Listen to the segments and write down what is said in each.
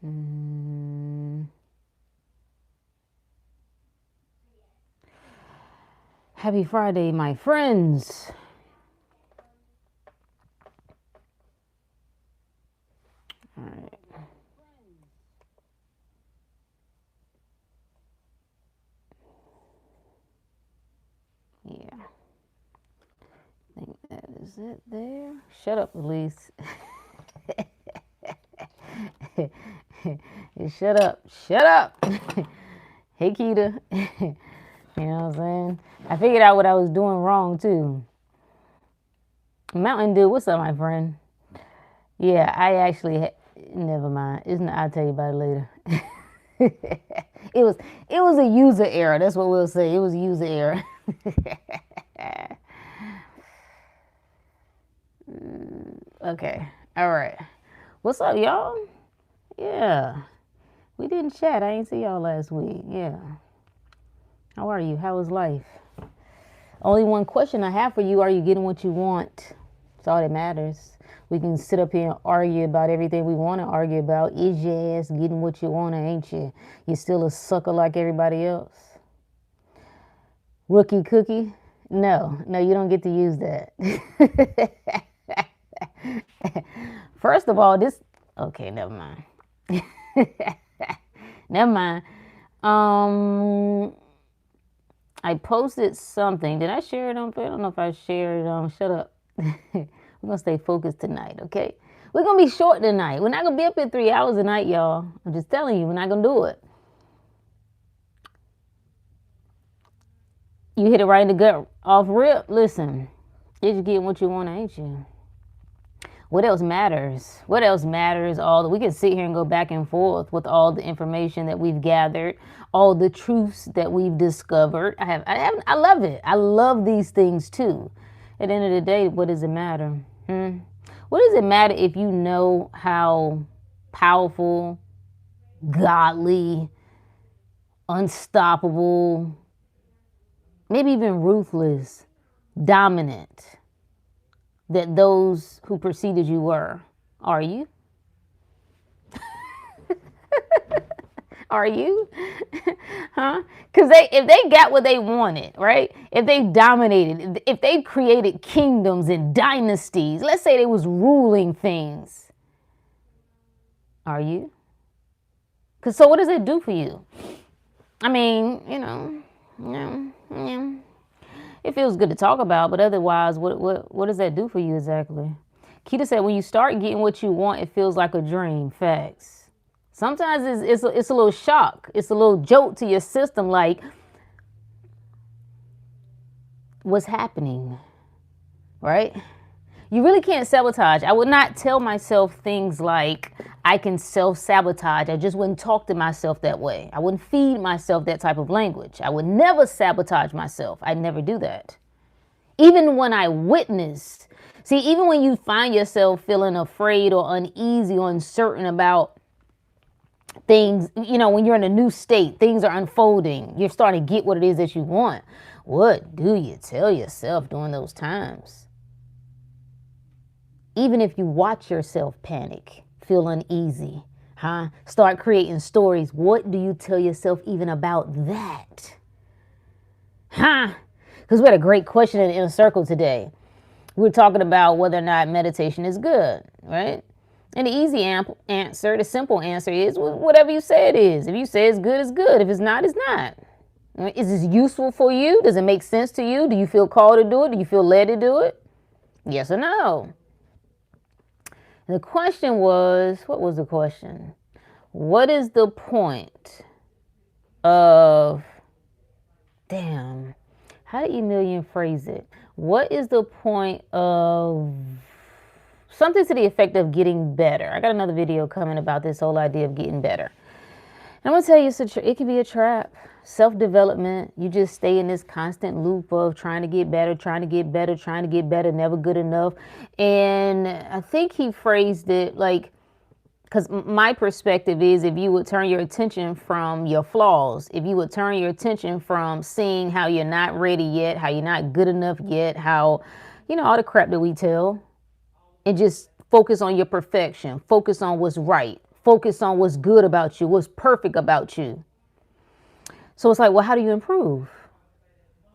Mm. Happy Friday, my friends. All right. Yeah, I think that is it there. Shut up, Elise. Shut up. Shut up. Hey, Keita. You know what I'm saying? I figured out what I was doing wrong, too. Mountain Dew, what's up, my friend? Yeah, I actually, never mind. Isn't I'll tell you about it later. it was it was a user error. That's what we'll say. It was a user error. Okay. All right. What's up, y'all? Yeah. We didn't chat. I ain't see y'all last week. Yeah. How are you? How is life? Only one question I have for you: are you getting what you want? That's all that matters. We can sit up here and argue about everything we want to argue about. Is your ass getting what you want, or ain't you? You still a sucker like everybody else? Rookie cookie? No, no, you don't get to use that. First of all, this. Okay, never mind. Never mind. Um, I posted something. Did I share it on? I don't know if I shared it on. Shut up. We're gonna stay focused tonight, okay? We're gonna be short tonight. We're not gonna be up at 3 hours a night, y'all. I'm just telling you, we're not gonna do it. You hit it right in the gut off rip. Listen, did you get what you want, ain't you? What else matters? What else matters? All the we can sit here and go back and forth with all the information that we've gathered, all the truths that we've discovered. I love it. I love these things too. At the end of the day, what does it matter? What does it matter if you know how powerful, godly, unstoppable, maybe even ruthless, dominant that those who preceded you were? Are you? Are you? Huh? Because if they got what they wanted, right? If they dominated, if they created kingdoms and dynasties, let's say they was ruling things, are you? Because so what does it do for you? I mean, yeah, it feels good to talk about, but otherwise, what does that do for you exactly? Keita said, when you start getting what you want, it feels like a dream. Facts. Sometimes it's a little shock. It's a little jolt to your system, like what's happening, right? You really can't sabotage. I would not tell myself things like I can self sabotage. I just wouldn't talk to myself that way. I wouldn't feed myself that type of language. I would never sabotage myself. I'd never do that. Even when I witnessed, see, even when you find yourself feeling afraid or uneasy or uncertain about things, when you're in a new state, things are unfolding, you're starting to get what it is that you want. What do you tell yourself during those times? Even if you watch yourself panic, feel uneasy, start creating stories. What do you tell yourself even about that? Because we had a great question in the inner circle today. We're talking about whether or not meditation is good, right? And the easy answer, the simple answer is whatever you say it is. If you say it's good, it's good. If it's not, it's not. Is this useful for you? Does it make sense to you? Do you feel called to do it? Do you feel led to do it? Yes or no? The question was, what was the question? What is the point of, damn, how did Emilian phrase it? What is the point of something to the effect of getting better? I got another video coming about this whole idea of getting better. And I'm going to tell you, it can be a trap. Self-development, you just stay in this constant loop of trying to get better, trying to get better, trying to get better, never good enough. And I think he phrased it like, because my perspective is if you would turn your attention from your flaws, if you would turn your attention from seeing how you're not ready yet, how you're not good enough yet, how, all the crap that we tell, and just focus on your perfection, focus on what's right, focus on what's good about you, what's perfect about you. So it's like, well, how do you improve?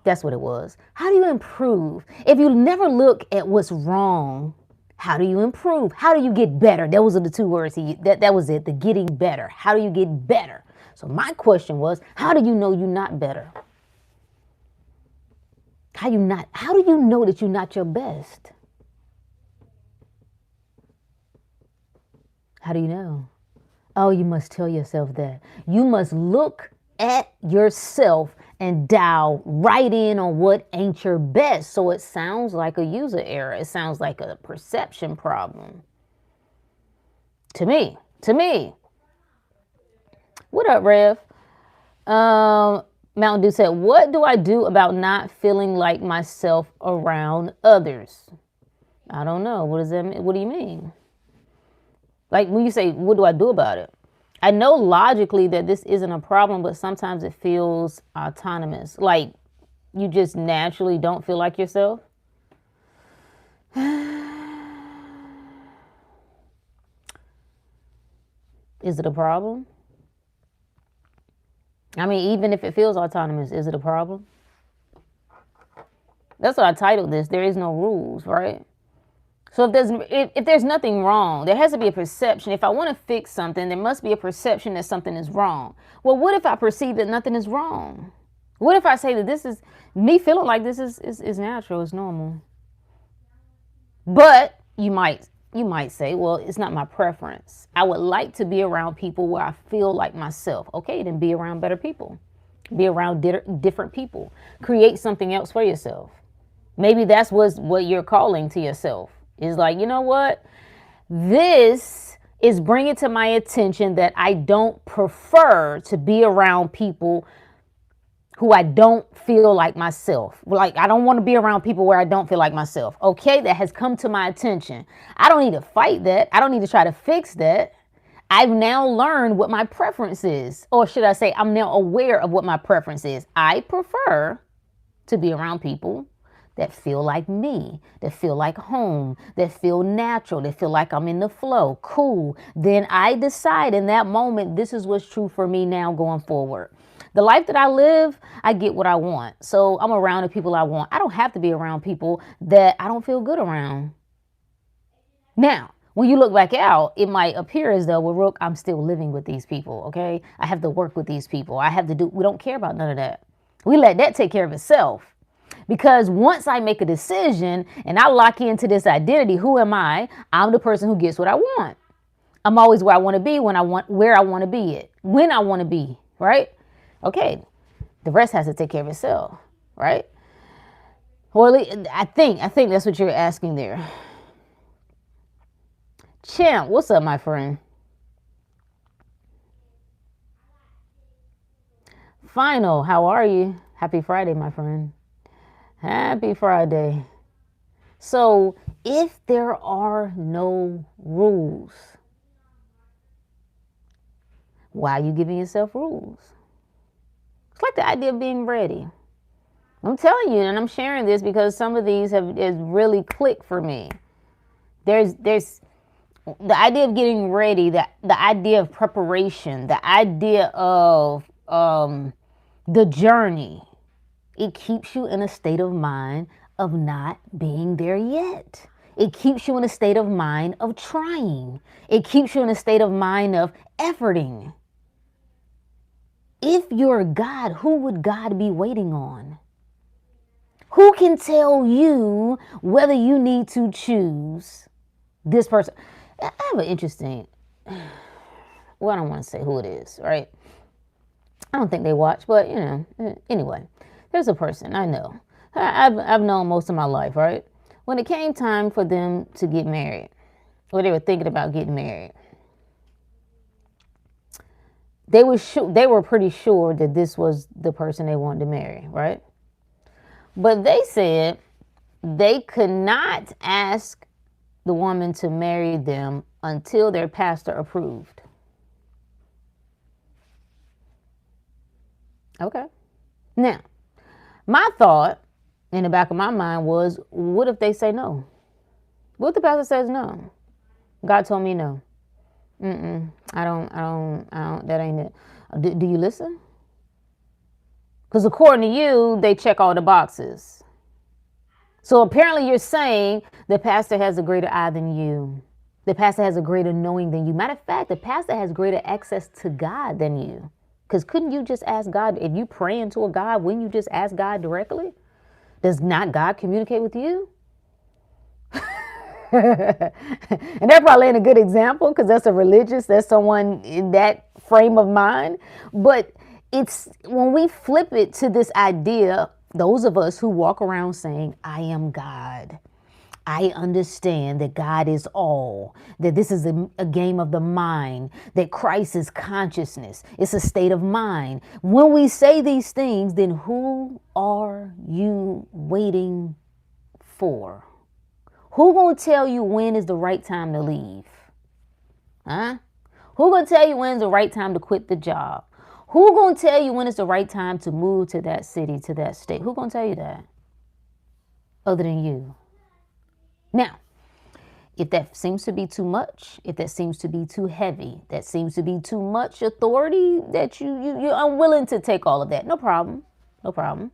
That's what it was. How do you improve? If you never look at what's wrong, how do you improve? How do you get better? Those are the two words. That was it, the getting better. How do you get better? So my question was, how do you know you're not better? How do you know that you're not your best? How do you know? Oh, you must tell yourself that. You must look at yourself and dial right in on what ain't your best. So it sounds like a user error. It sounds like a perception problem. To me. What up, Rev? Mountain Dew said, what do I do about not feeling like myself around others? I don't know. What does that mean? What do you mean? Like when you say, what do I do about it? I know logically that this isn't a problem, but sometimes it feels autonomous. Like you just naturally don't feel like yourself. Is it a problem? I mean, even if it feels autonomous, is it a problem? That's what I titled this. There is no rules, right? So if there's nothing wrong, there has to be a perception. If I want to fix something, there must be a perception that something is wrong. Well, what if I perceive that nothing is wrong? What if I say that this is me feeling like this is natural, it's normal? But you might say, well, it's not my preference. I would like to be around people where I feel like myself. Okay, then be around better people. Be around different people. Create something else for yourself. Maybe that's what you're calling to yourself. Is like, you know what? This is bringing to my attention that I don't prefer to be around people who I don't feel like myself. Like, I don't want to be around people where I don't feel like myself. Okay, that has come to my attention. I don't need to fight that. I don't need to try to fix that. I've now learned what my preference is. Or should I say, I'm now aware of what my preference is. I prefer to be around people that feel like me, that feel like home, that feel natural, that feel like I'm in the flow. Cool. Then I decide in that moment, this is what's true for me now going forward. The life that I live, I get what I want. So I'm around the people I want. I don't have to be around people that I don't feel good around. Now, when you look back out, it might appear as though, well, Rook, I'm still living with these people, okay? I have to work with these people. We don't care about none of that. We let that take care of itself. Because once I make a decision and I lock into this identity, who am I? I'm the person who gets what I want. I'm always where I want to be where I want to be it, when I want to be, right? Okay, the rest has to take care of itself, right? Or at least, I think that's what you're asking there. Champ, what's up, my friend? Final, how are you? Happy Friday, my friend. Happy Friday. So, if there are no rules, why are you giving yourself rules? It's like the idea of being ready. I'm telling you, and I'm sharing this because some of these have really clicked for me. There's the idea of getting ready, the idea of preparation, the idea of the journey. It keeps you in a state of mind of not being there yet. It keeps you in a state of mind of trying. It keeps you in a state of mind of efforting. If you're God, who would God be waiting on? Who can tell you whether you need to choose this person? I have an interesting, well, I don't want to say who it is, right? I don't think they watch, but anyway. There's a person I know. I've known most of my life, right? When it came time for them to get married, or they were thinking about getting married, they were pretty sure that this was the person they wanted to marry, right? But they said they could not ask the woman to marry them until their pastor approved. Okay. Now, my thought in the back of my mind was, what if they say no? What if the pastor says no? God told me no. I don't, that ain't it. Do you listen? Because according to you, they check all the boxes. So apparently you're saying the pastor has a greater eye than you. The pastor has a greater knowing than you. Matter of fact, the pastor has greater access to God than you. Because couldn't you just ask God, if you praying to a God, wouldn't you just ask God directly? Does not God communicate with you? And that probably ain't a good example because that's someone in that frame of mind. But it's when we flip it to this idea, those of us who walk around saying, I am God. I understand that God is all, that this is a game of the mind, that Christ is consciousness. It's a state of mind. When we say these things, then who are you waiting for? Who gonna tell you when is the right time to leave? Huh? Who gonna tell you when is the right time to quit the job? Who gonna tell you when it's the right time to move to that city, to that state? Who gonna tell you that? Other than you. Now, if that seems to be too much, if that seems to be too heavy, that seems to be too much authority, that you're unwilling to take all of that, no problem. No problem.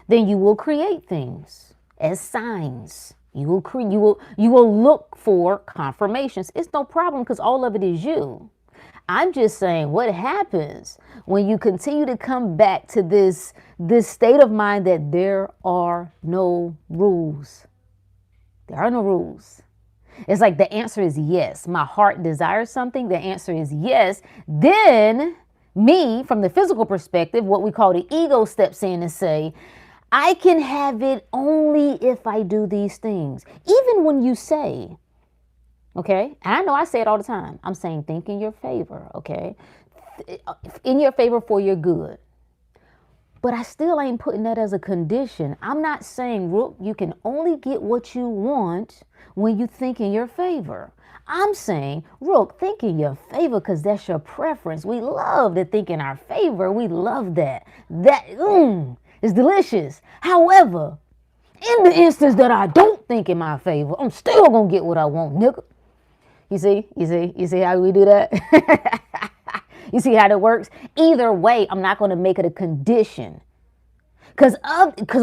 Then you will create things as signs. You will look for confirmations. It's no problem because all of it is you. I'm just saying what happens when you continue to come back to this state of mind that there are no rules. There are no rules. It's like the answer is yes. My heart desires something. The answer is yes. Then me, from the physical perspective, what we call the ego steps in and say, I can have it only if I do these things. Even when you say, okay, and I know I say it all the time. I'm saying think in your favor, okay? In your favor for your good. But I still ain't putting that as a condition. I'm not saying, Rook, you can only get what you want when you think in your favor. I'm saying, Rook, think in your favor because that's your preference. We love to think in our favor. We love that. It's delicious. However, in the instance that I don't think in my favor, I'm still going to get what I want, nigga. You see how we do that? You see how that works? Either way, I'm not going to make it a condition. Because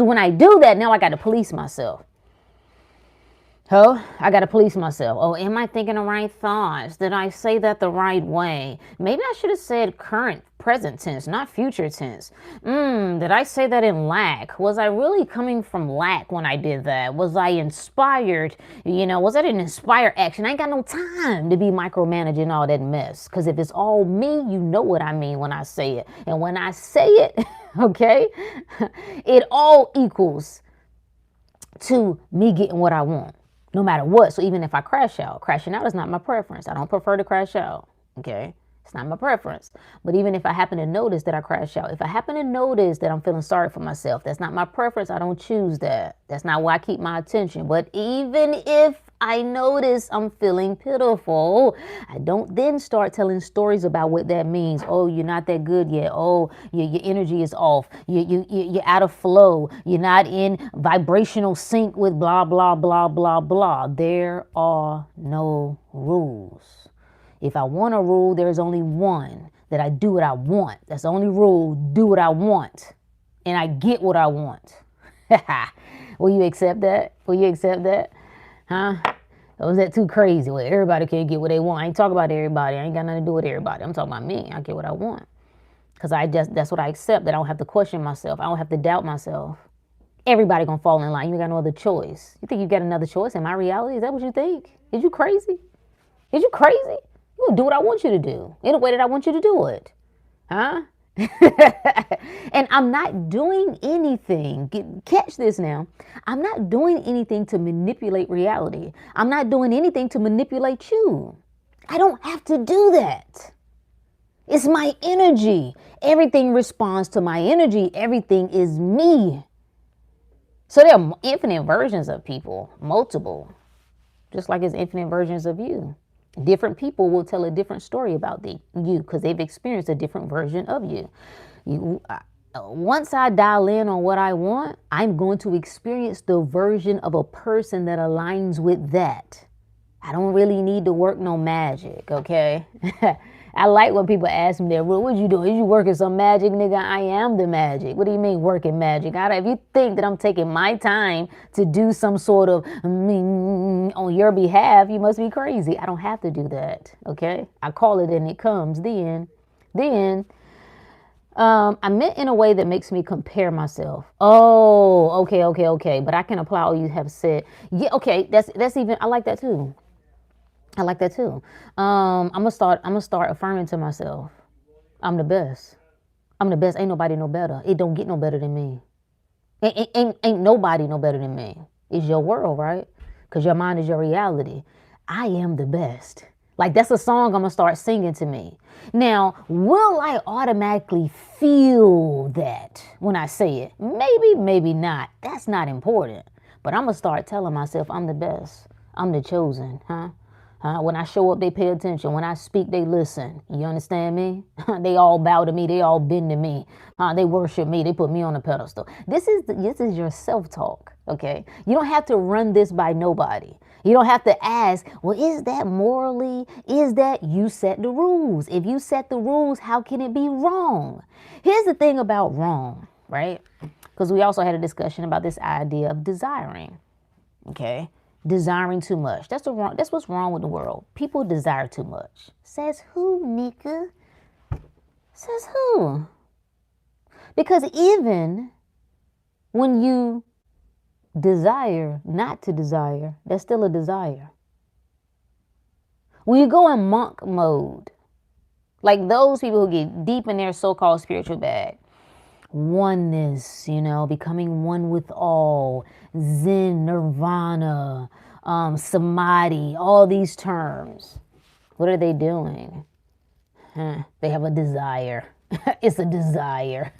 when I do that, now I got to police myself. Oh, I got to police myself. Oh, am I thinking the right thoughts? Did I say that the right way? Maybe I should have said present tense, not future tense. Did I say that in lack? Was I really coming from lack when I did that? Was I inspired? Was that an inspired action? I ain't got no time to be micromanaging all that mess. Because if it's all me, you know what I mean when I say it. And when I say it, okay, it all equals to me getting what I want. No matter what. So even if I crash out, crashing out is not my preference. I don't prefer to crash out. Okay. It's not my preference. But even if I happen to notice that I crash out, if I happen to notice that I'm feeling sorry for myself, that's not my preference. I don't choose that. That's not where I keep my attention. But even if I notice I'm feeling pitiful, I don't then start telling stories about what that means. Oh, you're not that good yet. Oh, your energy is off. You're out of flow. You're not in vibrational sync with blah, blah, blah, blah, blah. There are no rules. If I want a rule, there's only one, that I do what I want. That's the only rule, do what I want. And I get what I want. Will you accept that? Will you accept that? Huh? Or is that too crazy? Well, everybody can get what they want. I ain't talking about everybody. I ain't got nothing to do with everybody. I'm talking about me. I get what I want. Because that's what I accept, that I don't have to question myself. I don't have to doubt myself. Everybody gonna fall in line. You ain't got no other choice. You think you got another choice in my reality? Is that what you think? Is you crazy? Is you crazy? You gonna do what I want you to do in the way that I want you to do it. Huh? And I'm not doing anything. Catch this now. I'm not doing anything to manipulate reality. I'm not doing anything to manipulate you. I don't have to do that. It's my energy. Everything responds to my energy. Everything is me. So there are infinite versions of people, multiple, just like there's infinite versions of you. Different people will tell a different story about you because they've experienced a different version of you. Once I dial in on what I want, I'm going to experience the version of a person that aligns with that. I don't really need to work no magic, okay? I like when people ask me that, what you doing? Is you working some magic, nigga? I am the magic. What do you mean working magic? If you think that I'm taking my time to do some sort of on your behalf, you must be crazy. I don't have to do that, okay? I call it and it comes. Then, I meant in a way that makes me compare myself. Oh, okay. But I can apply all you have said. Yeah, okay. That's even. I like that too. I like that too. I'm gonna start affirming to myself. I'm the best. I'm the best. Ain't nobody no better. It don't get no better than me. Ain't nobody no better than me. It's your world, right? Because your mind is your reality. I am the best. Like that's a song I'm gonna start singing to me. Now, will I automatically feel that when I say it? Maybe, maybe not. That's not important. But I'm gonna start telling myself I'm the best. I'm the chosen, huh? When I show up, they pay attention. When I speak, they listen. You understand me? They all bow to me. They all bend to me. They worship me. They put me on a pedestal. This is your self-talk, okay? You don't have to run this by nobody. You don't have to ask, well, is that morally? Is that you set the rules? If you set the rules, how can it be wrong? Here's the thing about wrong, right? Because we also had a discussion about this idea of desiring, okay? Desiring too much. That's what's wrong with the world. People desire too much. Says who, Nika? Says who? Because even when you desire not to desire, that's still a desire. When you go in monk mode, like those people who get deep in their so-called spiritual bag, oneness, becoming one with all, Zen, Nirvana, Samadhi, all these terms. What are they doing? They have a desire. It's a desire.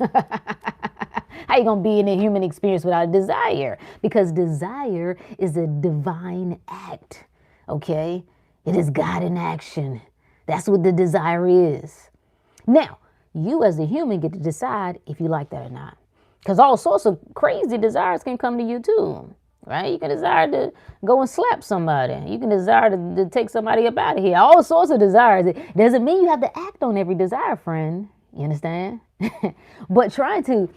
How you gonna be in a human experience without a desire? Because desire is a divine act. Okay? It is God in action. That's what the desire is. Now, you as a human get to decide if you like that or not. Because all sorts of crazy desires can come to you too, right? You can desire to go and slap somebody. You can desire to take somebody up out of here. All sorts of desires. It doesn't mean you have to act on every desire, friend. You understand? But trying to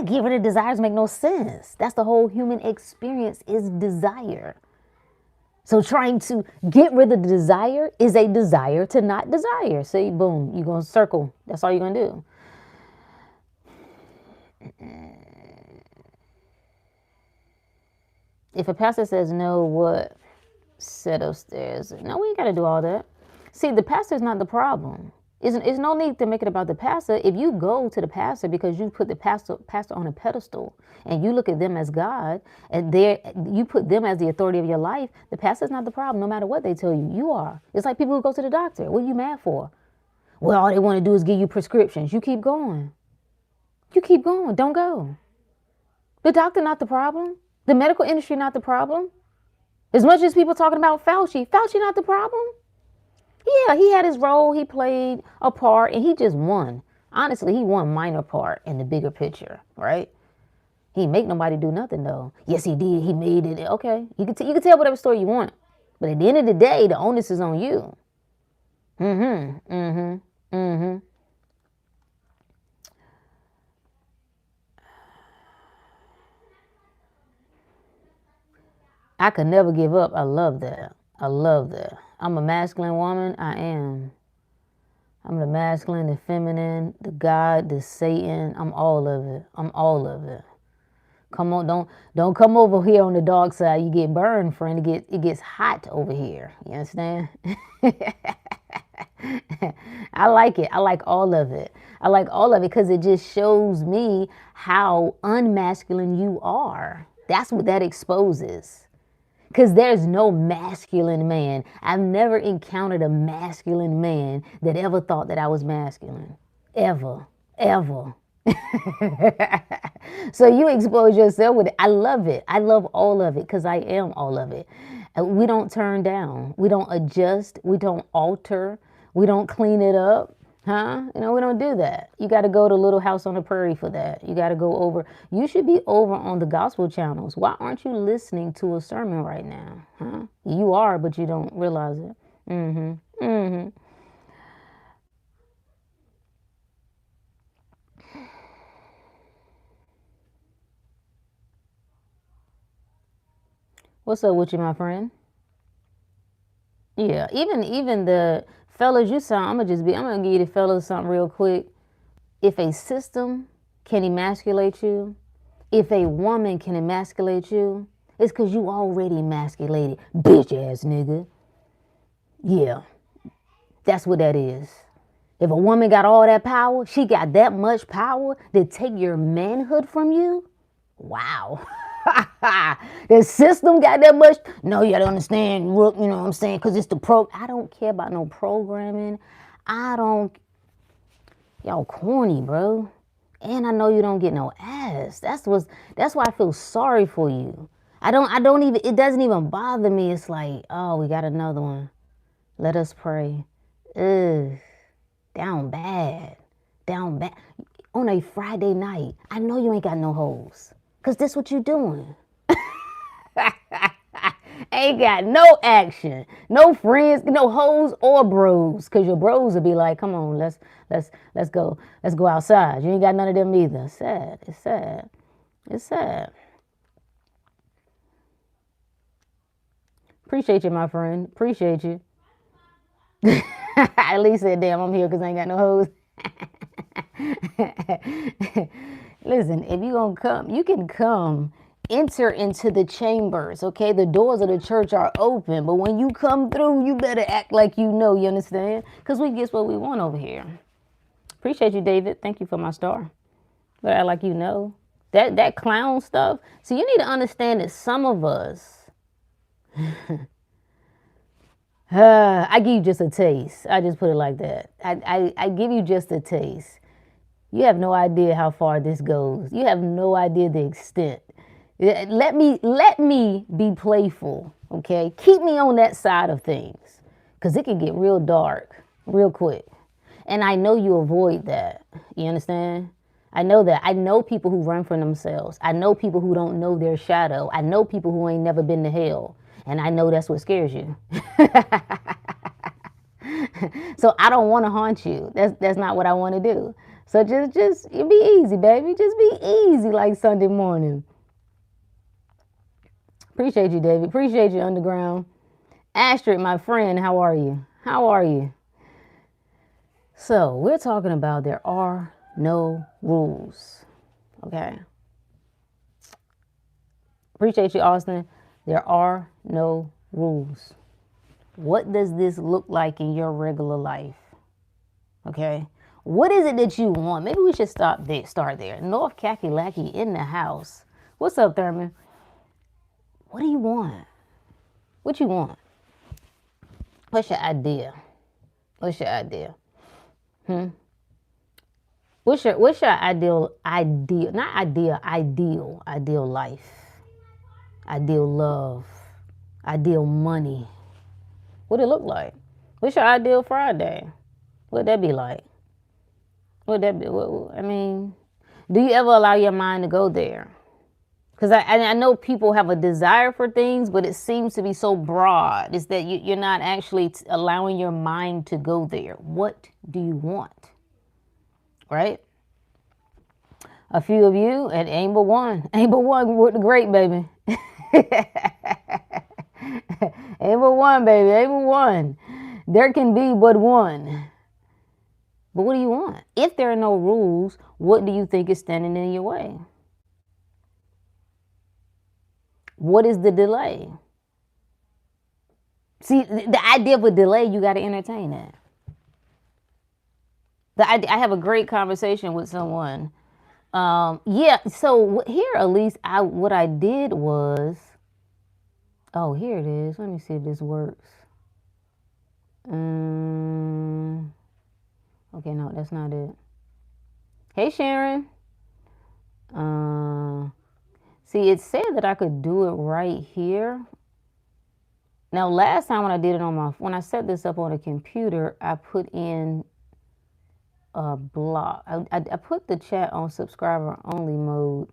get rid of desires make no sense. That's the whole human experience is desire. So trying to get rid of the desire is a desire to not desire. See, boom, you're going to circle. That's all you're going to do. If a pastor says no, what set of stairs? No, we ain't got to do all that. See, the pastor's not the problem. It's no need to make it about the pastor. If you go to the pastor because you put the pastor on a pedestal and you look at them as God and you put them as the authority of your life, the pastor's not the problem no matter what they tell you. You are. It's like people who go to the doctor. What are you mad for? Well, all they want to do is give you prescriptions. You keep going. You keep going. Don't go. The doctor not the problem. The medical industry not the problem. As much as people talking about Fauci not the problem. Yeah, he had his role, he played a part, and he just won. Honestly, he won a minor part in the bigger picture, right? He didn't make nobody do nothing, though. Yes, he did. He made it. Okay, you can tell whatever story you want. But at the end of the day, the onus is on you. I could never give up. I love that. I'm a masculine woman. I am. I'm the masculine, the feminine, the God, the Satan. I'm all of it. Come on, don't come over here on the dark side. You get burned, friend. It gets hot over here. You understand? I like it. I like all of it. I like all of it because it just shows me how unmasculine you are. That's what that exposes. Because there's no masculine man. I've never encountered a masculine man that ever thought that I was masculine. Ever. So you expose yourself with it. I love it. I love all of it because I am all of it. We don't turn down. We don't adjust. We don't alter. We don't clean it up. Huh? You know, we don't do that. You got to go to Little House on the Prairie for that. You got to go over. You should be over on the gospel channels. Why aren't you listening to a sermon right now? Huh? You are, but you don't realize it. Mm-hmm. Mm-hmm. What's up with you, my friend? Yeah. Even the fellas, I'm gonna give you the fellas something real quick. If a system can emasculate you, if a woman can emasculate you, it's because you already emasculated, bitch ass nigga. Yeah, that's what that is. If a woman got all that power, she got that much power to take your manhood from you. Wow. The system got that much. No, you gotta understand. Look, you know what I'm saying? Because it's the pro. I don't care about no programming. I don't. Y'all corny, bro. And I know you don't get no ass. That's why I feel sorry for you. I don't even it doesn't even bother me. It's like, oh, we got another one. Let us pray. Ugh. Down bad. Down bad. On a Friday night. I know you ain't got no hoes. Cause this what you doing. Ain't got no action, no friends, no hoes or bros. Cause your bros will be like, come on, let's go outside. You ain't got none of them either. Sad. It's sad. It's sad. Appreciate you, my friend. Appreciate you. At least said, damn, I'm here because I ain't got no hoes. Listen, if you gonna come, you can come. Enter into the chambers, okay? The doors of the church are open, but when you come through, you better act like you know, you understand? Because we get what we want over here. Appreciate you, David. Thank you for my star. But act like you know. That clown stuff. See, you need to understand that some of us, I give you just a taste. I just put it like that. I give you just a taste. You have no idea how far this goes. You have no idea the extent. Let me be playful, okay? Keep me on that side of things, because it can get real dark real quick. And I know you avoid that. You understand? I know that. I know people who run from themselves. I know people who don't know their shadow. I know people who ain't never been to hell. And I know that's what scares you. So I don't want to haunt you. That's not what I want to do. So just be easy, baby. Just be easy like Sunday morning. Appreciate you, David. Appreciate you, Underground. Astrid, my friend, how are you? How are you? So we're talking about there are no rules. Okay. Appreciate you, Austin. There are no rules. What does this look like in your regular life? Okay. What is it that you want? Maybe we should start there. North Kakalaki in the house. What's up, Thurman? What do you want? What you want? What's your idea? What's your idea? What's your ideal life? Ideal love? Ideal money? What it look like? What's your ideal Friday? What'd that be like? What that be? I mean, do you ever allow your mind to go there? Because I know people have a desire for things, but it seems to be so broad. It's that you're not actually allowing your mind to go there. What do you want? Right? A few of you at aim but one. Aim but one with the great, baby. Aim but one, baby. Aim but one. There can be but one. But what do you want? If there are no rules, what do you think is standing in your way? What is the delay? See, the idea of a delay, you got to entertain that. I have a great conversation with someone. Yeah, so here at least what I did was, oh, here it is. Let me see if this works. Okay, no, that's not it. Hey, Sharon. See, it said that I could do it right here. Now, last time when I did it when I set this up on a computer, I put in block. I put the chat on subscriber only mode.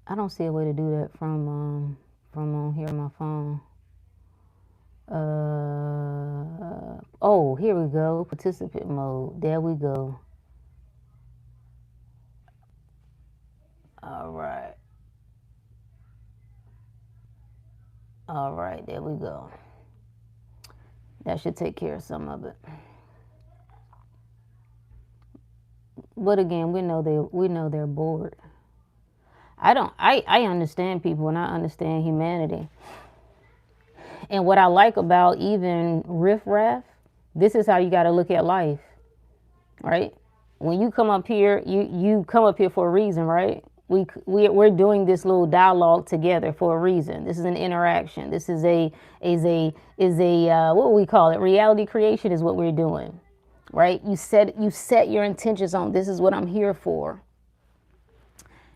I don't see a way to do that from on here on my phone. Oh, here we go. Participant mode. There we go. All right. All right, there we go. That should take care of some of it. But again, we know they're bored. I understand people and I understand humanity. And what I like about even riffraff, this is how you got to look at life, right? When you come up here, you come up here for a reason, right? We're doing this little dialogue together for a reason. This is an interaction. This is a what we call it? Reality creation is what we're doing, right? You set your intentions on this is what I'm here for.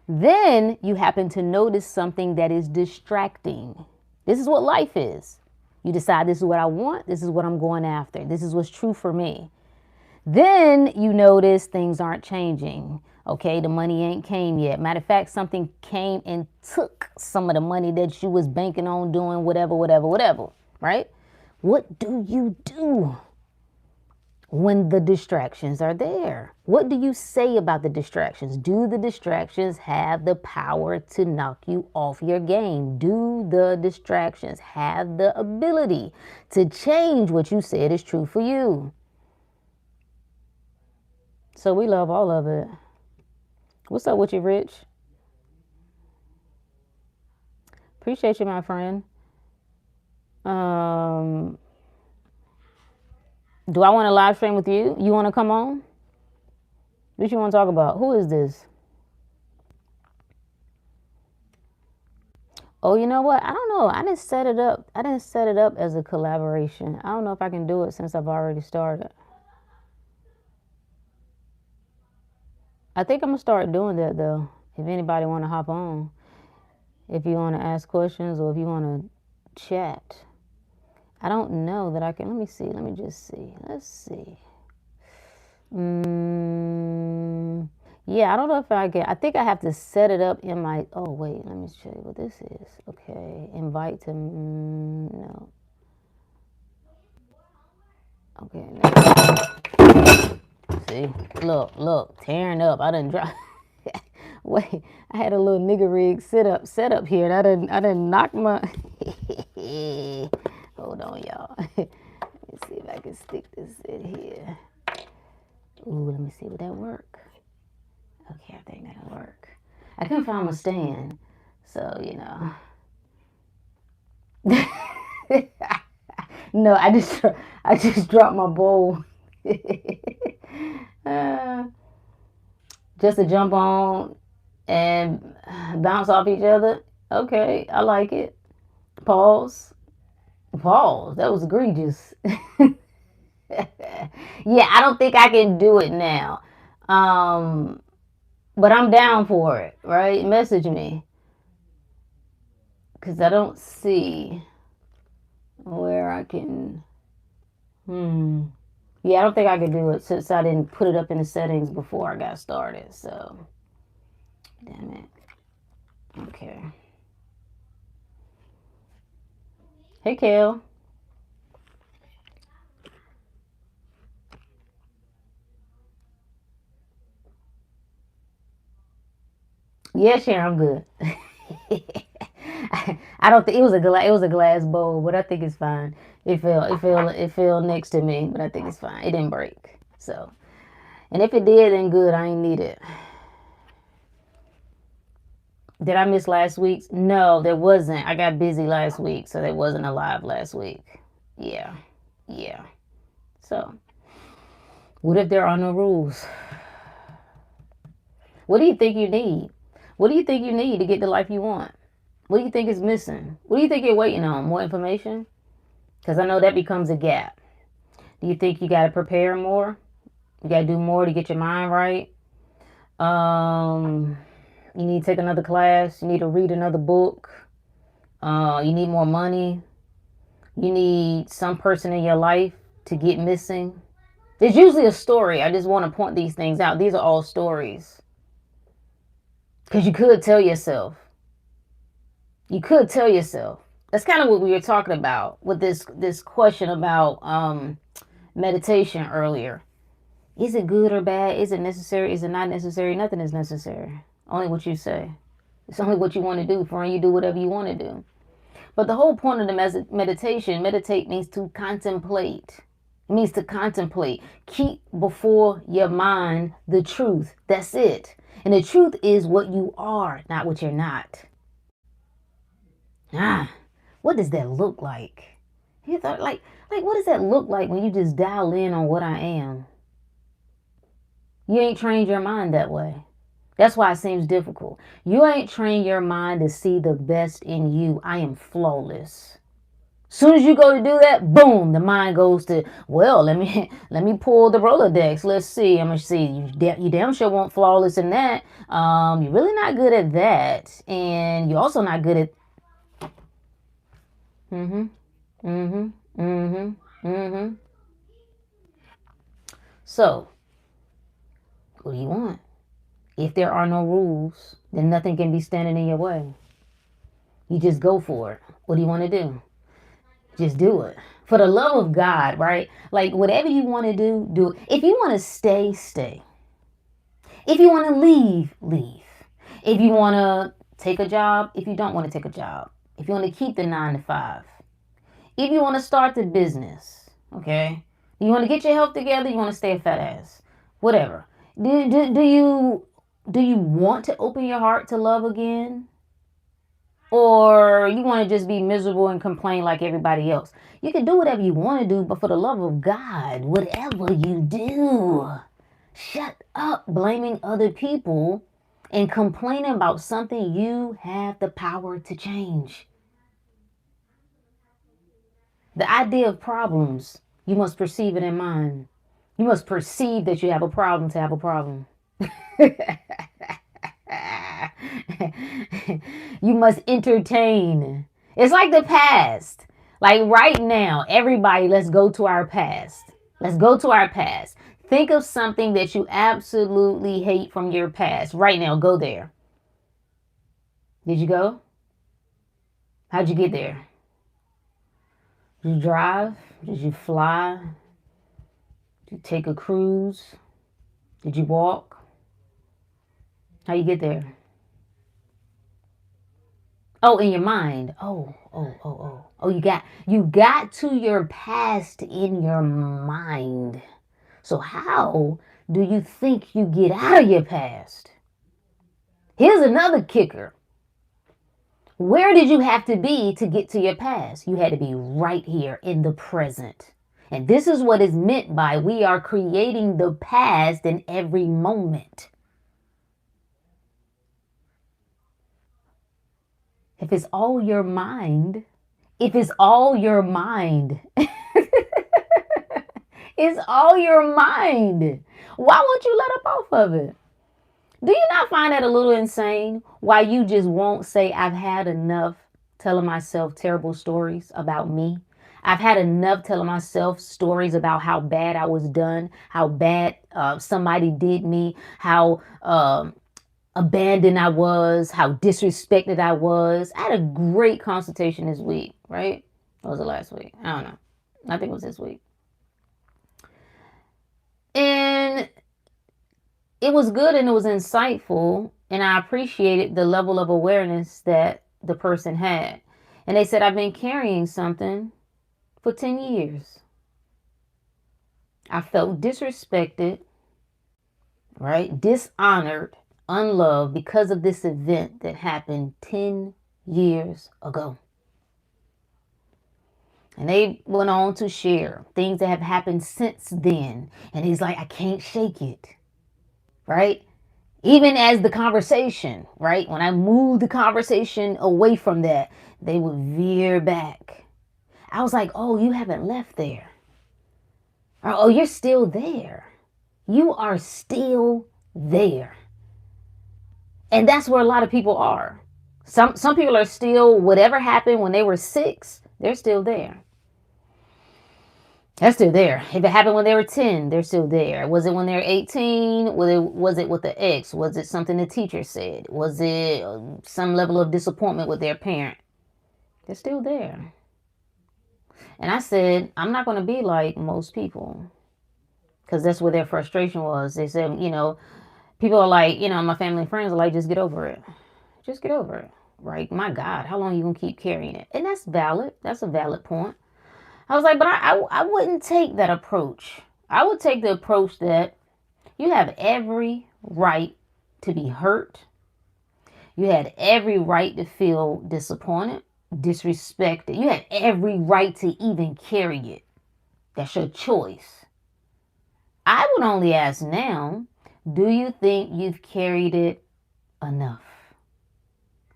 Then you happen to notice something that is distracting. This is what life is. You decide this is what I want. This is what I'm going after. This is what's true for me. Then you notice things aren't changing. Okay, the money ain't came yet. Matter of fact, something came and took some of the money that you was banking on doing whatever, right? What do you do when the distractions are there? What do you say about the distractions? Do the distractions have the power to knock you off your game? Do the distractions have the ability to change what you said is true for you? So we love all of it. What's up with you, Rich? Appreciate you, my friend. Do I want to live stream with you? You want to come on? What you want to talk about? Who is this? Oh, you know what? I don't know. I didn't set it up. I didn't set it up as a collaboration. I don't know if I can do it since I've already started. I think I'm going to start doing that, though. If anybody want to hop on. If you want to ask questions or if you want to chat. I don't know that I can. Let me see. Let me just see. Let's see. Yeah, I don't know if I can. I think I have to set it up in my. Oh, wait. Let me show you what this is. Okay. Invite to. No. Okay. No. See? Look. Tearing up. I done drop. Wait. I had a little nigga rig set up here. And I done knock my. Hold on, y'all. Let me see if I can stick this in here. Ooh, let me see. Would that work? Okay, I think that'll work. I couldn't find my stand, so you know. No, I just dropped my bowl. Just to jump on and bounce off each other. Okay, I like it. Pause. That was egregious. Yeah, I don't think I can do it now. But I'm down for it, right? Message me. Because I don't see where I can. Yeah, I don't think I can do it since I didn't put it up in the settings before I got started. So, damn it. Okay. Hey, Kale. Yeah, Sharon, I'm good. I don't think it was a glass bowl, but I think it's fine. It fell next to me, but I think it's fine. It didn't break. So, and if it did, then good. I ain't need it. Did I miss last week's? No, there wasn't. I got busy last week, so there wasn't a live last week. Yeah. So, what if there are no rules? What do you think you need? What do you think you need to get the life you want? What do you think is missing? What do you think you're waiting on? More information? Because I know that becomes a gap. Do you think you got to prepare more? You got to do more to get your mind right? You need to take another class. You need to read another book. You need more money. You need some person in your life to get missing. There's usually a story. I just want to point these things out. These are all stories. Because you could tell yourself. You could tell yourself. That's kind of what we were talking about with this question about meditation earlier. Is it good or bad? Is it necessary? Is it not necessary? Nothing is necessary. Only what you say. It's only what you want to do. For you do whatever you want to do. But the whole point of the meditation, meditate means to contemplate. It means to contemplate. Keep before your mind the truth. That's it. And the truth is what you are, not what you're not. What does that look like? You thought like what does that look like when you just dial in on what I am? You ain't trained your mind that way. That's why it seems difficult. You ain't trained your mind to see the best in you. I am flawless. Soon as you go to do that, boom, the mind goes to, well, let me pull the Rolodex. Let's see. I'm gonna see. You damn sure won't flawless in that. You're really not good at that, and you're also not good at. So, what do you want? If there are no rules, then nothing can be standing in your way. You just go for it. What do you want to do? Just do it. For the love of God, right? Like whatever you want to do, do it. If you want to stay, stay. If you want to leave, leave. If you want to take a job, if you don't want to take a job. If you want to keep the 9 to 5. If you want to start the business, okay? You want to get your health together, you want to stay a fat ass. Whatever. Do you want to open your heart to love again? Or you want to just be miserable and complain like everybody else? You can do whatever you want to do, but for the love of God, whatever you do, shut up blaming other people and complaining about something you have the power to change. The idea of problems, you must perceive it in mind. You must perceive that you have a problem to have a problem. You must entertain. It's like the past. Like right now, everybody, let's go to our past. Let's go to our past. Think of something that you absolutely hate from your past. Right now, go there. Did you go? How'd you get there? Did you drive? Did you fly? Did you take a cruise? Did you walk? How you get there? Oh, in your mind. Oh. You got to your past in your mind. So how do you think you get out of your past? Here's another kicker. Where did you have to be to get to your past? You had to be right here in the present. And this is what is meant by we are creating the past in every moment. If it's all your mind, it's all your mind. It's all your mind. Why won't you let up off of it? Do you not find that a little insane? Why you just won't say, I've had enough telling myself terrible stories about me? I've had enough telling myself stories about how bad I was done, how bad somebody did me, how abandoned I was, how disrespected I was. I had a great consultation this week, right? Or was it last week? I don't know. I think it was this week. And it was good and it was insightful. And I appreciated the level of awareness that the person had. And they said, I've been carrying something for 10 years. I felt disrespected, right? Dishonored, unloved because of this event that happened 10 years ago. And they went on to share things that have happened since then. And he's like, I can't shake it. Right? Even as the conversation, right? When I moved the conversation away from that, they would veer back. I was like, oh, you haven't left there. Or, oh, you're still there. You are still there. And that's where a lot of people are. Some people are still, whatever happened when they were 6, they're still there. They're still there. If it happened when they were 10, they're still there. Was it when they were 18? Was it with the ex? Was it something the teacher said? Was it some level of disappointment with their parent? They're still there. And I said, I'm not going to be like most people, because that's where their frustration was. They said, people are like, my family and friends are like, just get over it. Just get over it. Right? My God, how long are you going to keep carrying it? And that's valid. That's a valid point. I was like, but I wouldn't take that approach. I would take the approach that you have every right to be hurt. You had every right to feel disappointed, disrespected. You had every right to even carry it. That's your choice. I would only ask now, do you think you've carried it enough?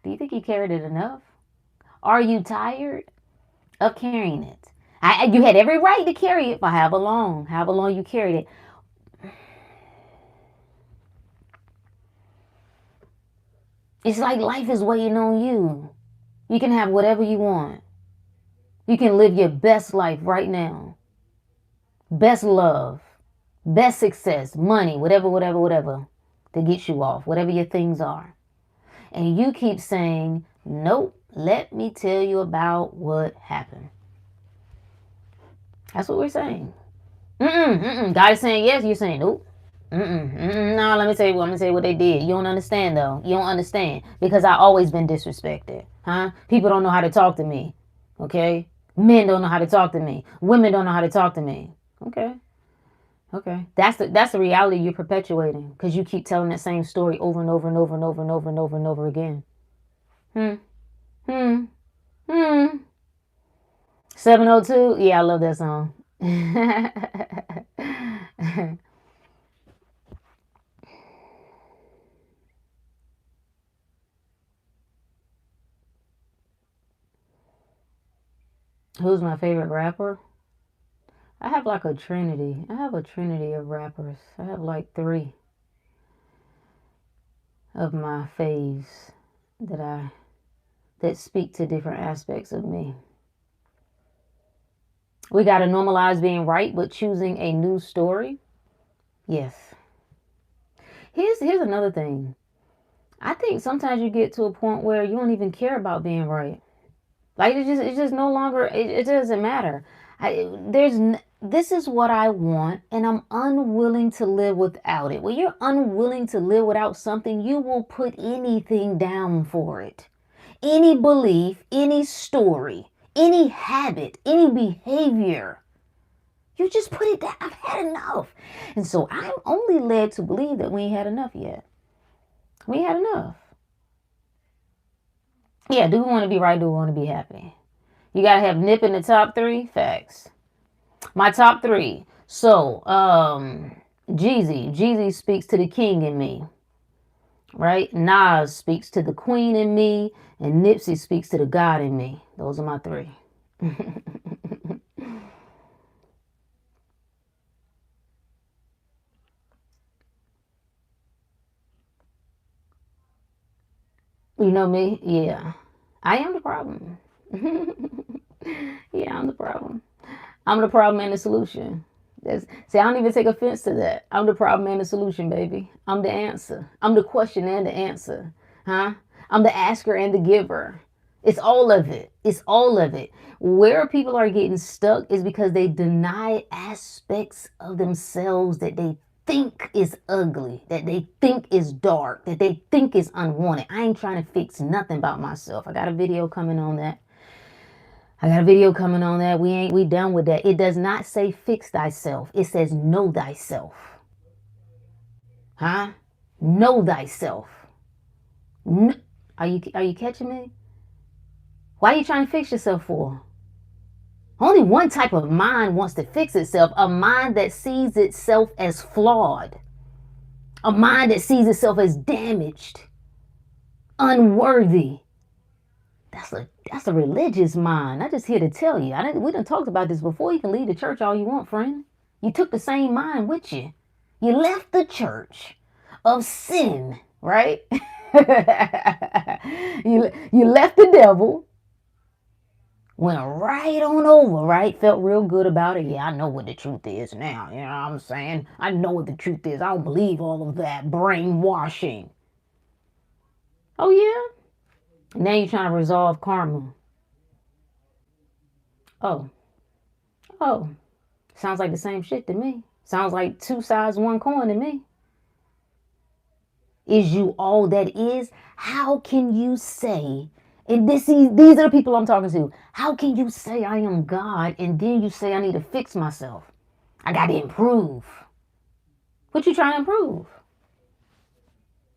Do you think you carried it enough? Are you tired of carrying it? You had every right to carry it for however long you carried it. It's like life is waiting on you. You can have whatever you want. You can live your best life right now. Best love, best success, money, whatever, to get you off, whatever your things are. And you keep saying, nope, let me tell you about what happened. That's what we're saying. God is saying yes, you're saying nope. No, let me tell you what they did. You don't understand though. You don't understand because I always been disrespected. Huh? People don't know how to talk to me. Okay? Men don't know how to talk to me. Women don't know how to talk to me. Okay. That's the reality you're perpetuating because you keep telling that same story over and over and over and over and over and over and over again. 702? Yeah, I love that song. Who's my favorite rapper? I have like a trinity. I have a trinity of rappers. I have like 3 of my faves that speak to different aspects of me. We got to normalize being right, but choosing a new story. Yes. Here's another thing. I think sometimes you get to a point where you don't even care about being right. Like it's just no longer. It doesn't matter. This is what I want, and I'm unwilling to live without it. When you're unwilling to live without something, you will put anything down for it. Any belief, any story, any habit, any behavior. You just put it down. I've had enough. And so I'm only led to believe that we ain't had enough yet. We ain't had enough. Yeah, do we want to be right? Do we want to be happy? You got to have Nip in the top 3? Facts. My top 3. So, Jeezy. Jeezy speaks to the king in me. Right? Nas speaks to the queen in me. And Nipsey speaks to the God in me. Those are my 3. You know me? Yeah. I am the problem. Yeah, I'm the problem. I'm the problem and the solution. See, I don't even take offense to that. I'm the problem and the solution, baby. I'm the answer. I'm the question and the answer. Huh? I'm the asker and the giver. It's all of it. It's all of it. Where people are getting stuck is because they deny aspects of themselves that they think is ugly, that they think is dark, that they think is unwanted. I ain't trying to fix nothing about myself. I got a video coming on that. We done with that. It does not say fix thyself. It says know thyself. Huh? Know thyself. Are you catching me? Why are you trying to fix yourself for? Only one type of mind wants to fix itself. A mind that sees itself as flawed. A mind that sees itself as damaged. Unworthy. That's a religious mind. I'm just here to tell you. We done talked about this before. You can leave the church all you want, friend. You took the same mind with you. You left the church of sin, right? You left the devil Went right on over, right? Felt real good about it. Yeah, I know what the truth is now. You know what I'm saying? I know what the truth is. I don't believe all of that brainwashing. Oh, yeah? Now you're trying to resolve karma. Oh, oh. Sounds like the same shit to me. Sounds like two sides, one coin to me. Is you all that is? How can you say, and these are the people I'm talking to, how can you say I am God and then you say I need to fix myself? I got to improve. What you trying to improve?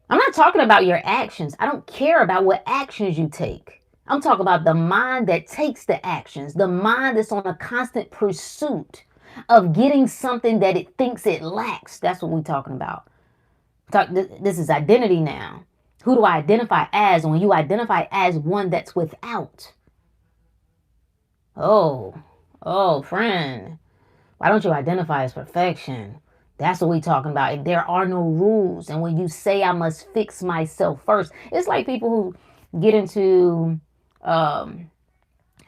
I'm not talking about your actions. I don't care about what actions you take. I'm talking about the mind that takes the actions, the mind that's on a constant pursuit of getting something that it thinks it lacks. That's what we're talking about. This is identity now. Who do I identify as? When you identify as one that's without. Oh, friend. Why don't you identify as perfection? That's what we talking about. There are no rules. And when you say I must fix myself first, it's like people who get into um,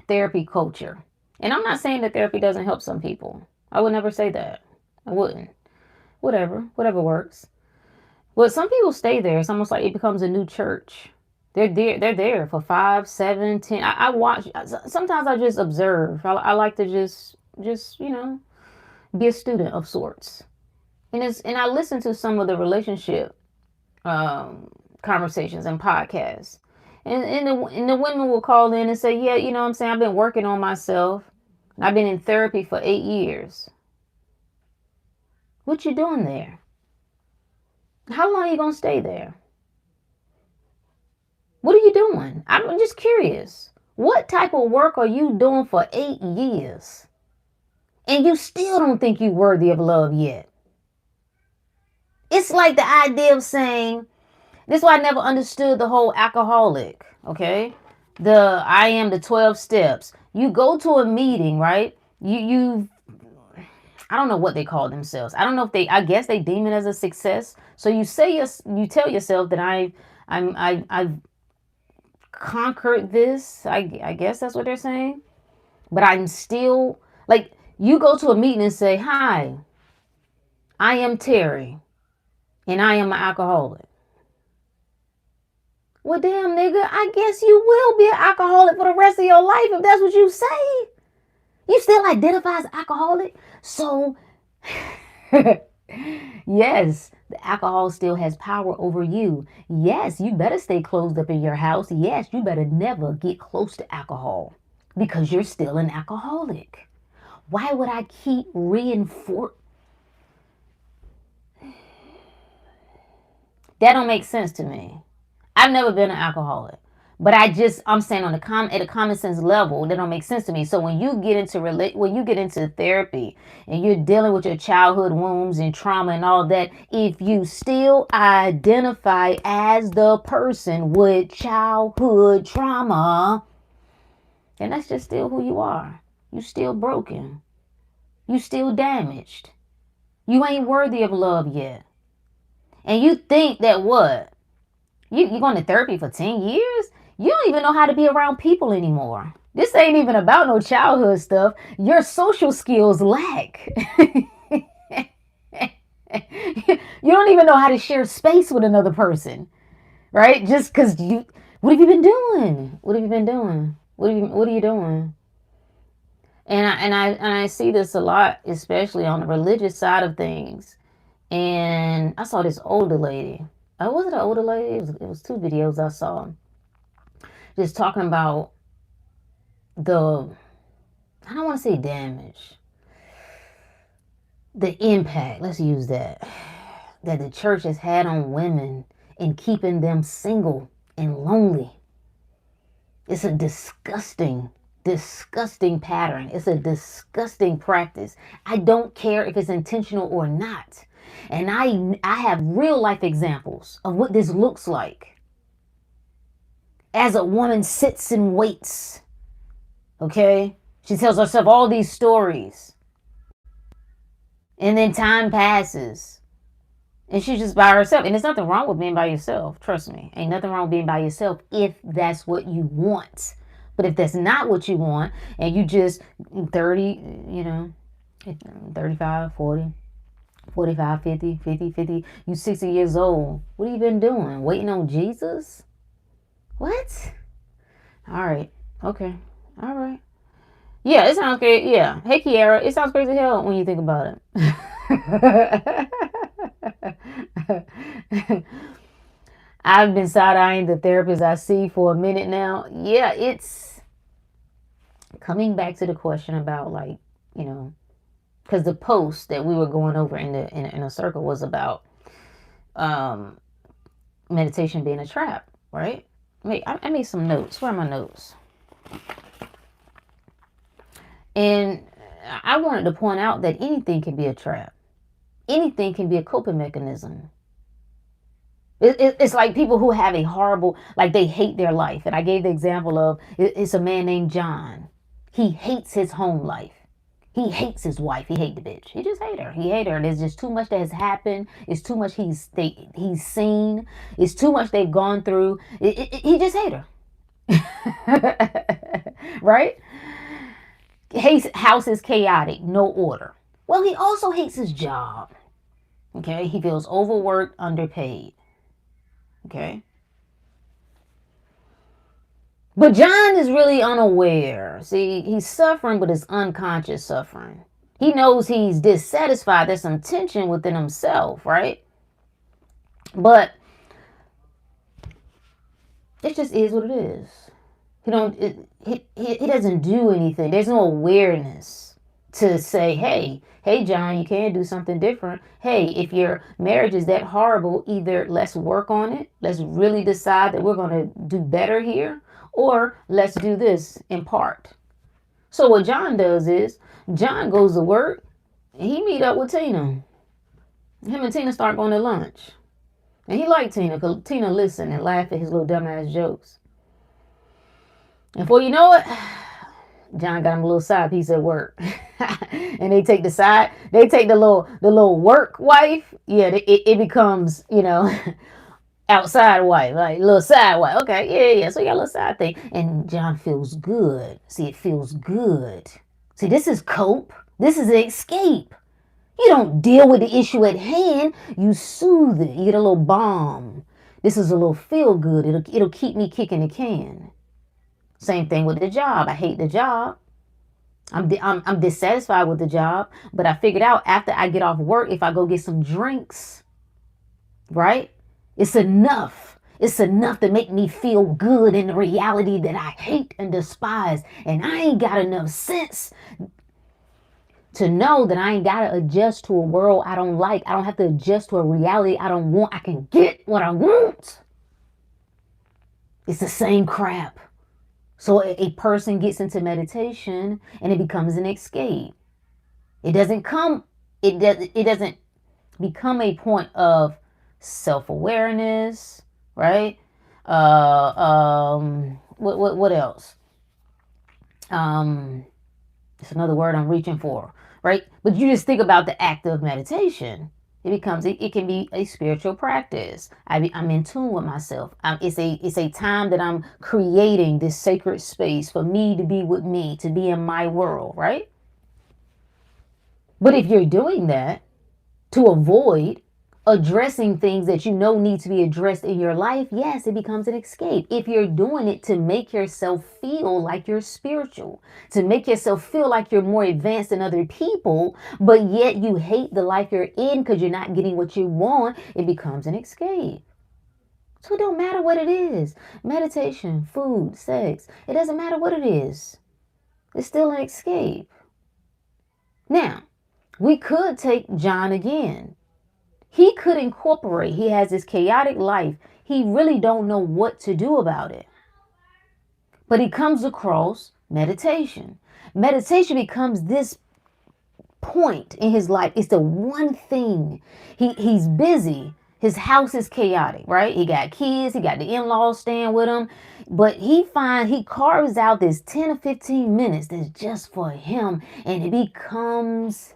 therapy culture. And I'm not saying that therapy doesn't help some people. I would never say that. I wouldn't. Whatever works. Well, some people stay there. It's almost like it becomes a new church. They're there for 5, 7, 10. I watch. Sometimes I just observe. I like to just be a student of sorts. And I listen to some of the relationship conversations and podcasts. And the women will call in and say, yeah, what I'm saying, I've been working on myself. I've been in therapy for 8 years. What you doing there? How long are you going to stay there? What are you doing? I'm just curious. What type of work are you doing for 8 years? And you still don't think you're worthy of love yet. It's like the idea of saying, this is why I never understood the whole alcoholic, okay? I am the 12 steps. You go to a meeting, right? I don't know what they call themselves. I don't know if I guess they deem it as a success. So you tell yourself that I've conquered this. I guess that's what they're saying. But I'm still, like, you go to a meeting and say, hi, I am Terry and I am an alcoholic. Well, damn, nigga, I guess you will be an alcoholic for the rest of your life if that's what you say. You still identify as alcoholic. So, yes, the alcohol still has power over you. Yes, you better stay closed up in your house. Yes, you better never get close to alcohol because you're still an alcoholic. Why would I keep reinforcing? That don't make sense to me. I've never been an alcoholic. But I'm saying at a common sense level, that don't make sense to me. So when you get into therapy and you're dealing with your childhood wounds and trauma and all that, if you still identify as the person with childhood trauma, then that's just still who you are. You still broken. You still damaged. You ain't worthy of love yet. And you think that what? You're going to therapy for 10 years? You don't even know how to be around people anymore. This ain't even about no childhood stuff. Your social skills lack. You don't even know how to share space with another person, right? Just because what have you been doing? What have you been doing? What are you doing? And I see this a lot, especially on the religious side of things. And I saw this older lady. Was it an older lady? It was 2 videos I saw. Just talking about I don't want to say damage, the impact, let's use that the church has had on women in keeping them single and lonely. It's a disgusting pattern. It's a disgusting practice. I don't care if it's intentional or not. And I have real life examples of what this looks like. As a woman sits and waits, okay? She tells herself all these stories. And then time passes. And she's just by herself. And there's nothing wrong with being by yourself. Trust me. Ain't nothing wrong with being by yourself if that's what you want. But if that's not what you want and you just 30, 35, 40, 45, 50, 50, 50, you 60 years old, what have you been doing? Waiting on Jesus? What? All right. Okay. All right. Yeah, it sounds great. Yeah. Hey, Kiara, it sounds crazy as hell when you think about it. I've been side-eyeing the therapist I see for a minute now. Yeah, it's coming back to the question about like, you know, because the post that we were going over in a circle was about um, meditation being a trap, right? Wait, I made some notes. Where are my notes? And I wanted to point out that anything can be a trap. Anything can be a coping mechanism. It's like people who have a horrible, like they hate their life. And I gave the example of it's a man named John. He hates his home life. He hates his wife. He hates the bitch. He just hate her. He hate her. There's just too much that has happened. It's too much he's seen. It's too much they've gone through. He just hate her. Right? His house is chaotic. No order. Well, he also hates his job. Okay? He feels overworked, underpaid. Okay? But John is really unaware. See, he's suffering, but it's unconscious suffering. He knows he's dissatisfied. There's some tension within himself, right? But it just is what it is. He doesn't do anything. There's no awareness to say, hey, John, you can do something different. Hey, if your marriage is that horrible, either let's work on it. Let's really decide that we're going to do better here, or let's do this in part. So what John does is John goes to work and he meet up with Tina. Him and Tina start going to lunch. And he liked Tina because Tina listened and laughed at his little dumbass jokes. And before you know it, John got him a little side piece at work. And they take the little work wife. Yeah, it becomes, outside wife, like little side wife. Okay, yeah. So you got a little side thing. And John feels good. See, it feels good. See, this is cope. This is an escape. You don't deal with the issue at hand. You soothe it. You get a little balm. This is a little feel good. It'll keep me kicking the can. Same thing with the job. I hate the job. I'm dissatisfied with the job, but I figured out after I get off work, if I go get some drinks, right? It's enough. It's enough to make me feel good in the reality that I hate and despise. And I ain't got enough sense to know that I ain't got to adjust to a world I don't like. I don't have to adjust to a reality I don't want. I can get what I want. It's the same crap. So a person gets into meditation and it becomes an escape. It doesn't become a point of self-awareness, right? What else? It's another word I'm reaching for, right? But you just think about the act of meditation. It can be a spiritual practice. I'm in tune with myself. It's a time that I'm creating this sacred space for me to be with me, to be in my world, right? But if you're doing that to avoid addressing things that you know need to be addressed in your life, yes, it becomes an escape. If you're doing it to make yourself feel like you're spiritual, to make yourself feel like you're more advanced than other people, but yet you hate the life you're in because you're not getting what you want, it becomes an escape. So it don't matter what it is. Meditation, food, sex, it doesn't matter what it is. It's still an escape. Now, we could take John again. He could incorporate, he has this chaotic life. He really don't know what to do about it. But he comes across meditation. Meditation becomes this point in his life. It's the one thing. He's busy. His house is chaotic, right? He got kids. He got the in-laws staying with him. But he carves out this 10 or 15 minutes that's just for him. And it becomes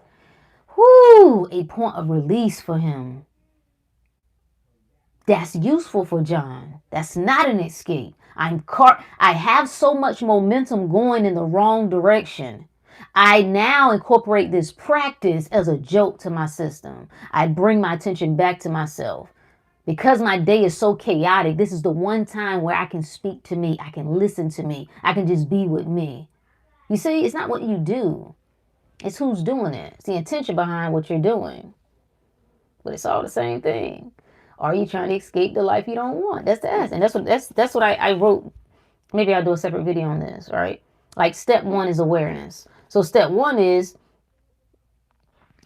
a point of release for him. That's useful for John. That's not an escape. I have so much momentum going in the wrong direction. I now incorporate this practice as a joke to my system. I bring my attention back to myself. Because my day is so chaotic, this is the one time where I can speak to me. I can listen to me. I can just be with me. You see, it's not what you do. It's who's doing it. It's the intention behind what you're doing. But it's all the same thing. Are you trying to escape the life you don't want? That's the S. And that's what I wrote. Maybe I'll do a separate video on this, right? Like step 1 is awareness. So step 1 is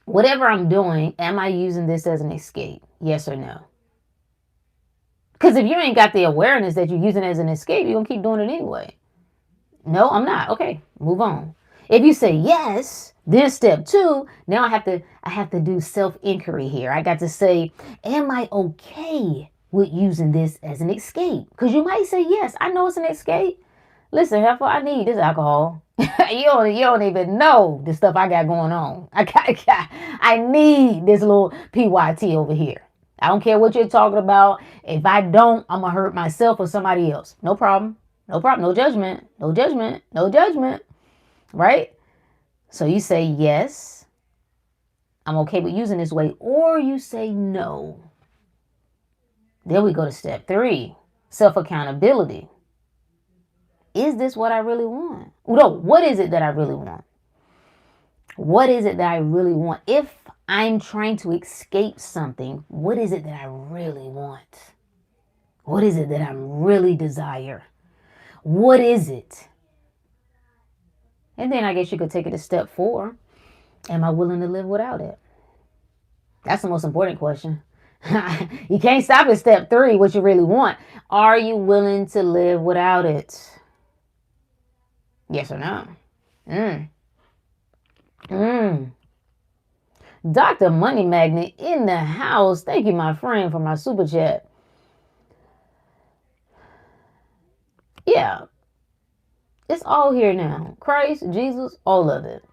whatever I'm doing, am I using this as an escape? Yes or no? Because if you ain't got the awareness that you're using as an escape, you're going to keep doing it anyway. No, I'm not. Okay, move on. If you say yes, then step 2, now I have to do self-inquiry here. I got to say, am I okay with using this as an escape? Because you might say, yes, I know it's an escape. Listen, heifer, I need this alcohol. you don't even know the stuff I got going on. I need this little PYT over here. I don't care what you're talking about. If I don't, I'm going to hurt myself or somebody else. No problem. No problem. No judgment. No judgment. No judgment. Right? So you say, yes, I'm okay with using this way. Or you say no. Then we go to step 3. Self-accountability. Is this what I really want? No, what is it that I really want? What is it that I really want? If I'm trying to escape something, what is it that I really want? What is it that I really desire? What is it? And then I guess you could take it to step 4. Am I willing to live without it? That's the most important question. You can't stop at step 3, what you really want. Are you willing to live without it? Yes or no? Dr. Money Magnet in the house. Thank you, my friend, for my super chat. Yeah. It's all here now. Christ, Jesus, all of it.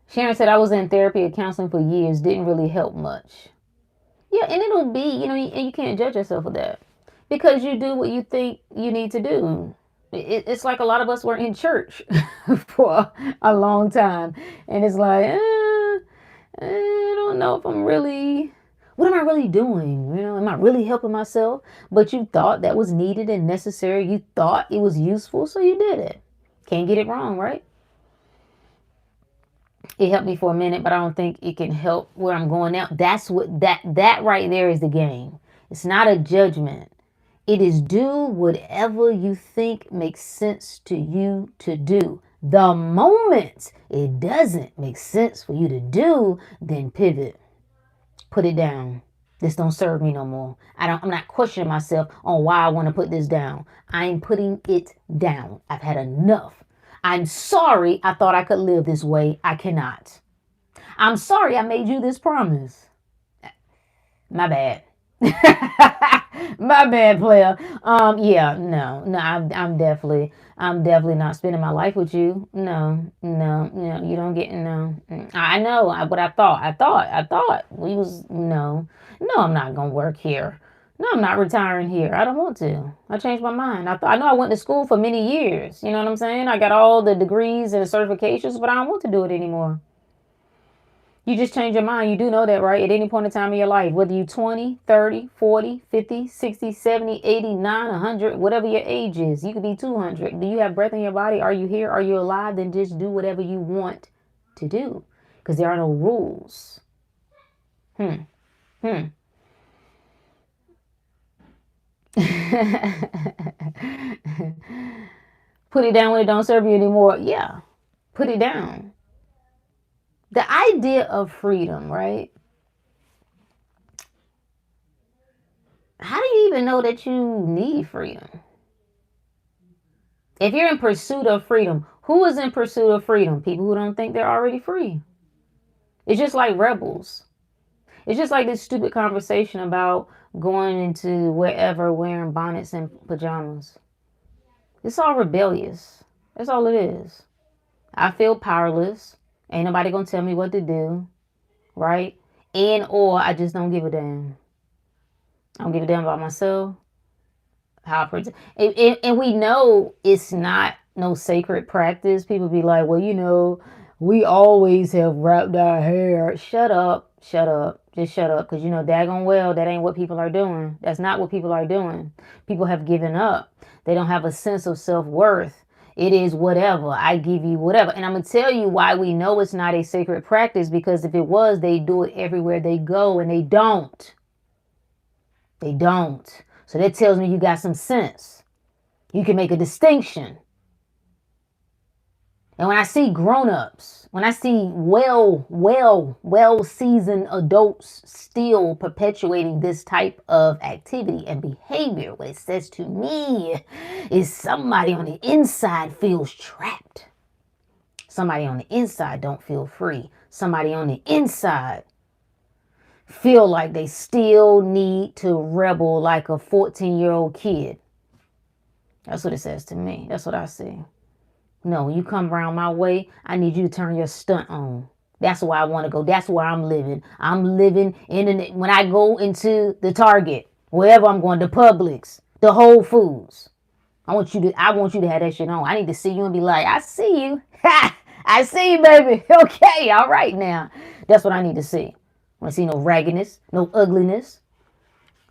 Sharon said, I was in therapy or counseling for years. Didn't really help much. Yeah, and it'll be, and you can't judge yourself for that. Because you do what you think you need to do. It's like a lot of us were in church for a long time. And it's like, I don't know if I'm really, what am I really doing? Am I really helping myself? But you thought that was needed and necessary. You thought it was useful, so you did it. Can't get it wrong, right? It helped me for a minute, but I don't think it can help where I'm going now. That's what that right there is the game. It's not a judgment. It is do whatever you think makes sense to you to do. The moment it doesn't make sense for you to do, then pivot. Put it down. This don't serve me no more. I'm not questioning myself on why I want to put this down. I'm putting it down. I've had enough. I'm sorry I thought I could live this way. I cannot. I'm sorry I made you this promise. My bad. My bad, player. Yeah, no, I'm definitely not spending my life with you. No, you don't get, no. I know what I thought we was, no, I'm not going to work here. No, I'm not retiring here. I don't want to. I changed my mind. I know I went to school for many years. You know what I'm saying? I got all the degrees and certifications, but I don't want to do it anymore. You just change your mind. You do know that, right? At any point in time in your life, whether you're 20, 30, 40, 50, 60, 70, 89, 100, whatever your age is, you could be 200. Do you have breath in your body? Are you here? Are you alive? Then just do whatever you want to do because there are no rules. Put it down when it don't serve you anymore. Yeah, put it down. The idea of freedom, right? How do you even know that you need freedom? If you're in pursuit of freedom, who is in pursuit of freedom? People who don't think they're already free. It's just like rebels. It's just like this stupid conversation about going into wherever wearing bonnets and pajamas. It's all rebellious. That's all it is. I feel powerless. Ain't nobody gonna tell me what to do, right? and or I just don't give a damn. I don't give a damn about myself. How I protect, and we know it's not no sacred practice. People be like, well, we always have wrapped our hair. Shut up, just shut up, because daggone well that ain't what people are doing. That's not what people are doing. People have given up. They don't have a sense of self-worth. It is whatever. I give you whatever. And I'm going to tell you why we know it's not a sacred practice, because if it was, they do it everywhere they go, and they don't. They don't. So that tells me you got some sense. You can make a distinction. And when I see grown-ups, when I see well-seasoned adults still perpetuating this type of activity and behavior, what it says to me is somebody on the inside feels trapped. Somebody on the inside don't feel free. Somebody on the inside feel like they still need to rebel like a 14-year-old kid. That's what it says to me. That's what I see. No, when you come around my way, I need you to turn your stunt on. That's where I want to go. That's where I'm living. I'm living when I go into the Target, wherever I'm going, the Publix, the Whole Foods. I want you to have that shit on. I need to see you and be like, I see you. Ha! I see you, baby. Okay, all right now. That's what I need to see. I want to see no raggedness, no ugliness.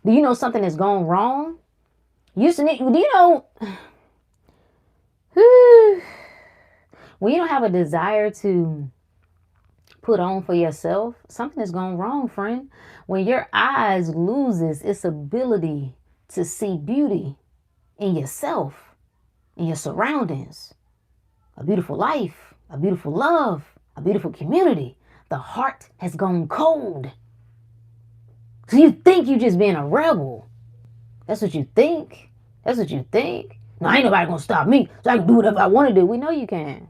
Do you know something that's gone wrong? Do you know when you don't have a desire to put on for yourself, something has gone wrong, friend. When your eyes loses its ability to see beauty in yourself, in your surroundings, a beautiful life, a beautiful love, a beautiful community, the heart has gone cold. So you think you just being a rebel. That's what you think. That's what you think. No, ain't nobody gonna stop me, so I can do whatever I want to do. We know you can.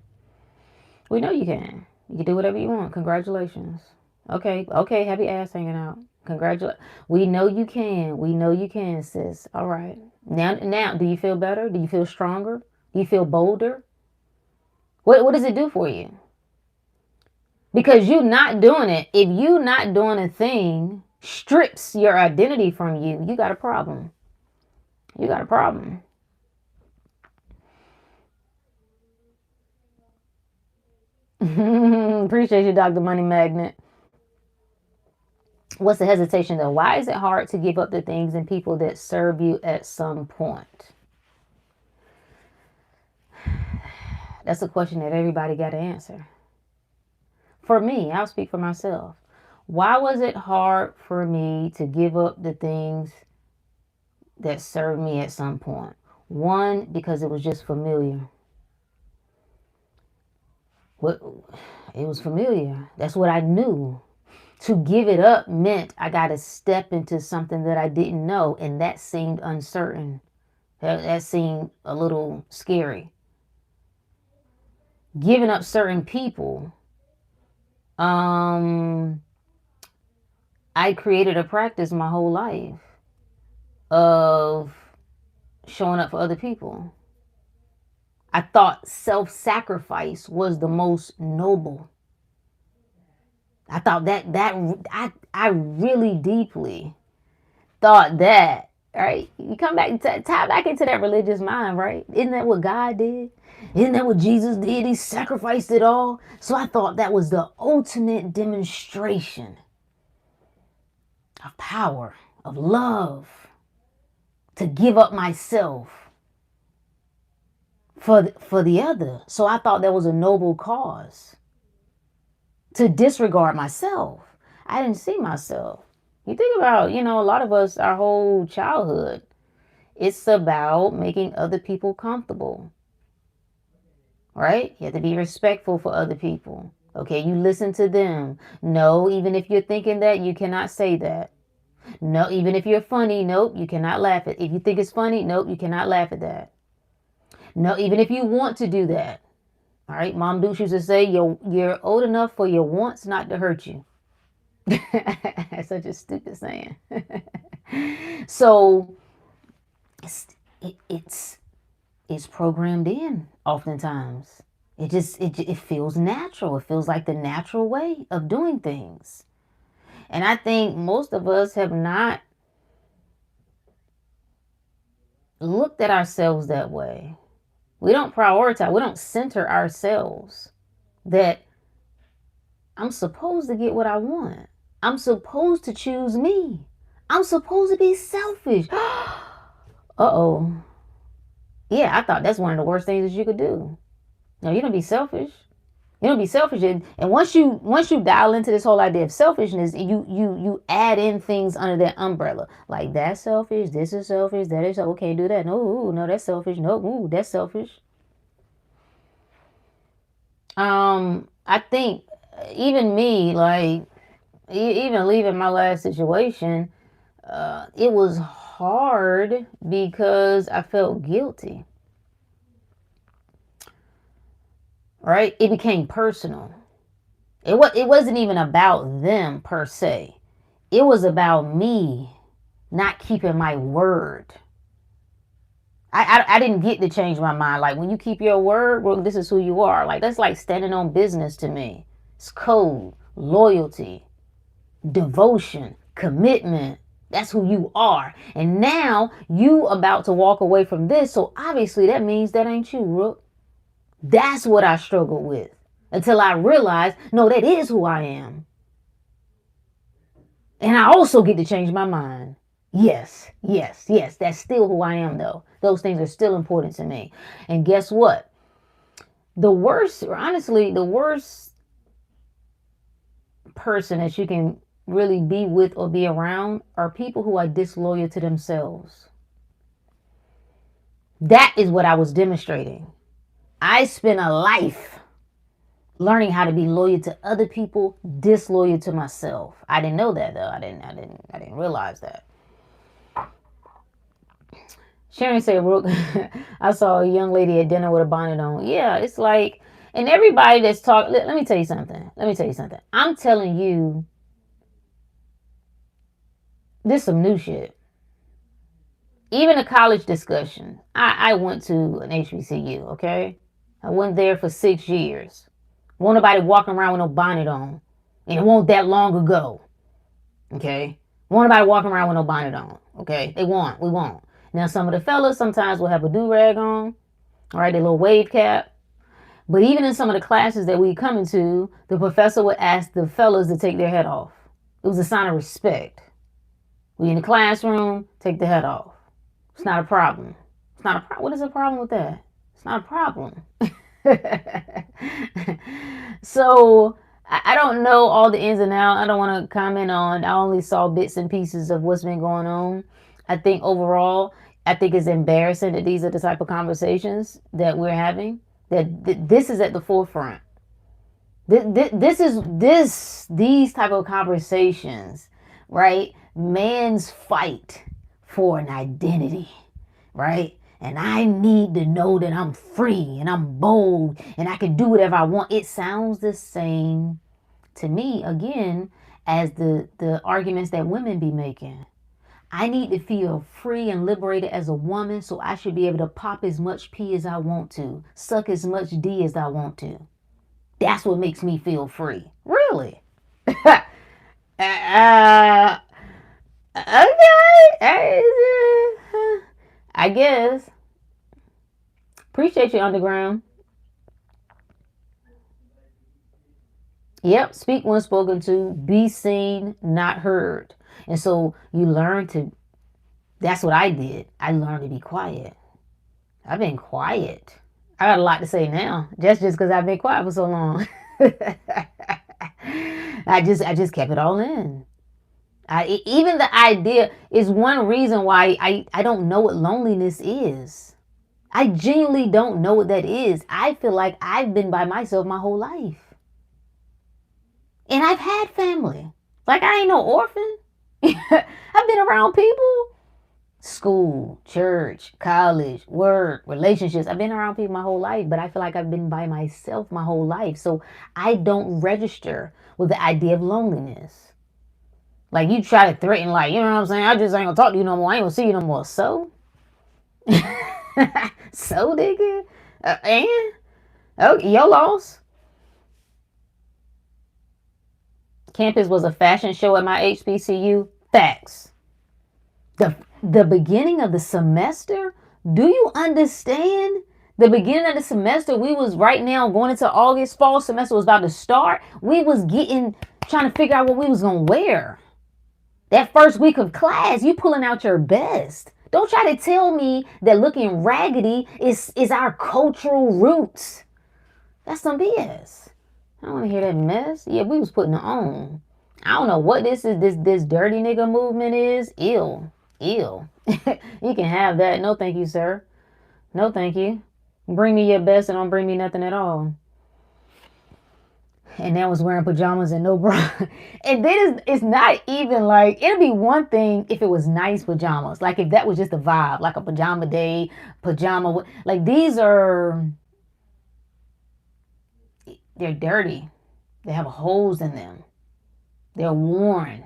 We know you can. You can do whatever you want. Congratulations. Okay, have your ass hanging out. Congratulations. We know you can. We know you can, sis. All right. Now, do you feel better? Do you feel stronger? Do you feel bolder? What does it do for you? Because you not doing it, if you not doing a thing strips your identity from you, you got a problem. You got a problem. Appreciate you, Dr. Money Magnet. What's the hesitation though? Why is it hard to give up the things and people that serve you at some point? That's a question that everybody got to answer. For me, I'll speak for myself. Why was it hard for me to give up the things that served me at some point? One, because it was just familiar. It was familiar. That's what I knew. To give it up meant I got to step into something that I didn't know, and that seemed uncertain. That seemed a little scary. Giving up certain people, I created a practice my whole life of showing up for other people. I thought self-sacrifice was the most noble. I thought I really deeply thought that, right? You come back, tie back into that religious mind, right? Isn't that what God did? Isn't that what Jesus did? He sacrificed it all. So I thought that was the ultimate demonstration of power, of love, to give up myself for the other. So I thought that was a noble cause. To disregard myself. I didn't see myself. You think about, a lot of us, our whole childhood, it's about making other people comfortable. Right? You have to be respectful for other people. Okay, you listen to them. No, even if you're thinking that, you cannot say that. No, even if you're funny, nope, you cannot laugh at. If you think it's funny, nope, you cannot laugh at that. No, even if you want to do that. All right, Mom Dukes used to say, you're old enough for your wants not to hurt you. That's such a stupid saying. So it's programmed in oftentimes. It feels natural. It feels like the natural way of doing things. And I think most of us have not looked at ourselves that way. We don't prioritize, we don't center ourselves that I'm supposed to get what I want. I'm supposed to choose me. I'm supposed to be selfish. Uh-oh. Yeah, I thought that's one of the worst things that you could do. No, you don't be selfish. You don't be selfish. And once you dial into this whole idea of selfishness, you add in things under that umbrella. Like that's selfish, this is selfish, that is selfish. Okay, do that. No, no, that's selfish. No, that's selfish. I think even me, like even leaving my last situation, it was hard because I felt guilty. Right? It became personal. It wasn't even about them per se. It was about me not keeping my word. I didn't get to change my mind. Like when you keep your word, well, this is who you are. Like that's like standing on business to me. It's code, loyalty, devotion, commitment. That's who you are. And now you about to walk away from this. So obviously that means that ain't you, Rook. That's what I struggled with until I realized, no, that is who I am. And I also get to change my mind. Yes, yes, yes. That's still who I am, though. Those things are still important to me. And guess what? The worst, or honestly, the worst person that you can really be with or be around are people who are disloyal to themselves. That is what I was demonstrating. I spent a life learning how to be loyal to other people, disloyal to myself. I didn't know that though. I didn't realize that. Sharon said, Rook, I saw a young lady at dinner with a bonnet on. Yeah, it's like, and everybody that's talking, let me tell you something. Let me tell you something. I'm telling you, this is some new shit. Even a college discussion. I went to an HBCU, okay? I went there for 6 years. Won't nobody walking around with no bonnet on. And it won't that long ago. Okay? Won't nobody walking around with no bonnet on. Okay? We won't. Now some of the fellas sometimes will have a do-rag on. Alright, their little wave cap. But even in some of the classes that we come into, the professor would ask the fellas to take their head off. It was a sign of respect. We in the classroom, take the head off. It's not a problem. It's not a problem. What is the problem with that? It's not a problem. So I don't know all the ins and outs. I don't want to comment on. I only saw bits and pieces of what's been going on. I think overall, I think it's embarrassing that these are the type of conversations that we're having. That this is at the forefront. These type of conversations, right? Man's fight for an identity, right? And I need to know that I'm free and I'm bold and I can do whatever I want. It sounds the same to me, again, as the arguments that women be making. I need to feel free and liberated as a woman, so I should be able to pop as much P as I want to, suck as much D as I want to. That's what makes me feel free. Really? uh, okay. I guess. Appreciate you, Underground. Yep, speak when spoken to, be seen, not heard. And so you learn to, that's what I did. I learned to be quiet. I've been quiet. I got a lot to say now, just because I've been quiet for so long. I just kept it all in. Even the idea is one reason why I don't know what loneliness is. I genuinely don't know what that is. I feel like I've been by myself my whole life. And I've had family. Like I ain't no orphan. I've been around people. School, church, college, work, relationships. I've been around people my whole life, but I feel like I've been by myself my whole life. So I don't register with the idea of loneliness. Like you try to threaten, like, you know what I'm saying? I just ain't gonna talk to you no more. I ain't gonna see you no more. So? So, nigga? And? Okay, your loss. Campus was a fashion show at my HBCU. Facts. The beginning of the semester, do you understand? The beginning of the semester, we was right now going into August. Fall semester was about to start. We was trying to figure out what we was gonna wear. That first week of class, you pulling out your best. Don't try to tell me that looking raggedy is our cultural roots. That's some BS. I don't want to hear that mess. Yeah, we was putting it on. I don't know what this is. This dirty nigga movement is. Ill. You can have that. No, thank you, sir. No, thank you. Bring me your best and don't bring me nothing at all. And that was wearing pajamas and no bra. And then it's not even like, it'd be one thing if it was nice pajamas. Like if that was just a vibe, like a pajama day, like these are, they're dirty. They have holes in them. They're worn.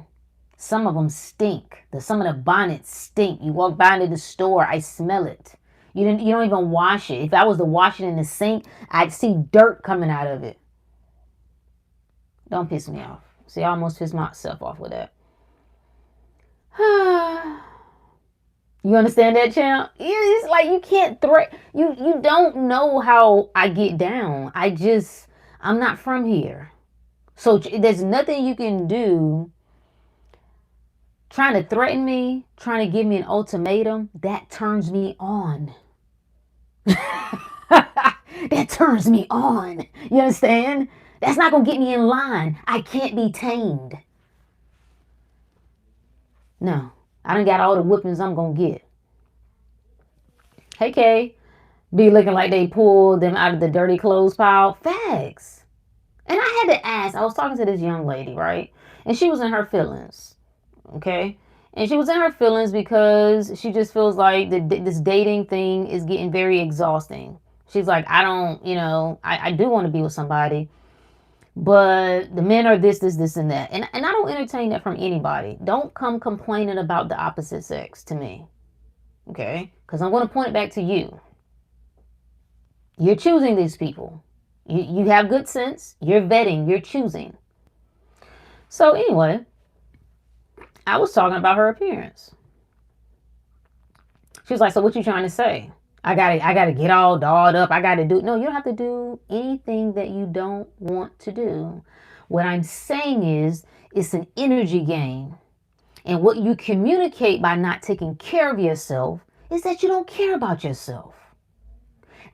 Some of them stink. Some of the bonnets stink. You walk by into the store, I smell it. You don't even wash it. If I was to wash it in the sink, I'd see dirt coming out of it. Don't piss me off. See, I almost pissed myself off with that. You understand that, champ? It's like you can't you don't know how I get down. I'm not from here. So there's nothing you can do trying to threaten me, trying to give me an ultimatum. That turns me on. That turns me on. You understand? That's not going to get me in line. I can't be tamed. No. I done got all the whippings I'm going to get. Hey, Kay. Be looking like they pulled them out of the dirty clothes pile. Facts. And I had to ask. I was talking to this young lady, right? And she was in her feelings. Okay? And she was in her feelings because she just feels like this dating thing is getting very exhausting. She's like, I don't, I do want to be with somebody. But the men are this, and that. And I don't entertain that from anybody. Don't come complaining about the opposite sex to me. Okay? Because I'm going to point it back to you. You're choosing these people. You have good sense. You're vetting. You're choosing. So anyway, I was talking about her appearance. She was like, so what you trying to say? I gotta get all dolled up. I gotta do. No, you don't have to do anything that you don't want to do. What I'm saying is, it's an energy game. And what you communicate by not taking care of yourself is that you don't care about yourself.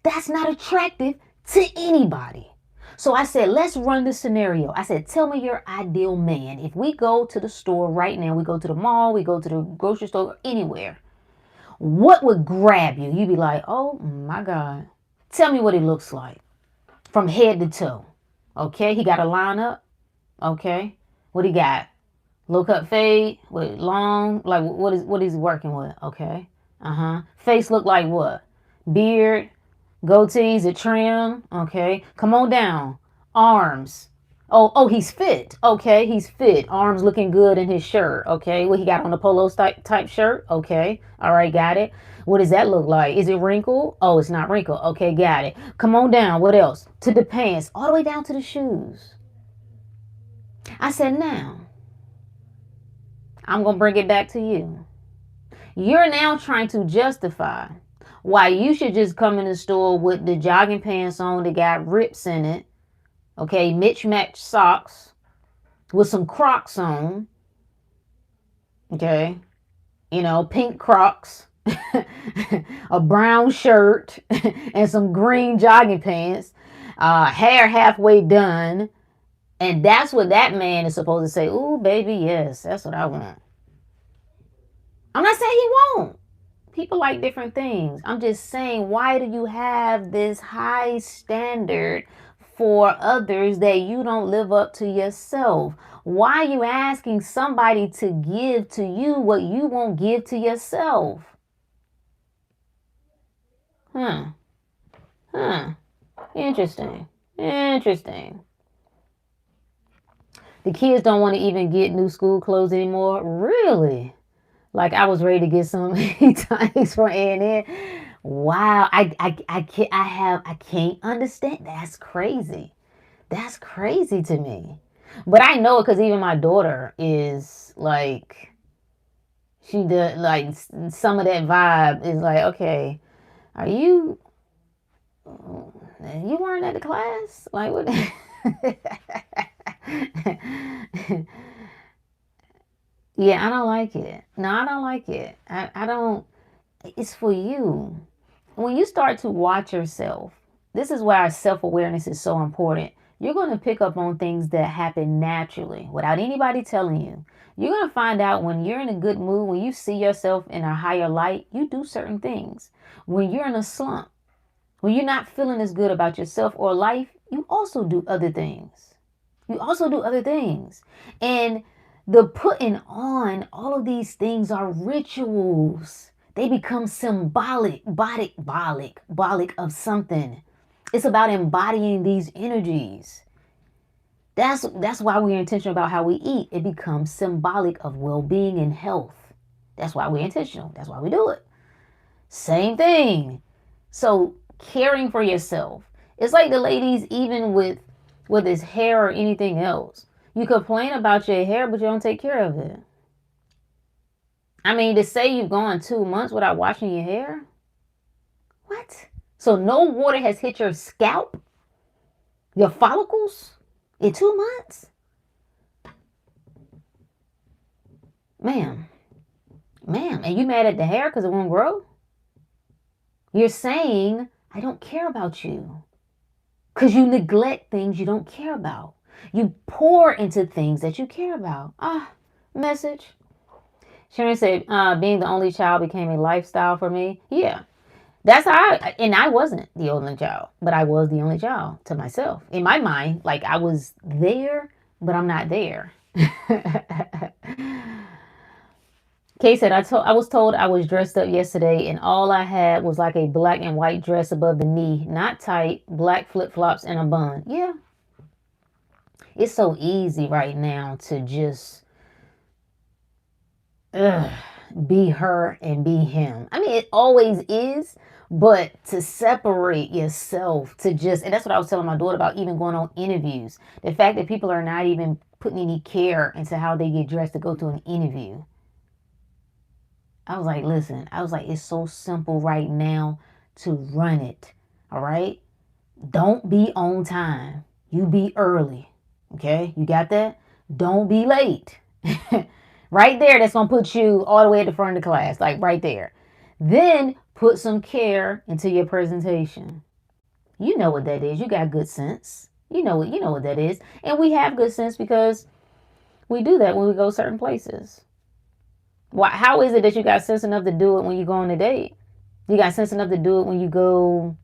That's not attractive to anybody. So I said, let's run this scenario. I said, tell me your ideal man. If we go to the store right now, we go to the mall, we go to the grocery store, anywhere. What would grab you? You'd be like, oh my God. Tell me what he looks like from head to toe. Okay, he got a lineup. Okay, what he got? Low cut fade with long, like what is he working with? Okay, face look like what? Beard, goatees, a trim. Okay, come on down. Arms. Oh, he's fit. Okay, he's fit. Arms looking good in his shirt. Okay, what he got on the polo type shirt. Okay, all right, got it. What does that look like? Is it wrinkled? Oh, it's not wrinkled. Okay, got it. Come on down. What else? To the pants, all the way down to the shoes. I said, now, I'm going to bring it back to you. You're now trying to justify why you should just come in the store with the jogging pants on that got rips in it. Okay, mismatched socks with some Crocs on. Okay, pink Crocs, a brown shirt, and some green jogging pants, hair halfway done. And that's what that man is supposed to say. Ooh, baby, yes, that's what I want. I'm not saying he won't. People like different things. I'm just saying, why do you have this high standard for others that you don't live up to yourself? Why are you asking somebody to give to you what you won't give to yourself? Interesting. The kids don't want to even get new school clothes anymore. Really? Like I was ready to get some tonics from A&N. Wow, I can't understand. That's crazy. That's crazy to me. But I know it because even my daughter is like, she does, like, some of that vibe is like, okay, are you, you weren't at the class? Like, what? Yeah, I don't like it. No, I don't like it. I don't, it's for you. When you start to watch yourself, this is why self awareness is so important. You're going to pick up on things that happen naturally without anybody telling you. You're going to find out when you're in a good mood, when you see yourself in a higher light, you do certain things. When you're in a slump, when you're not feeling as good about yourself or life, you also do other things. You also do other things. And the putting on all of these things are rituals. They become symbolic, bolic of something. It's about embodying these energies. That's why we're intentional about how we eat. It becomes symbolic of well-being and health. That's why we're intentional. That's why we do it. Same thing. So caring for yourself. It's like the ladies, even with whether it's hair or anything else. You complain about your hair, but you don't take care of it. I mean, to say you've gone 2 months without washing your hair? What? So no water has hit your scalp, your follicles in 2 months? Ma'am, and you mad at the hair because it won't grow? You're saying, I don't care about you. Because you neglect things you don't care about. You pour into things that you care about. Message. Sharon said, being the only child became a lifestyle for me. Yeah. That's how and I wasn't the only child, but I was the only child to myself. In my mind, like I was there, but I'm not there. Kay said, I was told I was dressed up yesterday and all I had was like a black and white dress above the knee, not tight, black flip-flops and a bun. Yeah. It's so easy right now to just be her and be him. I mean, it always is, but to separate yourself, to just, and that's what I was telling my daughter about even going on interviews. The fact that people are not even putting any care into how they get dressed to go to an interview. I was like, listen, it's so simple right now to run it. All right. Don't be on time. You be early. Okay. You got that? Don't be late. Right there. That's going to put you all the way at the front of the class. Like right there. Then put some care into your presentation. You know what that is. You got good sense. You know what that is. And we have good sense because we do that when we go certain places. Why? How is it that you got sense enough to do it when you go on a date? You got sense enough to do it when you go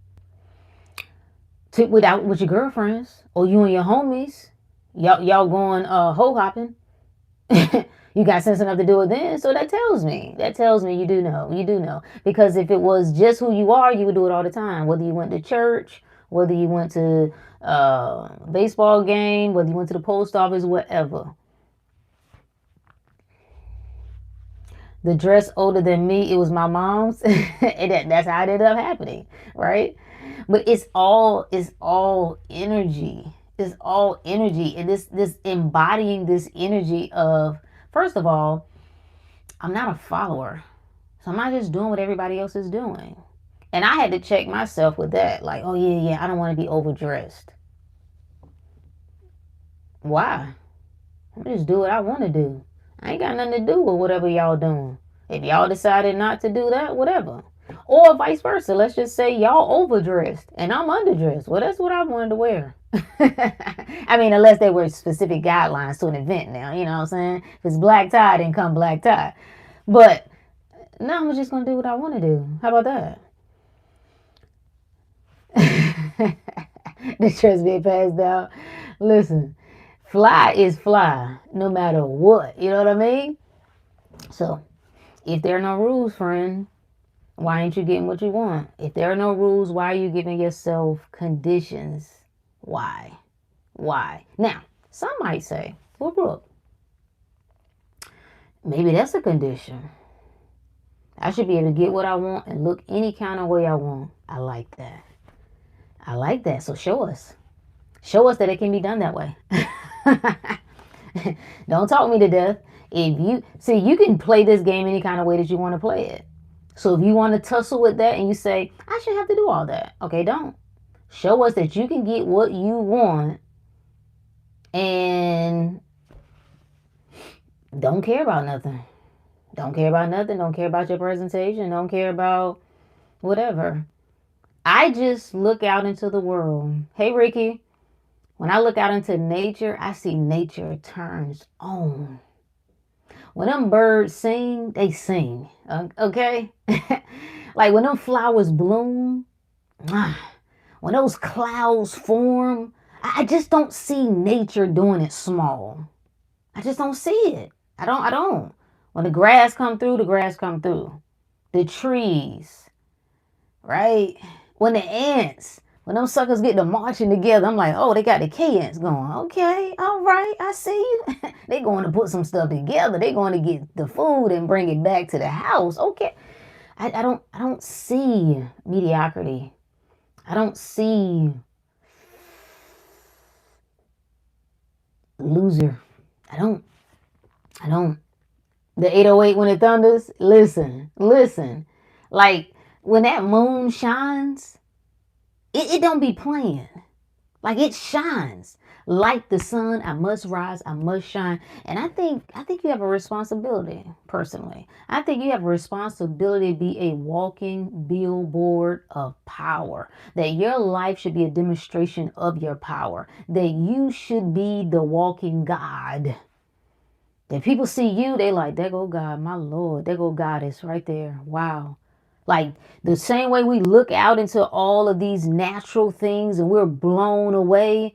to with your girlfriends or you and your homies. Y'all going hoe hopping. You got sense enough to do it then. So that tells me you do know. You do know. Because if it was just who you are, you would do it all the time. Whether you went to church, whether you went to baseball game, whether you went to the post office, whatever. The dress older than me, it was my mom's. And that's how it ended up happening, right? But it's all energy. It's all energy. And this embodying this energy of, first of all, I'm not a follower. So I'm not just doing what everybody else is doing. And I had to check myself with that. Like, oh yeah, I don't want to be overdressed. Why? I just do what I want to do. I ain't got nothing to do with whatever y'all doing. If y'all decided not to do that, whatever. Or vice versa. Let's just say y'all overdressed and I'm underdressed. Well, that's what I wanted to wear. I mean, unless there were specific guidelines to an event now, you know what I'm saying? If it's black tie, then come black tie. But no, I'm just going to do what I want to do. How about that? The dress being passed down. Listen, fly is fly no matter what. You know what I mean? So, if there are no rules, friend, why ain't you getting what you want? If there are no rules, why are you giving yourself conditions? Why? Now, some might say, well, Brooke, maybe that's a condition. I should be able to get what I want and look any kind of way I want. I like that. So show us. Show us that it can be done that way. Don't talk me to death. If you see, you can play this game any kind of way that you want to play it. So if you want to tussle with that and you say, I shouldn't have to do all that. Okay, don't. Show us that you can get what you want and don't care about nothing. Don't care about nothing. Don't care about your presentation. Don't care about whatever. I just look out into the world. Hey, Ricky, when I look out into nature, I see nature turns on. When them birds sing, they sing. Okay? Like when them flowers bloom, when those clouds form, I just don't see nature doing it small. I just don't see it. I don't. When the grass come through, the grass come through. The trees, right? When the ants, when them suckers get to marching together, I'm like, oh, they got the K-ants going. Okay, all right, I see you. They going to put some stuff together. They going to get the food and bring it back to the house. Okay. I don't see mediocrity. I don't see loser. I don't. The 808 when it thunders, listen. Like when that moon shines, it don't be playing. Like it shines. Like the sun, I must rise, I must shine. And I think you have a responsibility, personally. I think you have a responsibility to be a walking billboard of power. That your life should be a demonstration of your power. That you should be the walking God. That people see you, they like, there go God, my Lord, there go Goddess right there. Wow. Like the same way we look out into all of these natural things and we're blown away,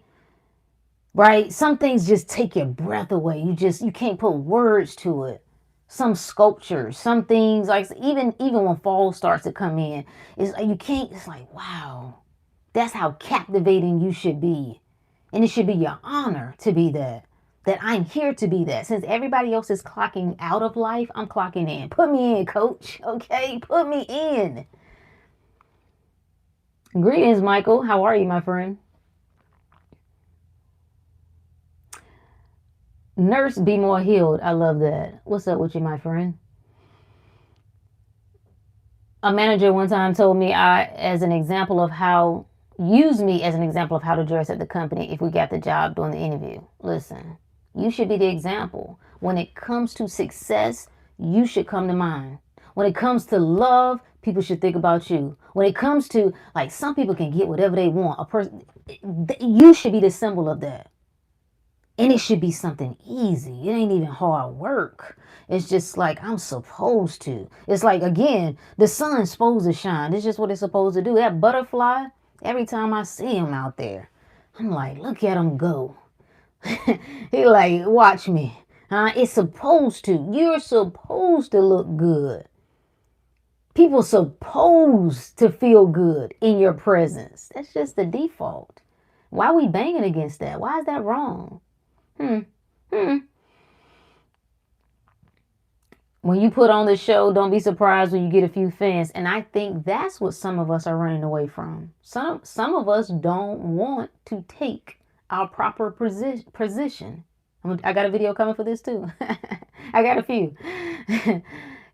right? Some things just take your breath away. You can't put words to it. Some sculptures, some things like even when fall starts to come in, it's like you can't, it's like, wow, that's how captivating you should be. And it should be your honor to be that. That I'm here to be that. Since everybody else is clocking out of life, I'm clocking in. Put me in, coach. Okay? Put me in. Greetings, Michael. How are you, my friend? Nurse, be more healed. I love that. What's up with you, my friend? A manager one time told me use me as an example of how to dress at the company if we got the job during the interview. Listen, you should be the example. When it comes to success, you should come to mind. When it comes to love, people should think about you. When it comes to, like, some people can get whatever they want. You should be the symbol of that. And it should be something easy. It ain't even hard work. It's just like I'm supposed to. It's like, again, the sun's supposed to shine. It's just what it's supposed to do. That butterfly, every time I see him out there, I'm like, look at him go. He like, watch me. It's supposed to. You're supposed to look good. People supposed to feel good in your presence. That's just the default. Why are we banging against that? Why is that wrong? When you put on the show, don't be surprised when you get a few fans. And I think that's what some of us are running away from. Some of us don't want to take our proper position. I got a video coming for this too. I got a few.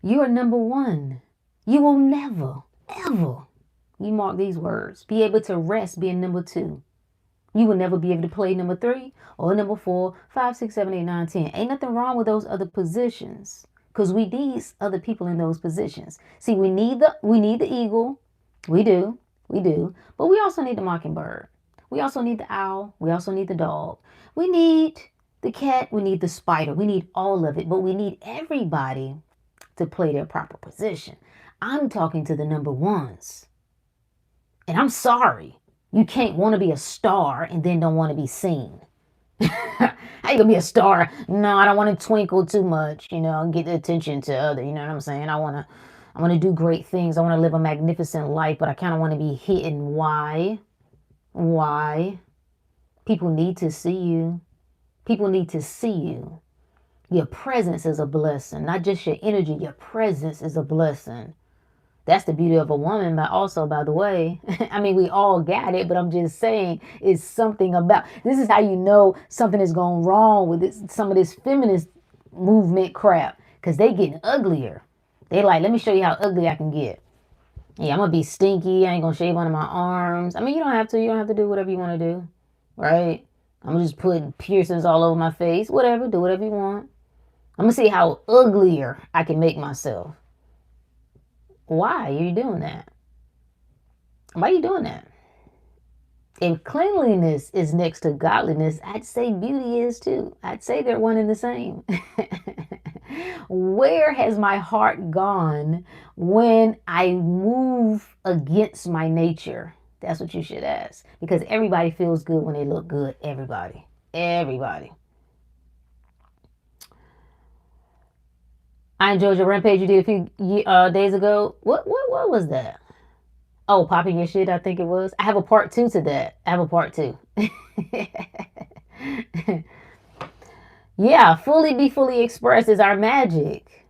You are number one. You will never, ever, you mark these words, be able to rest being number two. You will never be able to play number 3 or number 4, 5, 6, 7, 8, 9, 10. Ain't nothing wrong with those other positions because we need other people in those positions. See, we need the eagle. We do. But we also need the mockingbird. We also need the owl. We also need the dog. We need the cat. We need the spider. We need all of it. But we need everybody to play their proper position. I'm talking to the number ones. And I'm sorry. You can't want to be a star and then don't want to be seen. How you gonna be a star? No, I don't want to twinkle too much, and get the attention to other, you know what I'm saying? I wanna do great things. I wanna live a magnificent life, but I kinda wanna be hidden. Why? Why? People need to see you. People need to see you. Your presence is a blessing, not just your energy. Your presence is a blessing. That's the beauty of a woman, but also, by the way, I mean, we all got it, but I'm just saying it's something about this is how you know something is going wrong with this, some of this feminist movement crap, because they getting uglier. They like, let me show you how ugly I can get. Yeah, I'm gonna be stinky. I ain't gonna shave one of my arms. I mean, you don't have to. You don't have to do whatever you want to do, right? I'm just putting piercings all over my face. Whatever, do whatever you want. I'm gonna see how uglier I can make myself. Why are you doing that? Why are you doing that? If cleanliness is next to godliness, I'd say beauty is too. I'd say they're one and the same. Where has my heart gone when I move against my nature? That's what you should ask. Because everybody feels good when they look good. Everybody. Everybody. I enjoyed your rampage you did a few days ago. What was that? Oh, popping your shit, I think it was. I have a part two to that. I have a part two. Yeah, fully be fully expressed is our magic.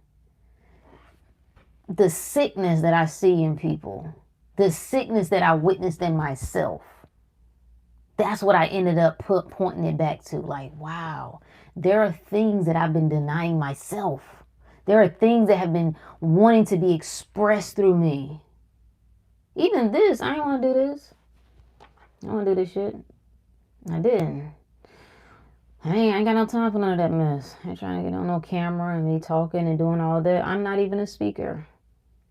The sickness that I see in people, the sickness that I witnessed in myself. That's what I ended up pointing it back to. Like, wow, there are things that I've been denying myself. There are things that have been wanting to be expressed through me. Even this, I didn't want to do this. I don't want to do this shit. I didn't. I ain't got no time for none of that mess. I ain't trying to get on no camera and me talking and doing all that. I'm not even a speaker.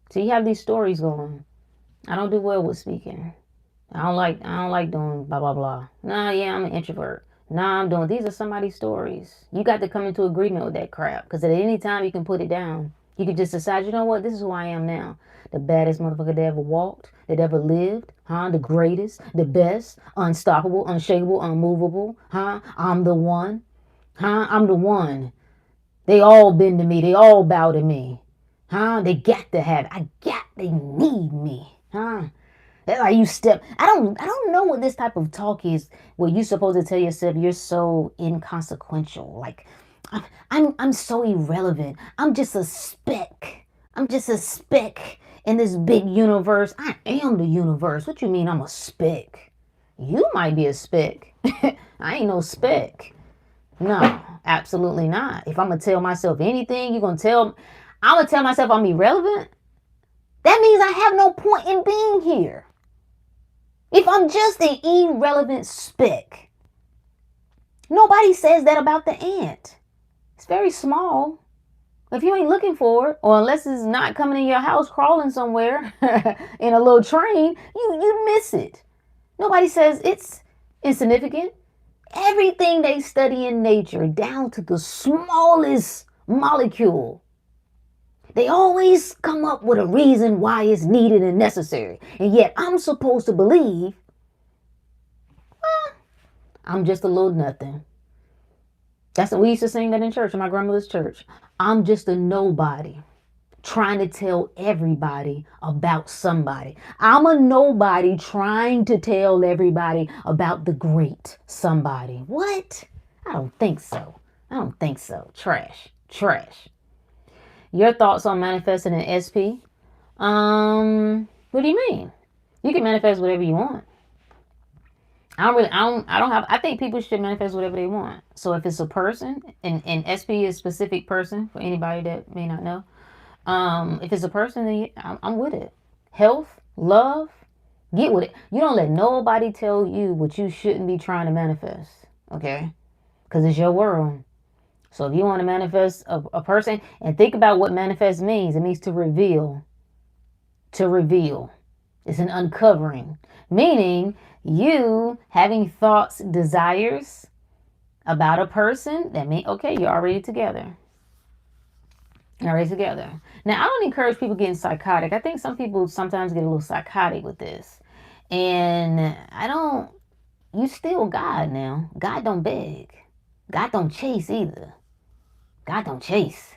So you have these stories going. I don't do well with speaking. I don't like doing blah blah blah. Nah, yeah, I'm an introvert. Nah, I'm doing these are somebody's stories. You got to come into agreement with that crap. Because at any time you can put it down. You can just decide, you know what, this is who I am now. The baddest motherfucker that ever walked, that ever lived, huh? The greatest, the best, unstoppable, unshakable, unmovable, huh? I'm the one, huh? I'm the one. They all bend to me. They all bow to me, huh? They got to have it. They need me, huh? That's like you step. I don't know what this type of talk is where you're supposed to tell yourself you're so inconsequential. Like I'm so irrelevant. I'm just a speck. I'm just a speck in this big universe. I am the universe. What you mean I'm a speck? You might be a speck. I ain't no speck. No, absolutely not. If I'm gonna tell myself anything, I'm gonna tell myself I'm irrelevant. That means I have no point in being here. If I'm just an irrelevant speck, nobody says that about the ant. It's very small. If you ain't looking for it, or unless it's not coming in your house crawling somewhere in a little train, you miss it. Nobody says it's insignificant. Everything they study in nature, down to the smallest molecule, they always come up with a reason why it's needed and necessary. And yet I'm supposed to believe, well, I'm just a little nothing. That's what we used to sing that in church, in my grandmother's church. I'm just a nobody trying to tell everybody about somebody. I'm a nobody trying to tell everybody about the great somebody. What? I don't think so. I don't think so. Trash. Trash. Your thoughts on manifesting an SP? What do you mean? You can manifest whatever you want. I think people should manifest whatever they want. So if it's a person, and SP is a specific person for anybody that may not know. If it's a person, then I'm with it. Health, love, get with it. You don't let nobody tell you what you shouldn't be trying to manifest. Okay? Because it's your world. So if you want to manifest a person, and think about what manifest means. It means to reveal. To reveal. It's an uncovering. Meaning you having thoughts, desires about a person, that means, okay, you're already together. Already together. Now, I don't encourage people getting psychotic. I think some people sometimes get a little psychotic with this. And you still God now. God don't beg. God don't chase either. God don't chase.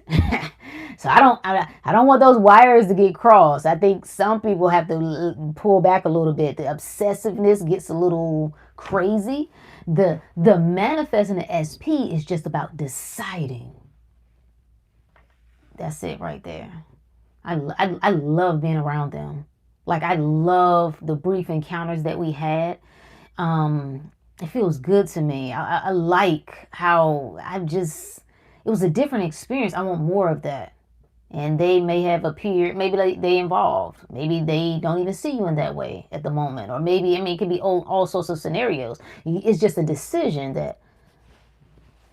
So I don't want those wires to get crossed. I think some people have to pull back a little bit. The obsessiveness gets a little crazy. The manifesting the SP is just about deciding. That's it right there. I love being around them. Like, I love the brief encounters that we had. It feels good to me. I like how it was a different experience. I want more of that. And they may have appeared, maybe they involved. Maybe they don't even see you in that way at the moment. Or maybe, I mean, it could be all sorts of scenarios. It's just a decision that,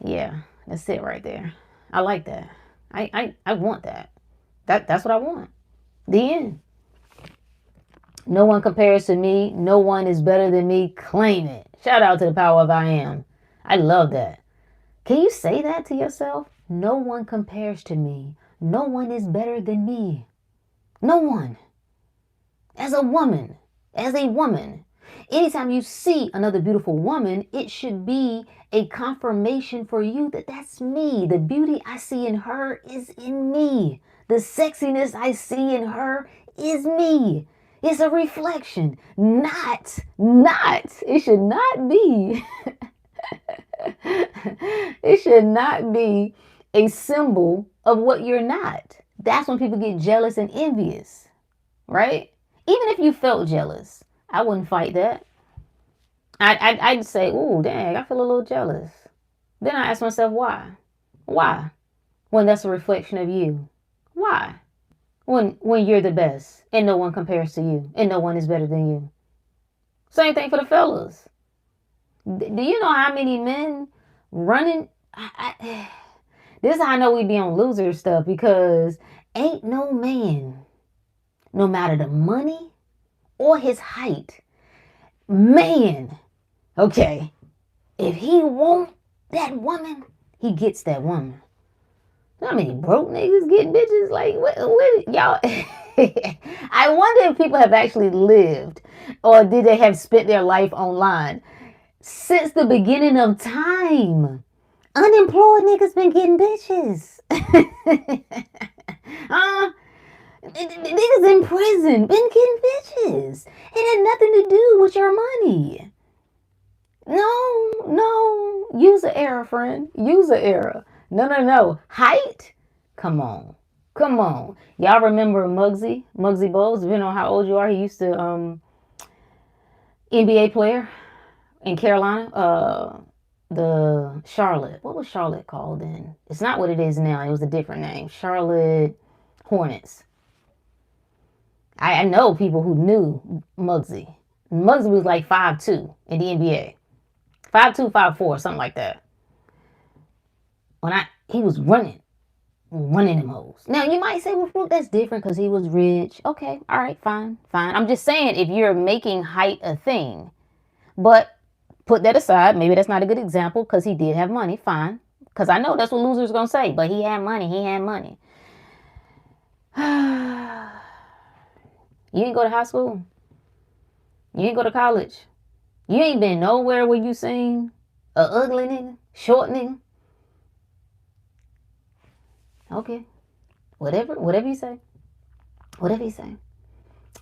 yeah, that's it right there. I like that. I want that. That's what I want. The end. No one compares to me. No one is better than me. Claim it. Shout out to the power of I am. I love that. Can you say that to yourself? No one compares to me. No one is better than me. No one. As a woman, anytime you see another beautiful woman, it should be a confirmation for you that that's me. The beauty I see in her is in me. The sexiness I see in her is me. It's a reflection, it should not be, it should not be a symbol of what you're not. That's when people get jealous and envious, right? Even if you felt jealous, I wouldn't fight that. I'd say, "Ooh, dang, I feel a little jealous." Then I ask myself, why? Why? When that's a reflection of you. Why? When you're the best and no one compares to you and no one is better than you. Same thing for the fellas. Do you know how many men running? This is how I know we be on loser stuff, because ain't no man, no matter the money or his height, man, okay, if he want that woman, he gets that woman. How many broke niggas get bitches? Like, what y'all? I wonder if people have actually lived, or did they have spent their life online since the beginning of time. Unemployed niggas been getting bitches. Niggas in prison been getting bitches. It had nothing to do with your money. No. User error, friend. User error. No. Height? Come on. Y'all remember Muggsy Bogues? Depending on how old you are, he used to NBA player in Carolina. The Charlotte. What was Charlotte called then? It's not what it is now. It was a different name. Charlotte Hornets. I know people who knew Muggsy. Muggsy was like 5'2" in the NBA. 5'2", 5'4", something like that. He was running them hoes. Now you might say, well, that's different because he was rich. Okay, all right, fine. I'm just saying, if you're making height a thing, but put that aside. Maybe that's not a good example because he did have money. Fine, because I know that's what losers gonna say. But he had money. You didn't go to high school. You didn't go to college. You ain't been nowhere where you seen a ugly nigga, short nigga. Okay. Whatever you say.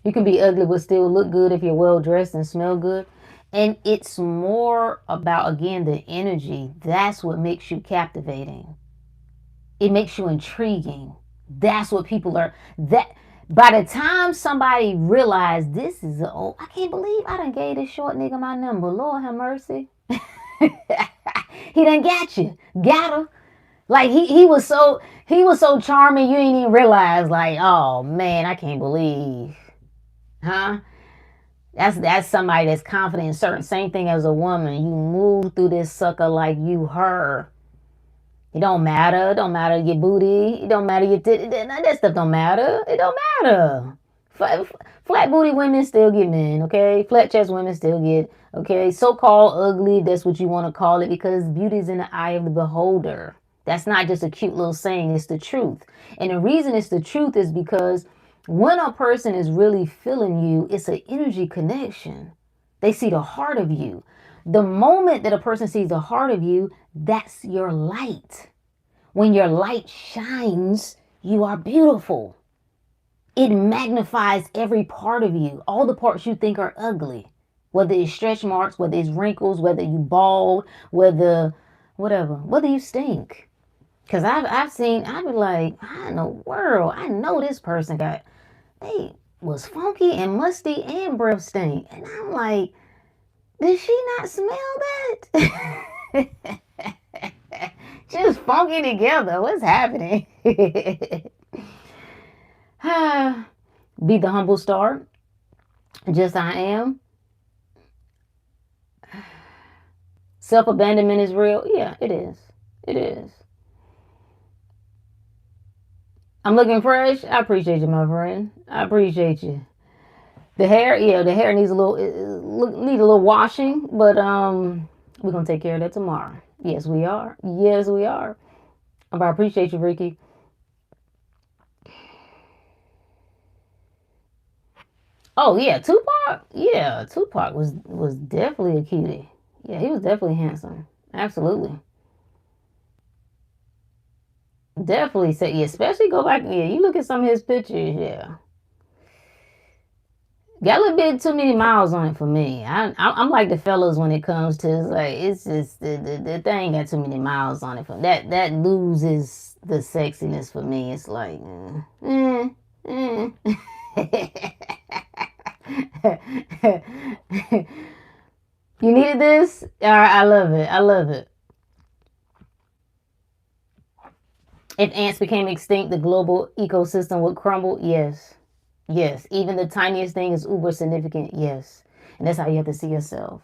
You can be ugly but still look good if you're well dressed and smell good. And it's more about, again, the energy. That's what makes you captivating. It makes you intriguing. That's what people are. That by the time somebody realized this is I can't believe I done gave this short nigga my number. Lord have mercy. He done got you. Got her. Like he was so charming, you ain't even realize, like, oh man, I can't believe. Huh? That's somebody that's confident in certain. Same thing as a woman. You move through this sucker like you her. It don't matter. It don't matter your booty. It don't matter your that stuff don't matter. It don't matter. Flat booty women still get men, okay? Flat chest women still get, okay? So-called ugly, that's what you want to call it, because beauty's in the eye of the beholder. That's not just a cute little saying. It's the truth. And the reason it's the truth is because when a person is really feeling you, it's an energy connection. They see the heart of you. The moment that a person sees the heart of you, that's your light. When your light shines, you are beautiful. It magnifies every part of you. All the parts you think are ugly. Whether it's stretch marks, whether it's wrinkles, whether you bald, whether you stink. Cause I'd be like, how in the world? I know this person they was funky and musty and breath stink. And I'm like, did she not smell that? Just funky together. What's happening? Be the humble star. Just I am. Self abandonment is real. Yeah, it is. It is. I'm looking fresh. I appreciate you, my friend. I appreciate you. The hair, yeah, the hair needs a little need a little washing, but we're gonna take care of that tomorrow. Yes, we are. Yes, we are. But I appreciate you, Ricky. Oh yeah, Tupac. Yeah, Tupac was definitely a cutie. Yeah, he was definitely handsome. Absolutely. Definitely say yeah, especially go back. Yeah, you look at some of his pictures. Yeah, got a little bit too many miles on it for me. I'm like the fellas when it comes to it's just the thing got too many miles on it for that. That loses the sexiness for me. It's like, you needed this. All right, I love it. I love it. If ants became extinct, the global ecosystem would crumble. Yes. Yes. Even the tiniest thing is uber significant. Yes. And that's how you have to see yourself.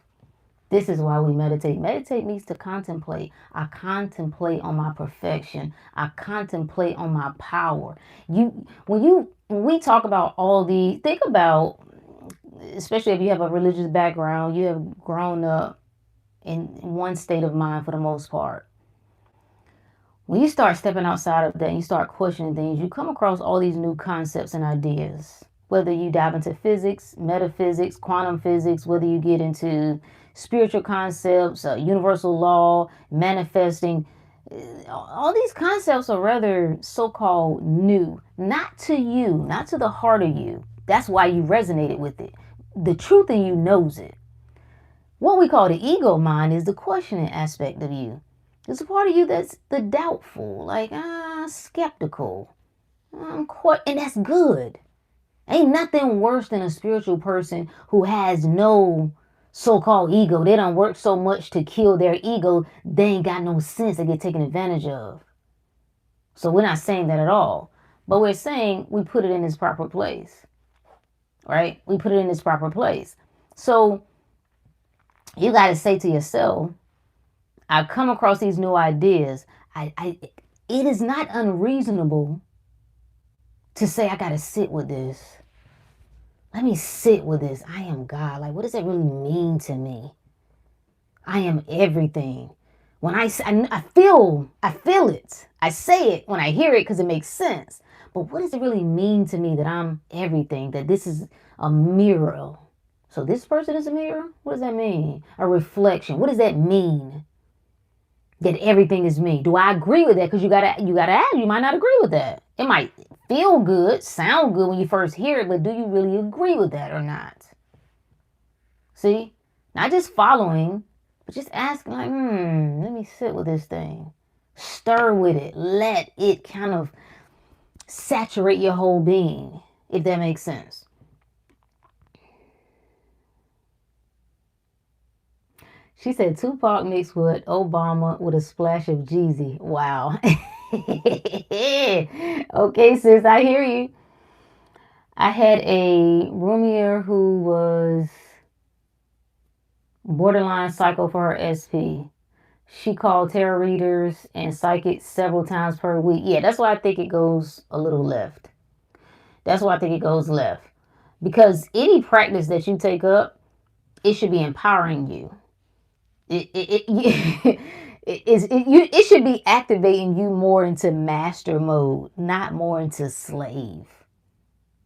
This is why we meditate. Meditate means to contemplate. I contemplate on my perfection. I contemplate on my power. When we talk about all the think about, especially if you have a religious background, you have grown up in one state of mind for the most part. When you start stepping outside of that and you start questioning things, you come across all these new concepts and ideas. Whether you dive into physics, metaphysics, quantum physics, whether you get into spiritual concepts, universal law, manifesting, all these concepts are rather so called new. Not to you, not to the heart of you. That's why you resonated with it. The truth in you knows it. What we call the ego mind is the questioning aspect of you. There's a part of you that's the doubtful, like skeptical. And that's good. Ain't nothing worse than a spiritual person who has no so-called ego. They don't work so much to kill their ego, they ain't got no sense. They get taken advantage of. So we're not saying that at all. But we're saying we put it in its proper place. Right? We put it in its proper place. So you got to say to yourself, I've come across these new ideas. It is not unreasonable to say I got to sit with this. Let me sit with this. I am God. Like, what does that really mean to me? I am everything. When I feel it. I say it when I hear it because it makes sense. But what does it really mean to me that I'm everything? That this is a mirror. So this person is a mirror? What does that mean? A reflection. What does that mean? That everything is me. Do I agree with that? Because you gotta ask. You might not agree with that. It might feel good, sound good when you first hear it, but do you really agree with that or not? See? Not just following, but just asking, like, let me sit with this thing. Stir with it. Let it kind of saturate your whole being, if that makes sense. She said Tupac mixed with Obama with a splash of Jeezy. Wow. Okay, sis, I hear you. I had a roommate who was borderline psycho for her SP. She called tarot readers and psychics several times per week. Yeah, that's why I think it goes a little left. That's why I think it goes left. Because any practice that you take up, it should be empowering you. It should be activating you more into master mode, not more into slave.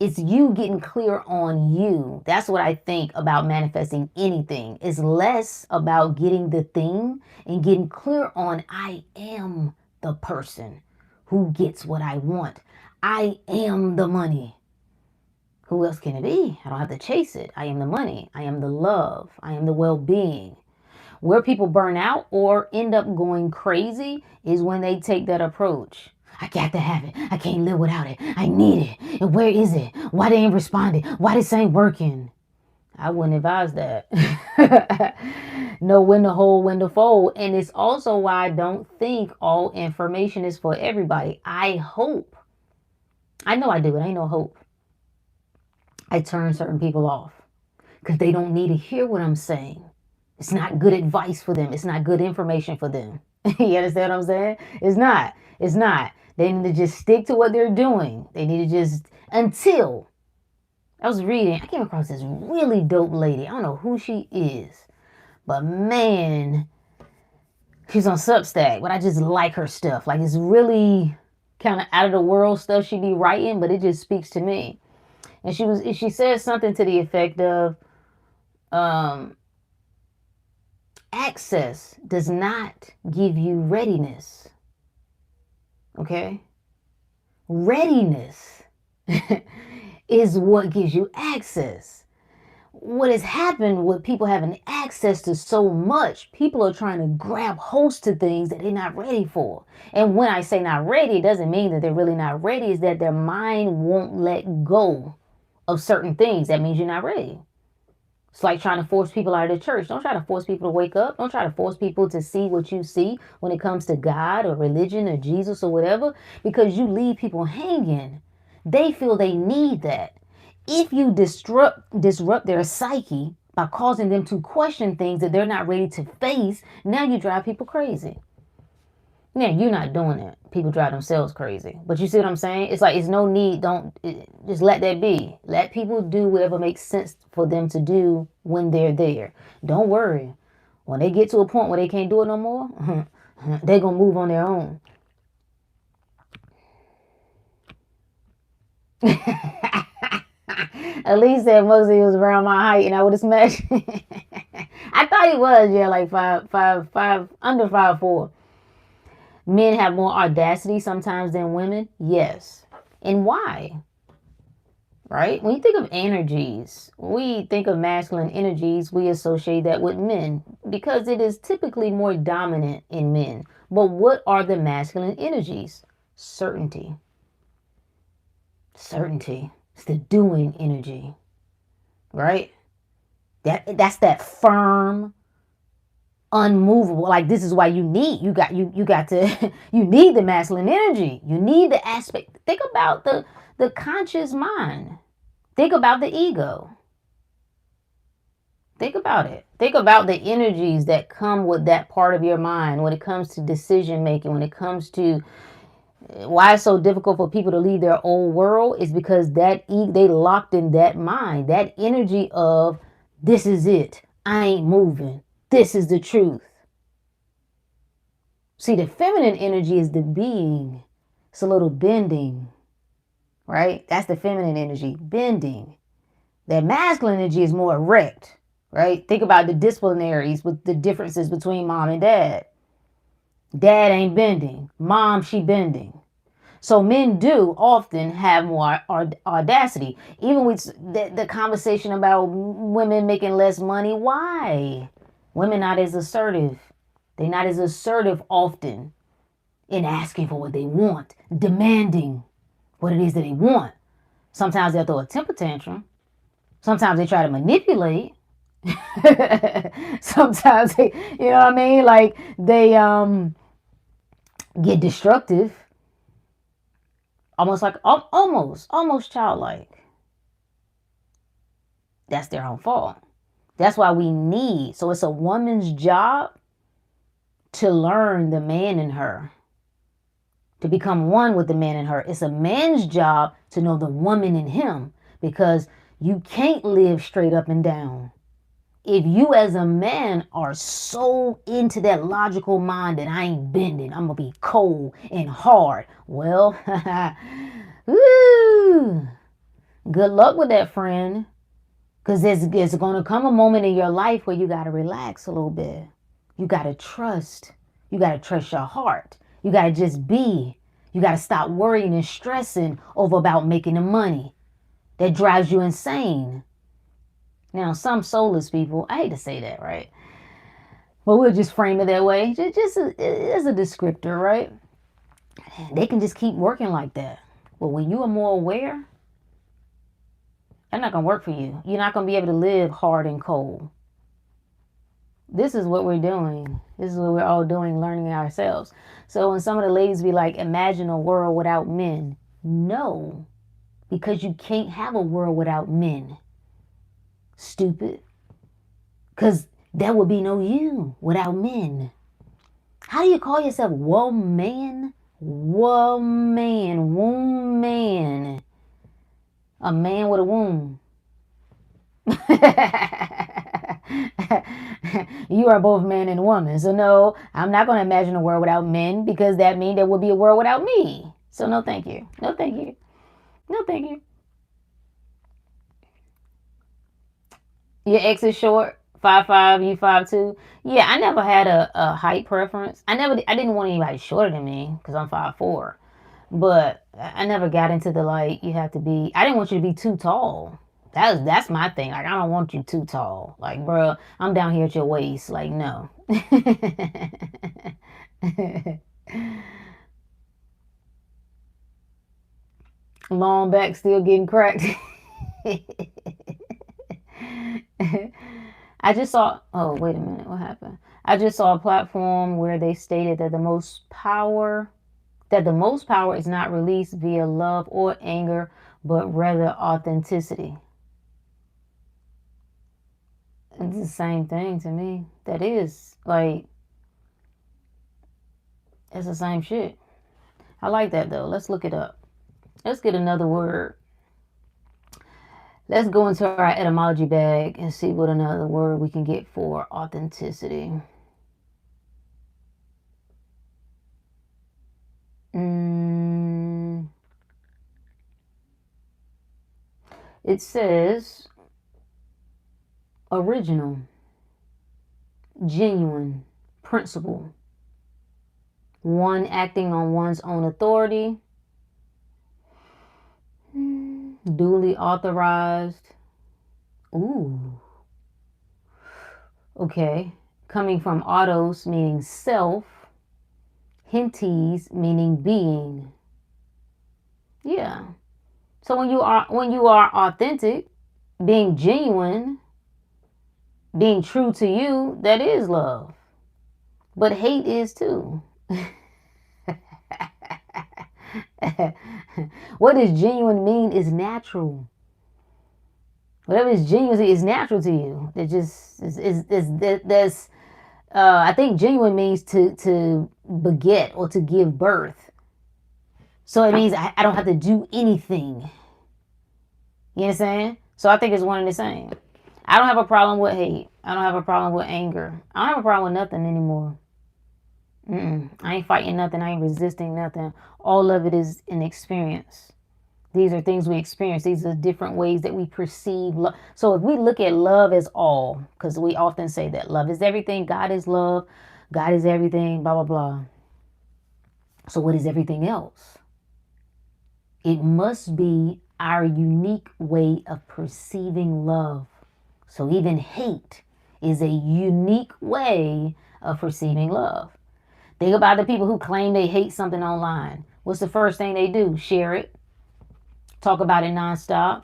It's you getting clear on you. That's what I think about manifesting anything. It's less about getting the thing and getting clear on I am the person who gets what I want. I am the money. Who else can it be? I don't have to chase it. I am the money. I am the love. I am the well-being. Where people burn out or end up going crazy is when they take that approach. I got to have it. I can't live without it. I need it. And where is it? Why they ain't responding? Why this ain't working? I wouldn't advise that. Know when to hold, when to fold. And it's also why I don't think all information is for everybody. I hope. I know I do it. Ain't no hope. I turn certain people off because they don't need to hear what I'm saying. It's not good advice for them. It's not good information for them. You understand what I'm saying? It's not. It's not. They need to just stick to what they're doing. They need to just, until, I was reading, I came across this really dope lady. I don't know who she is, but man, she's on Substack, but I just like her stuff. Like, it's really kind of out of the world stuff she be writing, but it just speaks to me. And she said something to the effect of, access does not give you readiness. Okay? Readiness is what gives you access. What has happened with people having access to so much, people are trying to grab host to things that they're not ready for. And when I say not ready, it doesn't mean that they're really not ready. It's that their mind won't let go of certain things. That means you're not ready. It's like trying to force people out of the church. Don't try to force people to wake up. Don't try to force people to see what you see when it comes to God or religion or Jesus or whatever, because you leave people hanging. They feel they need that. If you disrupt their psyche by causing them to question things that they're not ready to face, now you drive people crazy. Yeah, you're not doing it. People drive themselves crazy. But you see what I'm saying? It's like, it's no need. Just let that be. Let people do whatever makes sense for them to do when they're there. Don't worry. When they get to a point where they can't do it no more, they're going to move on their own. At least said Muggsy was around my height and I would have smashed. I thought he was, yeah, like under 5'4". Men have more audacity sometimes than women. Yes. And why? Right? When you think of energies, we think of masculine energies, we associate that with men because it is typically more dominant in men. But what are the masculine energies? Certainty. Certainty. It's the doing energy. Right? That's that firm, unmovable. Like, this is why you need to you need the masculine energy. You need the aspect. Think about the conscious mind. Think about the ego. Think about it. Think about the energies that come with that part of your mind when it comes to decision making, when it comes to why it's so difficult for people to leave their old world is because they locked in that mind, that energy of, this is it. I ain't moving. This is the truth. See, the feminine energy is the being. It's a little bending, right? That's the feminine energy, bending. That masculine energy is more erect, right? Think about the disciplinaries with the differences between mom and dad. Dad ain't bending. Mom, she bending. So men do often have more audacity. Even with the conversation about women making less money, why? Women not as assertive. They're not as assertive often in asking for what they want, demanding what it is that they want. Sometimes they'll throw a temper tantrum. Sometimes they try to manipulate. Sometimes they, you know what I mean? Like, they get destructive. Almost childlike. That's their own fault. That's why so it's a woman's job to learn the man in her, to become one with the man in her. It's a man's job to know the woman in him, because you can't live straight up and down. If you as a man are so into that logical mind that I ain't bending, I'm going to be cold and hard, well, woo, good luck with that, friend. Because there's going to come a moment in your life where you got to relax a little bit. You got to trust. You got to trust your heart. You got to just be. You got to stop worrying and stressing over about making the money. That drives you insane. Now, some soulless people, I hate to say that, right? But we'll just frame it that way. Just as a descriptor, right? They can just keep working like that. But when you are more aware, that's not going to work for you. You're not going to be able to live hard and cold. This is what we're doing. This is what we're all doing, learning ourselves. So when some of the ladies be like, imagine a world without men. No, because you can't have a world without men. Stupid. Because there would be no you without men. How do you call yourself woman? Woman. Woman. A man with a womb. You are both man and woman. So no, I'm not going to imagine a world without men, because that means there would be a world without me. So no thank you. No thank you. No thank you. Your ex is short, 5'5", you 5'2". Yeah, I never had a height preference. I didn't want anybody shorter than me because I'm 5'4". But I never got into the like you have to be. I didn't want you to be too tall. That's my thing. Like I don't want you too tall. Like, bro, I'm down here at your waist. Like, no. Long back still getting cracked. I just saw. Oh, wait a minute. What happened? I just saw a platform where they stated that the most power is not released via love or anger, but rather authenticity. It's the same thing to me. That is like, it's the same shit. I like that though. Let's look it up. Let's get another word. Let's go into our etymology bag and see what another word we can get for authenticity. It says original, genuine, principle, one acting on one's own authority, duly authorized. Ooh. Okay. Coming from autos, meaning self. Hintes, meaning being. Yeah. So when you are authentic, being genuine, being true to you, that is love. But hate is too. What does genuine mean is natural. Whatever is genuine is natural to you. It just there's I think genuine means to beget or to give birth. So it means I don't have to do anything. You know what I'm saying? So I think it's one and the same. I don't have a problem with hate. I don't have a problem with anger. I don't have a problem with nothing anymore. I ain't fighting nothing. I ain't resisting nothing. All of it is an experience. These are things we experience. These are different ways that we perceive love. So if we look at love as all, because we often say that love is everything, God is love, God is everything, blah, blah, blah. So what is everything else? It must be our unique way of perceiving love. So even hate is a unique way of perceiving love. Think about the people who claim they hate something online. What's the first thing they do? Share it. Talk about it nonstop.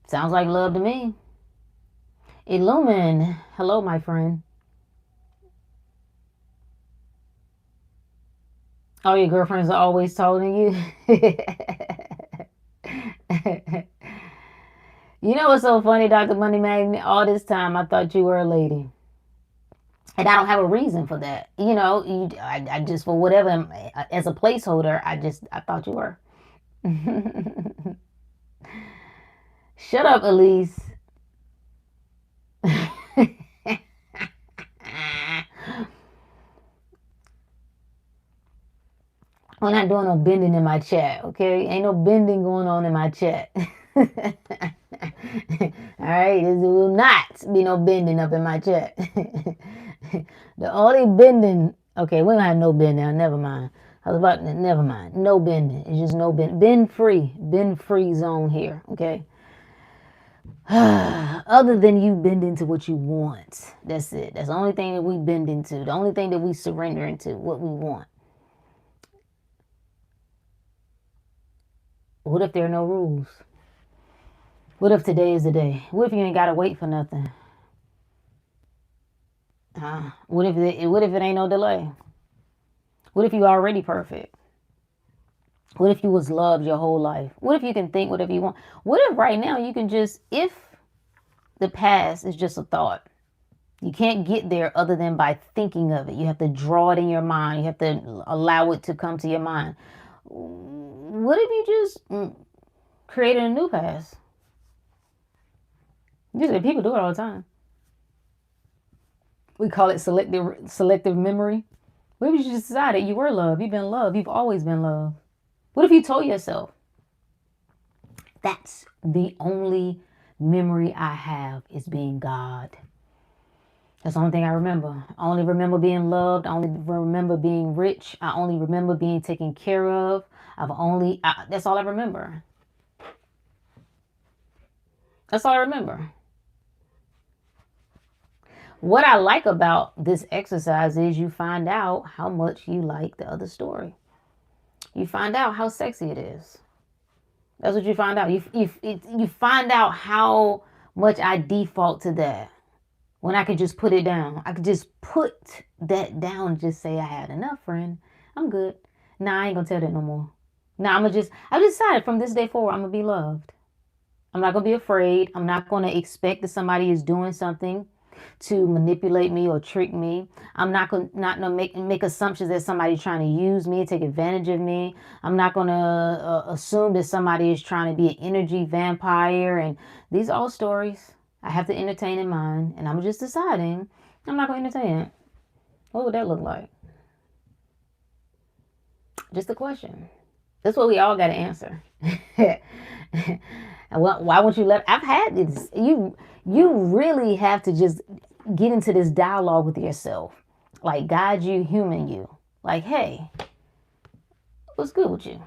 Sounds like love to me. Illumin, hello, my friend. Oh, your girlfriends are always taller than you? You know what's so funny, Dr. Money Magnet? All this time I thought you were a lady. And I don't have a reason for that. You know, I just, for whatever, as a placeholder, I thought you were. Shut up, Elise. I'm not doing no bending in my chat, okay? Ain't no bending going on in my chat. All right, there will not be no bending up in my chat. The only bending, okay, we don't have no bending now. Never mind. Never mind. No bending. It's just no bend. Bend free zone here, okay? Other than you bend into what you want. That's it. That's the only thing that we bend into. The only thing that we surrender into, what we want. What if there are no rules? What if today is the day? What if you ain't gotta wait for nothing? What if it ain't no delay? What if you already perfect? What if you was loved your whole life? What if you can think whatever you want? What if right now you can just, if the past is just a thought, you can't get there other than by thinking of it. You have to draw it in your mind. You have to allow it to come to your mind. What if you just created a new past? People do it all the time. We call it selective memory. What if you just decided you were loved? You've been loved. You've always been loved. What if you told yourself, that's the only memory I have is being God? That's the only thing I remember. I only remember being loved. I only remember being rich. I only remember being taken care of. That's all I remember. That's all I remember. What I like about this exercise is you find out how much you like the other story. You find out how sexy it is. That's what you find out. You find out how much I default to that. When I could just put it down. I could just put that down and just say I had enough, friend. I'm good. Nah, I ain't gonna tell that no more. Nah, I decided from this day forward, I'm gonna be loved. I'm not gonna be afraid. I'm not gonna expect that somebody is doing something to manipulate me or trick me. I'm not gonna make assumptions that somebody's trying to use me, take advantage of me. I'm not gonna assume that somebody is trying to be an energy vampire. And these are all stories I have to entertain in mind, and I'm just deciding I'm not gonna entertain it. What would that look like? Just a question. That's what we all got to answer. Why won't you let? I've had this. You really have to just get into this dialogue with yourself, like guide you, human you. Like, hey, what's good with you?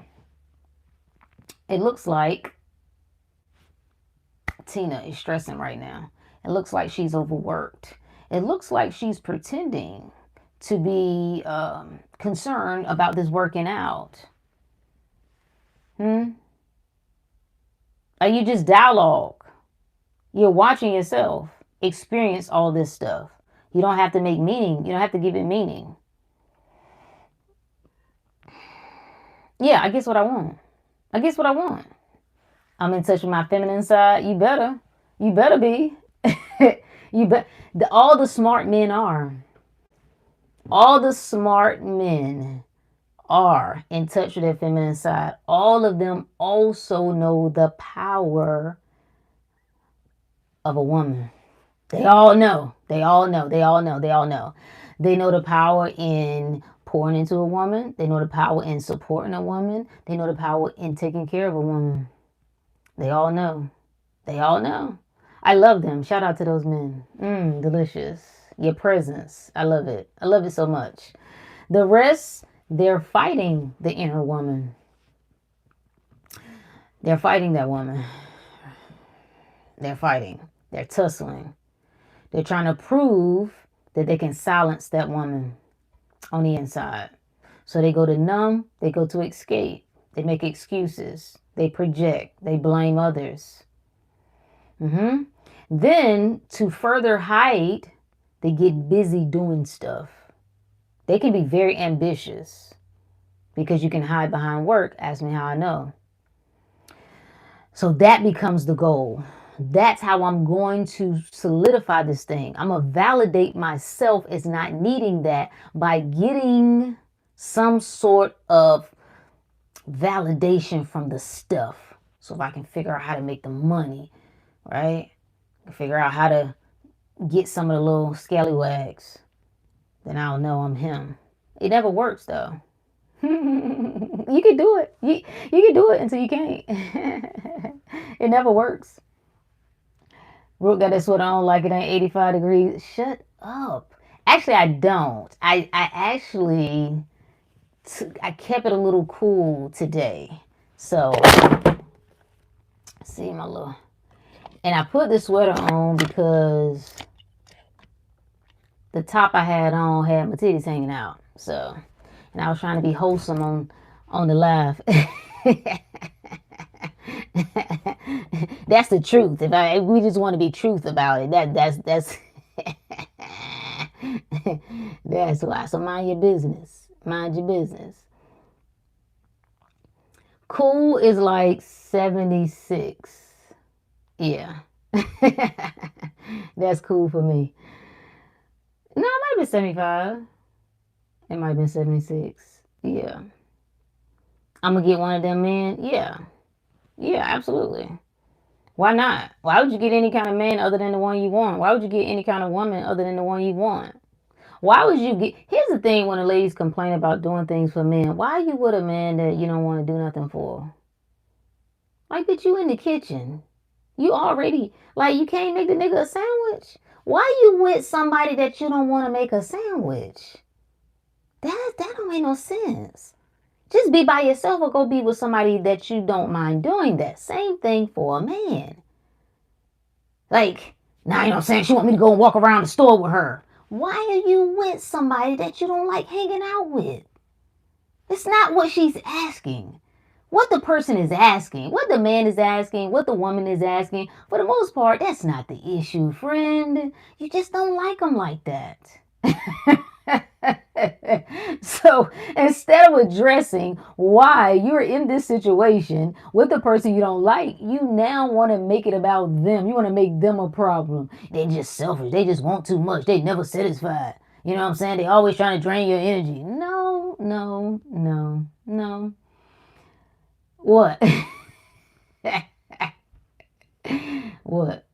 It looks like Tina is stressing right now. It looks like she's overworked. It looks like she's pretending to be concerned about this working out. Are you just dialogue? You're watching yourself experience all this stuff. You don't have to make meaning. You don't have to give it meaning. Yeah, I guess what I want. I guess what I want. I'm in touch with my feminine side. You better. You better be. All the smart men are. All the smart men are in touch with their feminine side. All of them also know the power of a woman. They all know. They all know. They all know. They all know. They know the power in pouring into a woman. They know the power in supporting a woman. They know the power in taking care of a woman. They all know. They all know. I love them. Shout out to those men. Delicious. Your presence. I love it. I love it so much. The rest, they're fighting the inner woman. They're fighting that woman. They're fighting. They're tussling. They're trying to prove that they can silence that woman on the inside. So they go to numb, they go to escape, they make excuses, they project, they blame others. Then to further hide, they get busy doing stuff. They can be very ambitious because you can hide behind work. Ask me how I know. So that becomes the goal. That's how I'm going to solidify this thing. I'm going to validate myself as not needing that by getting some sort of validation from the stuff. So if I can figure out how to make the money, right? Figure out how to get some of the little scallywags, then I'll know I'm him. It never works though. You can do it. You can do it until you can't. It never works. Rook got this what I don't like. It ain't 85 degrees. Shut up. Actually, I don't. I actually I kept it a little cool today. So see my little. And I put the sweater on because the top I had on had my titties hanging out. So, and I was trying to be wholesome on the live. That's the truth. If we just want to be truth about it, that's that's why. So mind your business. Mind your business. Cool is like 76. Yeah. That's cool for me. No, it might have been 75. It might have been 76. Yeah. I'm going to get one of them men. Yeah. Yeah, absolutely. Why not? Why would you get any kind of man other than the one you want? Why would you get any kind of woman other than the one you want? Why would you get... Here's the thing when the ladies complain about doing things for men. Why are you with a man that you don't want to do nothing for? Like, bitch, you in the kitchen. You already... Like, you can't make the nigga a sandwich? Why you with somebody that you don't want to make a sandwich? That don't make no sense. Just be by yourself or go be with somebody that you don't mind doing that. Same thing for a man. Like, now, you know what I'm saying? She want me to go and walk around the store with her. Why are you with somebody that you don't like hanging out with? It's not what she's asking. What the person is asking, what the man is asking, what the woman is asking, for the most part, that's not the issue, friend. You just don't like them like that. So instead of addressing why you're in this situation with the person you don't like, you now want to make it about them. You want to make them a problem. They just selfish. They just want too much. They never satisfied. You know what I'm saying? They always trying to drain your energy. No, no, no, no. What? What?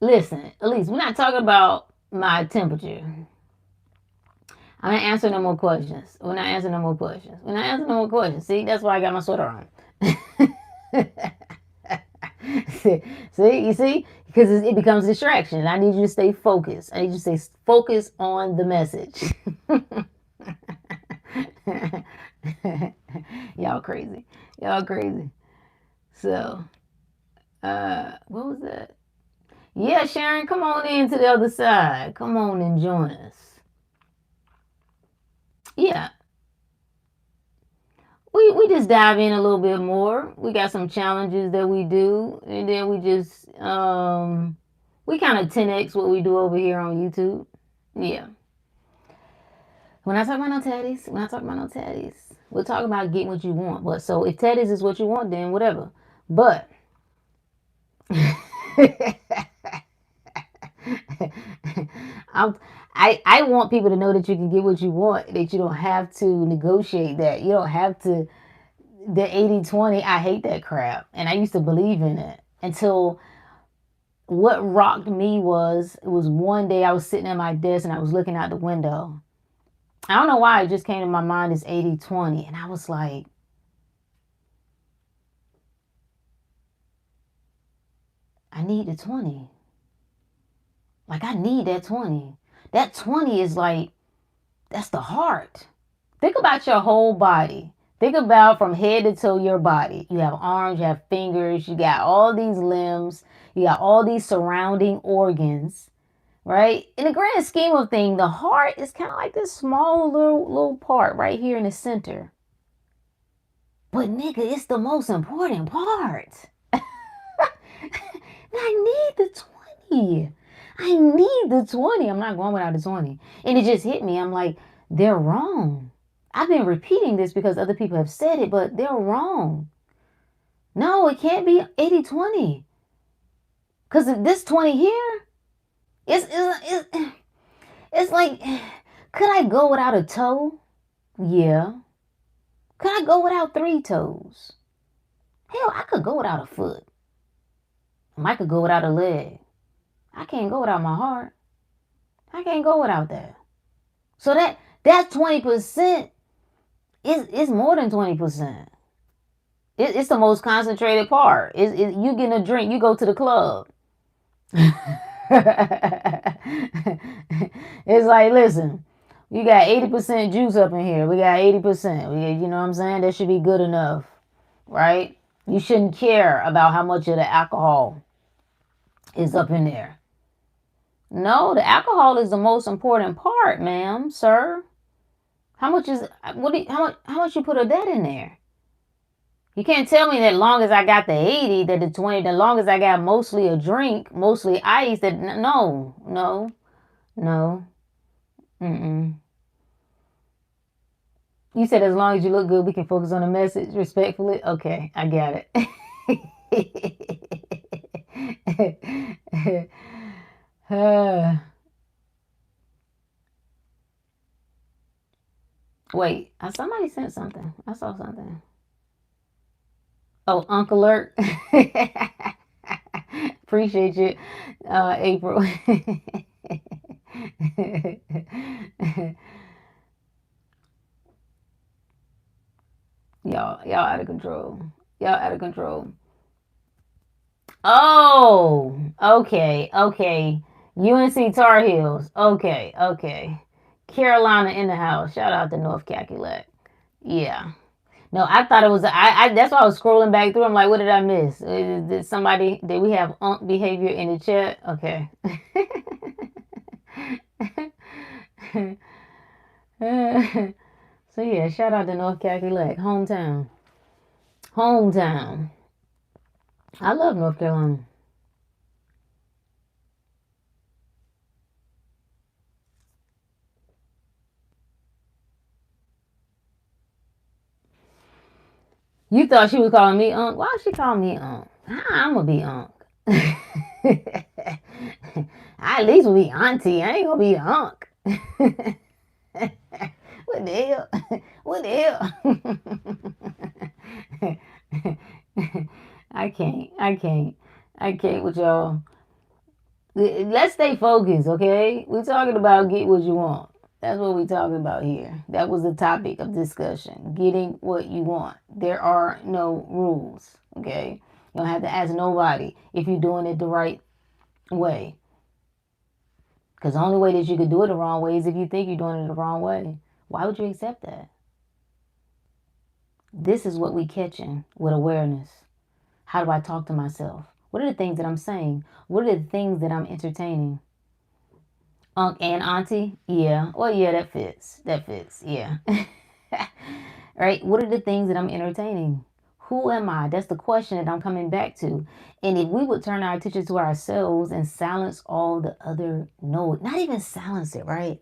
Listen, Elise, we're not talking about my temperature. I'm not answering no more questions. We're not answering no more questions. We're not answering no more questions. See, that's why I got my sweater on. See, you see? Because it becomes a distraction. I need you to stay focused. I need you to stay focused on the message. Y'all crazy. Y'all crazy. So, what was that? Yeah, Sharon, come on in to the other side. Come on and join us. Yeah. We just dive in a little bit more. We got some challenges that we do, and then we just we kind of 10x what we do over here on YouTube. Yeah. When I talk about no teddies, we'll talk about getting what you want. But so if teddies is what you want, then whatever. But I want people to know that you can get what you want, that you don't have to negotiate that. You don't have to, the 80-20, I hate that crap. And I used to believe in it until what rocked me was, it was one day I was sitting at my desk and I was looking out the window. I don't know why it just came to my mind as 80-20. And I was like, I need the 20. Like, I need that 20. That 20 is like, that's the heart. Think about your whole body. Think about from head to toe your body. You have arms, you have fingers, you got all these limbs, you got all these surrounding organs, right? In the grand scheme of things, the heart is kind of like this small little part right here in the center. But nigga, it's the most important part. I need the 20. I need the 20. I'm not going without the 20. And it just hit me. I'm like, they're wrong. I've been repeating this because other people have said it, but they're wrong. No, it can't be 80-20. Because this 20 here, it's like, could I go without a toe? Yeah. Could I go without 3 toes? Hell, I could go without a foot. I could go without a leg. I can't go without my heart. I can't go without that. So that 20% is more than 20%. It's the most concentrated part. You getting a drink, you go to the club. It's like, listen, you got 80% juice up in here. We got 80%. You know what I'm saying? That should be good enough, right? You shouldn't care about how much of the alcohol is up in there. No, the alcohol is the most important part, ma'am, sir. How much is how much you put of that in there? You can't tell me that long as I got the 80, that the 20, the long as I got mostly a drink, mostly ice, that no, no, no. Mm-mm. You said as long as you look good, we can focus on the message respectfully. Okay, I got it. Wait, somebody sent something. I saw something. Oh, Uncle Alert. Appreciate you, April. Y'all out of control. Y'all out of control. Oh, okay, okay. UNC Tar Heels. Okay, okay. Carolina in the house. Shout out to North Cackalack. Yeah. No, I thought it was. That's why I was scrolling back through. I'm like, what did I miss? Did somebody? Did we have behavior in the chat? Okay. So yeah, shout out to North Cackalack, hometown, hometown. I love North Carolina. You thought she was calling me Unc? Why is she calling me Unc? I'm gonna be Unc. I at least will be Auntie. I ain't gonna be Unc. What the hell? What the hell? I can't. I can't. I can't with y'all. Let's stay focused, okay? We're talking about get what you want. That's what we're talking about here. That was the topic of discussion. Getting what you want. There are no rules, okay? You don't have to ask nobody if you're doing it the right way. Because the only way that you could do it the wrong way is if you think you're doing it the wrong way. Why would you accept that? This is what we catching with awareness. How do I talk to myself? What are the things that I'm saying? What are the things that I'm entertaining? Unc and auntie? Yeah. Well, yeah, that fits. That fits. Yeah. Right? What are the things that I'm entertaining? Who am I? That's the question that I'm coming back to. And if we would turn our attention to ourselves and silence all the other noise, not even silence it, right?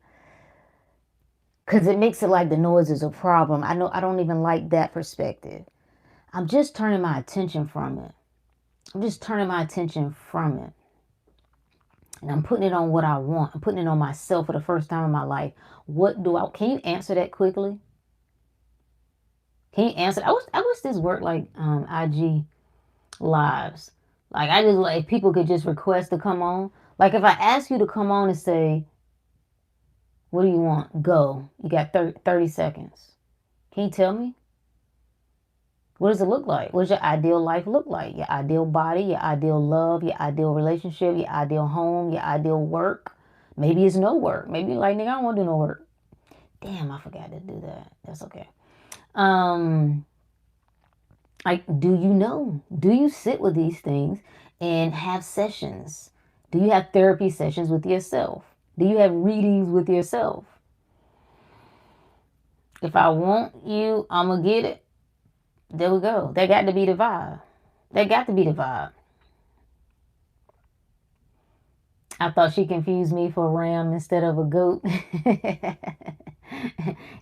Because it makes it like the noise is a problem. I know I don't even like that perspective. I'm just turning my attention from it. I'm just turning my attention from it. And I'm putting it on what I want. I'm putting it on myself for the first time in my life. What do I, can you answer that quickly? Can you answer? I wish this worked like IG lives. Like I just like people could just request to come on. Like if I ask you to come on and say, what do you want? Go. You got 30 seconds. Can you tell me? What does it look like? What does your ideal life look like? Your ideal body, your ideal love, your ideal relationship, your ideal home, your ideal work. Maybe it's no work. Maybe like, nigga, I don't want to do no work. Damn, I forgot to do that. That's okay. Like, do you know? Do you sit with these things and have sessions? Do you have therapy sessions with yourself? Do you have readings with yourself? If I want you, I'm going to get it. There we go. That got to be the vibe. That got to be the vibe. I thought she confused me for a ram instead of a goat.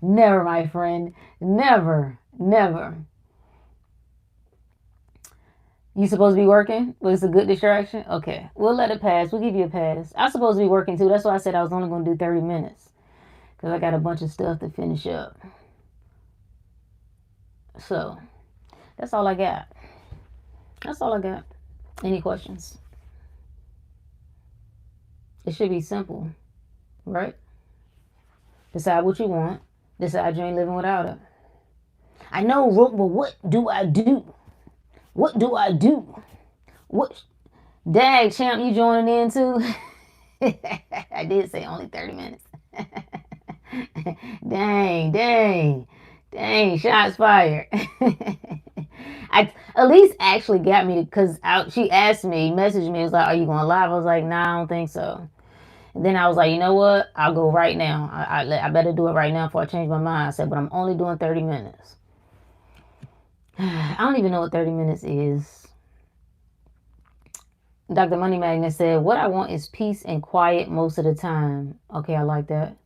Never, my friend. Never. Never. You supposed to be working? Was it a good distraction? Okay. We'll let it pass. We'll give you a pass. I'm supposed to be working too. That's why I said I was only going to do 30 minutes. Because I got a bunch of stuff to finish up. So, that's all I got. That's all I got. Any questions? It should be simple, right? Decide what you want. Decide you ain't living without it. I know, but what do I do? What do I do? What? Dag, champ, you joining in too? I did say only 30 minutes. Dang, dang, dang, shots fired. At least actually got me because she asked me, messaged me, was like, "Are you going live?" I was like, "Nah, I don't think so." And then I was like, "You know what? I'll go right now. I better do it right now before I change my mind." I said, "But I'm only doing 30 minutes." I don't even know what 30 minutes is. Dr. Money Magnet said, "What I want is peace and quiet most of the time." Okay, I like that.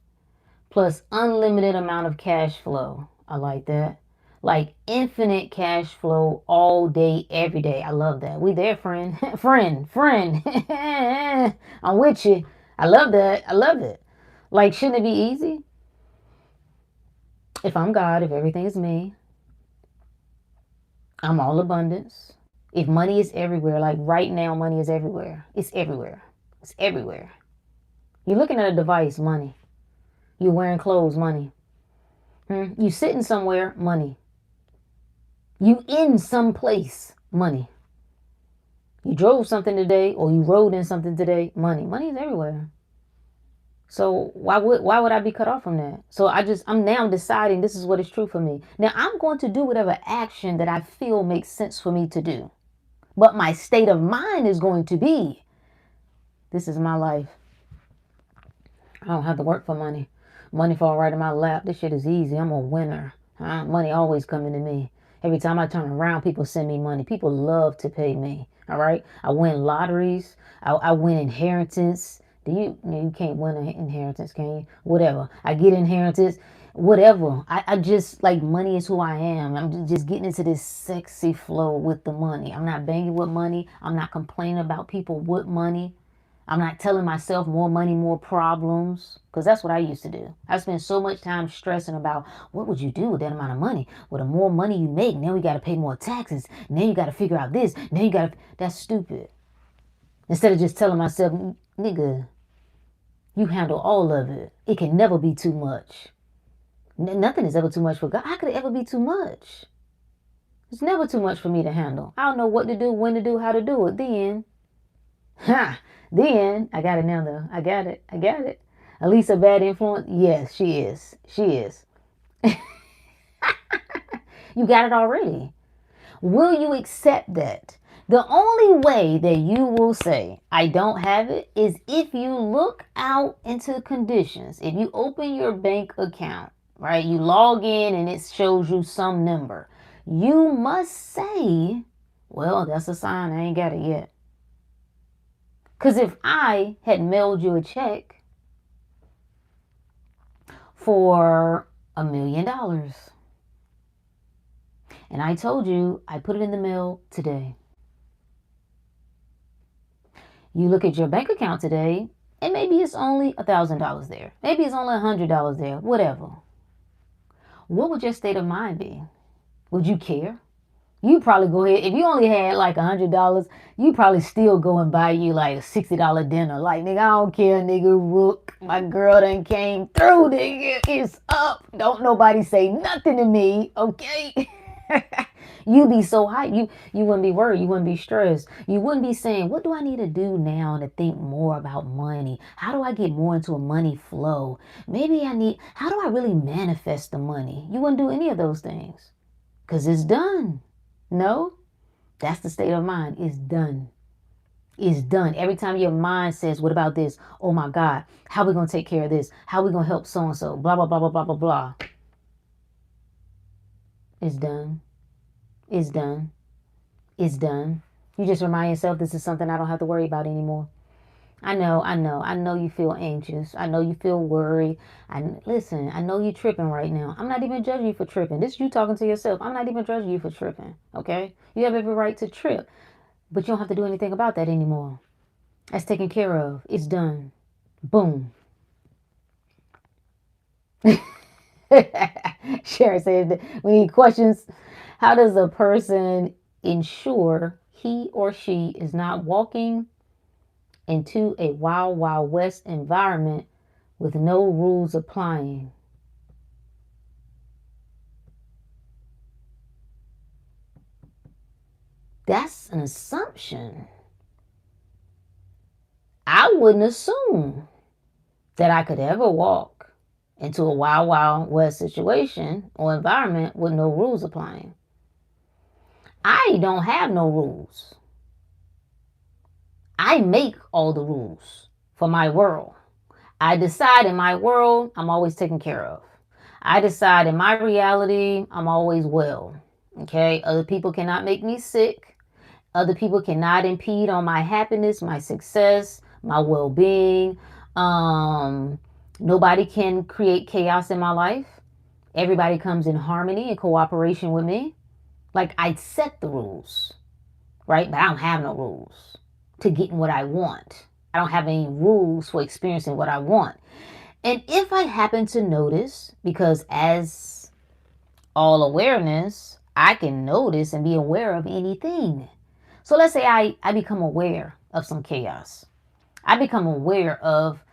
Plus unlimited amount of cash flow. I like that. Like infinite cash flow all day, every day. I love that. We there, friend. friend. I'm with you. I love that. I love it. Like, shouldn't it be easy? If I'm God, if everything is me, I'm all abundance. If money is everywhere, like right now, money is everywhere. It's everywhere. It's everywhere. You're looking at a device, money. You're wearing clothes, money. You sitting somewhere, money. You in some place, money. You drove something today or you rode in something today, money. Money is everywhere. So why would I be cut off from that? So I'm now deciding this is what is true for me. Now I'm going to do whatever action that I feel makes sense for me to do. But my state of mind is going to be, this is my life. I don't have to work for money. Money fall right in my lap. This shit is easy. I'm a winner. Money always coming to me. Every time I turn around, people send me money. People love to pay me. All right. I win lotteries. I win inheritance. You can't win an inheritance, can you? Whatever. I get inheritance. Whatever. I just like money is who I am. I'm just getting into this sexy flow with the money. I'm not banging with money. I'm not complaining about people with money. I'm not telling myself more money, more problems, because that's what I used to do. I spent so much time stressing about what would you do with that amount of money? Well, the more money you make, now we got to pay more taxes. Now you got to figure out this. Now you got to, that's stupid. Instead of just telling myself, nigga, you handle all of it. It can never be too much. Nothing is ever too much for God. How could it ever be too much? It's never too much for me to handle. I don't know what to do, when to do, how to do it. Then, ha! Then I got it now though. I got it. I got it. Elisa bad influence? Yes, she is. She is. You got it already. Will you accept that? The only way that you will say, I don't have it, is if you look out into conditions. If you open your bank account, right? You log in and it shows you some number. You must say, well, that's a sign I ain't got it yet. Because if I had mailed you a check for $1 million and I told you I put it in the mail today, you look at your bank account today and maybe it's only $1,000 there. Maybe it's only $100 there, whatever. What would your state of mind be? Would you care? You probably go ahead. If you only had like $100, you probably still go and buy you like a $60 dinner. Like, nigga, I don't care, nigga. Rook, my girl done came through, nigga. It's up. Don't nobody say nothing to me, okay? You be so hyped. You wouldn't be worried. You wouldn't be stressed. You wouldn't be saying, what do I need to do now to think more about money? How do I get more into a money flow? How do I really manifest the money? You wouldn't do any of those things because it's done. No, that's the state of mind. It's done. It's done. Every time your mind says, what about this? Oh my God, how are we going to take care of this? How are we going to help so-and-so? Blah, blah, blah, blah, blah, blah, blah. It's done. It's done. It's done. You just remind yourself this is something I don't have to worry about anymore. I know you feel anxious. I know you feel worried. Listen, I know you tripping right now. I'm not even judging you for tripping. This is you talking to yourself. I'm not even judging you for tripping. Okay? You have every right to trip, but you don't have to do anything about that anymore. That's taken care of. It's done. Boom. Sharon said, we need questions. How does a person ensure he or she is not walking into a wild, wild west environment with no rules applying? That's an assumption. I wouldn't assume that I could ever walk into a wild, wild west situation or environment with no rules applying. I don't have no rules. I make all the rules for my world. I decide in my world, I'm always taken care of. I decide in my reality, I'm always well. Okay. Other people cannot make me sick. Other people cannot impede on my happiness, my success, my well being. Um, Nobody can create chaos in my life. Everybody comes in harmony and cooperation with me. Like I set the rules, right? But I don't have no rules to getting what I want. I don't have any rules for experiencing what I want. And if I happen to notice, because as all awareness, I can notice and be aware of anything. So let's say I become aware of some chaos. I become aware of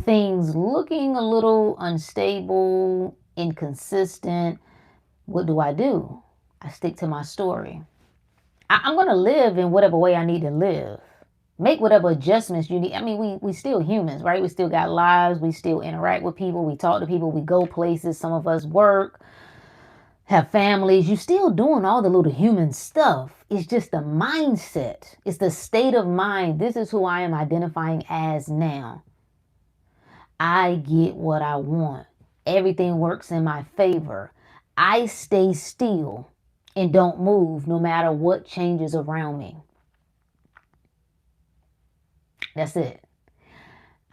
things looking a little unstable, inconsistent. What do? I stick to my story. I'm going to live in whatever way I need to live. Make whatever adjustments you need. I mean, we still humans, right? We still got lives. We still interact with people. We talk to people. We go places. Some of us work, have families. You still doing all the little human stuff. It's just the mindset. It's the state of mind. This is who I am identifying as now. I get what I want. Everything works in my favor. I stay still and don't move no matter what changes around me. That's it.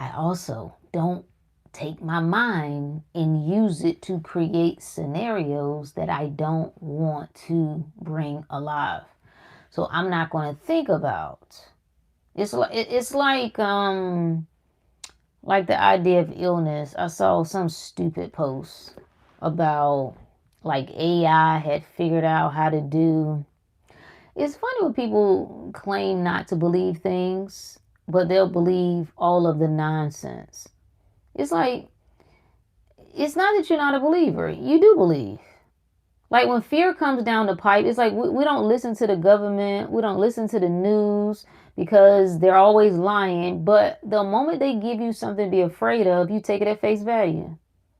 I also don't take my mind and use it to create scenarios that I don't want to bring alive. So I'm not going to think about. It's like the idea of illness. I saw some stupid post about like AI had figured out how to do. It's funny when people claim not to believe things, but they'll believe all of the nonsense. It's like, it's not that you're not a believer. You do believe. Like when fear comes down the pipe, it's like we don't listen to the government. We don't listen to the news because they're always lying. But the moment they give you something to be afraid of, you take it at face value.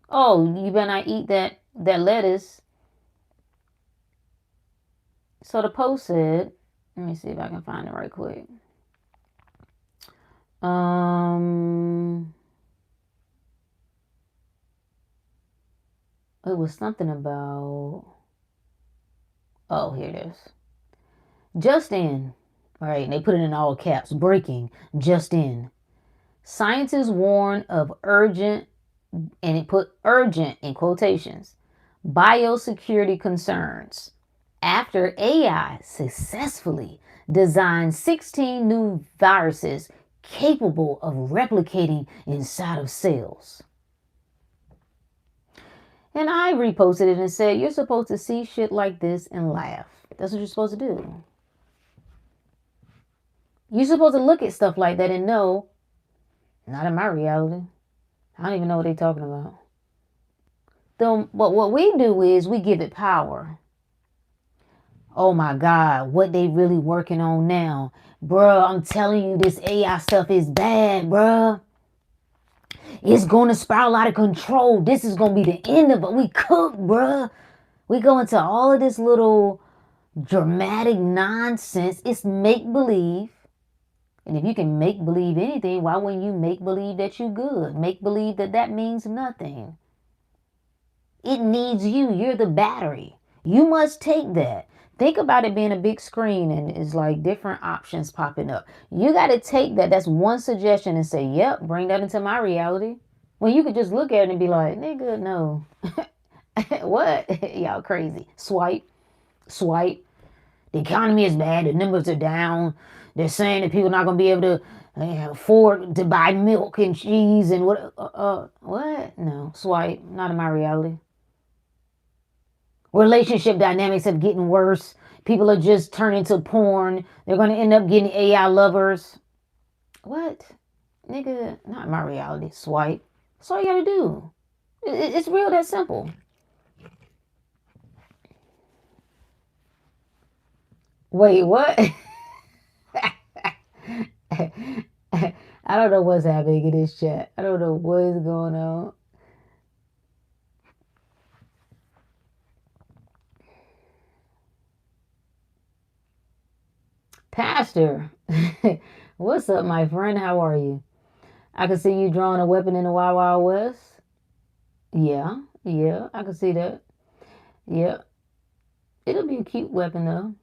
Oh, you better not eat that lettuce. So the post said, let me see if I can find it right quick. It was something about, oh, here it is. Just in, all right, and they put it in all caps, breaking, just in. Scientists warn of urgent, and it put urgent in quotations, biosecurity concerns after AI successfully designed 16 new viruses capable of replicating inside of cells. And I reposted it and said, you're supposed to see shit like this and laugh. That's what you're supposed to do. You're supposed to look at stuff like that and know, not in my reality. I don't even know what they're talking about. But what we do is we give it power. Oh my God, what they really working on now. Bruh, I'm telling you, this AI stuff is bad, bruh. It's going to spiral out of control. This is going to be the end of it. We cook, bruh. We go into all of this little dramatic nonsense. It's make-believe. And if you can make believe anything, why wouldn't you make believe that you're good? Make believe that means nothing. It needs you. You're the battery. You must take that. Think about it being a big screen and it's like different options popping up. You got to take that. That's one suggestion and say, yep, bring that into my reality. When you could just look at it and be like, nigga, no. What? Y'all crazy. Swipe, swipe. The economy is bad. The numbers are down. They're saying that people are not going to be able to afford to buy milk and cheese and what? What? No, swipe. Not in my reality. Relationship dynamics have getting worse. People are just turning to porn. They're going to end up getting AI lovers. What? Nigga, not in my reality. Swipe. That's all you got to do. It's real that simple. Wait, what? I don't know what's happening in this chat. I don't know what is going on. Pastor, what's up, my friend? How are you? I can see you drawing a weapon in the Wild Wild West. Yeah, yeah, I can see that. Yeah, it'll be a cute weapon though.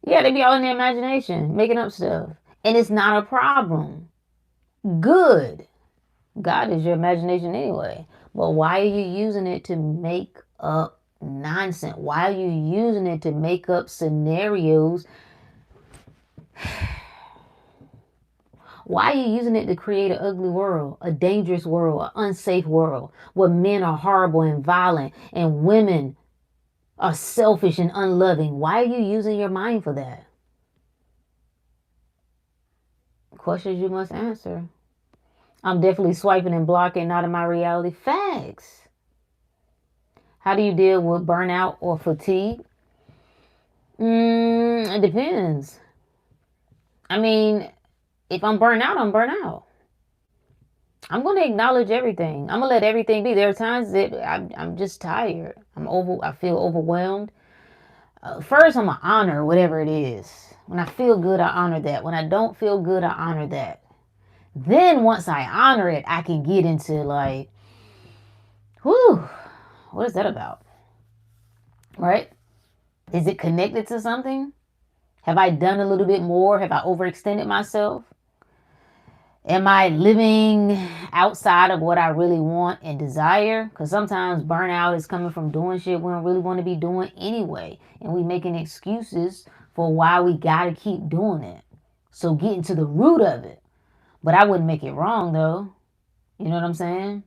Yeah, they be all in their imagination, making up stuff. And it's not a problem. Good. God is your imagination anyway. But why are you using it to make up nonsense? Why are you using it to make up scenarios? Why are you using it to create an ugly world, a dangerous world, an unsafe world where men are horrible and violent and women are selfish and unloving? Why are you using your mind for that? Questions you must answer. I'm definitely swiping and blocking, not in my reality. Facts. How do you deal with burnout or fatigue? It depends. I mean, if I'm burnt out, I'm burnt out. I'm going to acknowledge everything. I'm going to let everything be. There are times that I'm just tired. I feel overwhelmed. First, I'm going to honor whatever it is. When I feel good, I honor that. When I don't feel good, I honor that. Then once I honor it, I can get into like, whew, what is that about? Right? Is it connected to something? Have I done a little bit more? Have I overextended myself? Am I living outside of what I really want and desire? Because sometimes burnout is coming from doing shit we don't really want to be doing anyway. And we making excuses for why we got to keep doing it. So getting to the root of it. But I wouldn't make it wrong though. You know what I'm saying?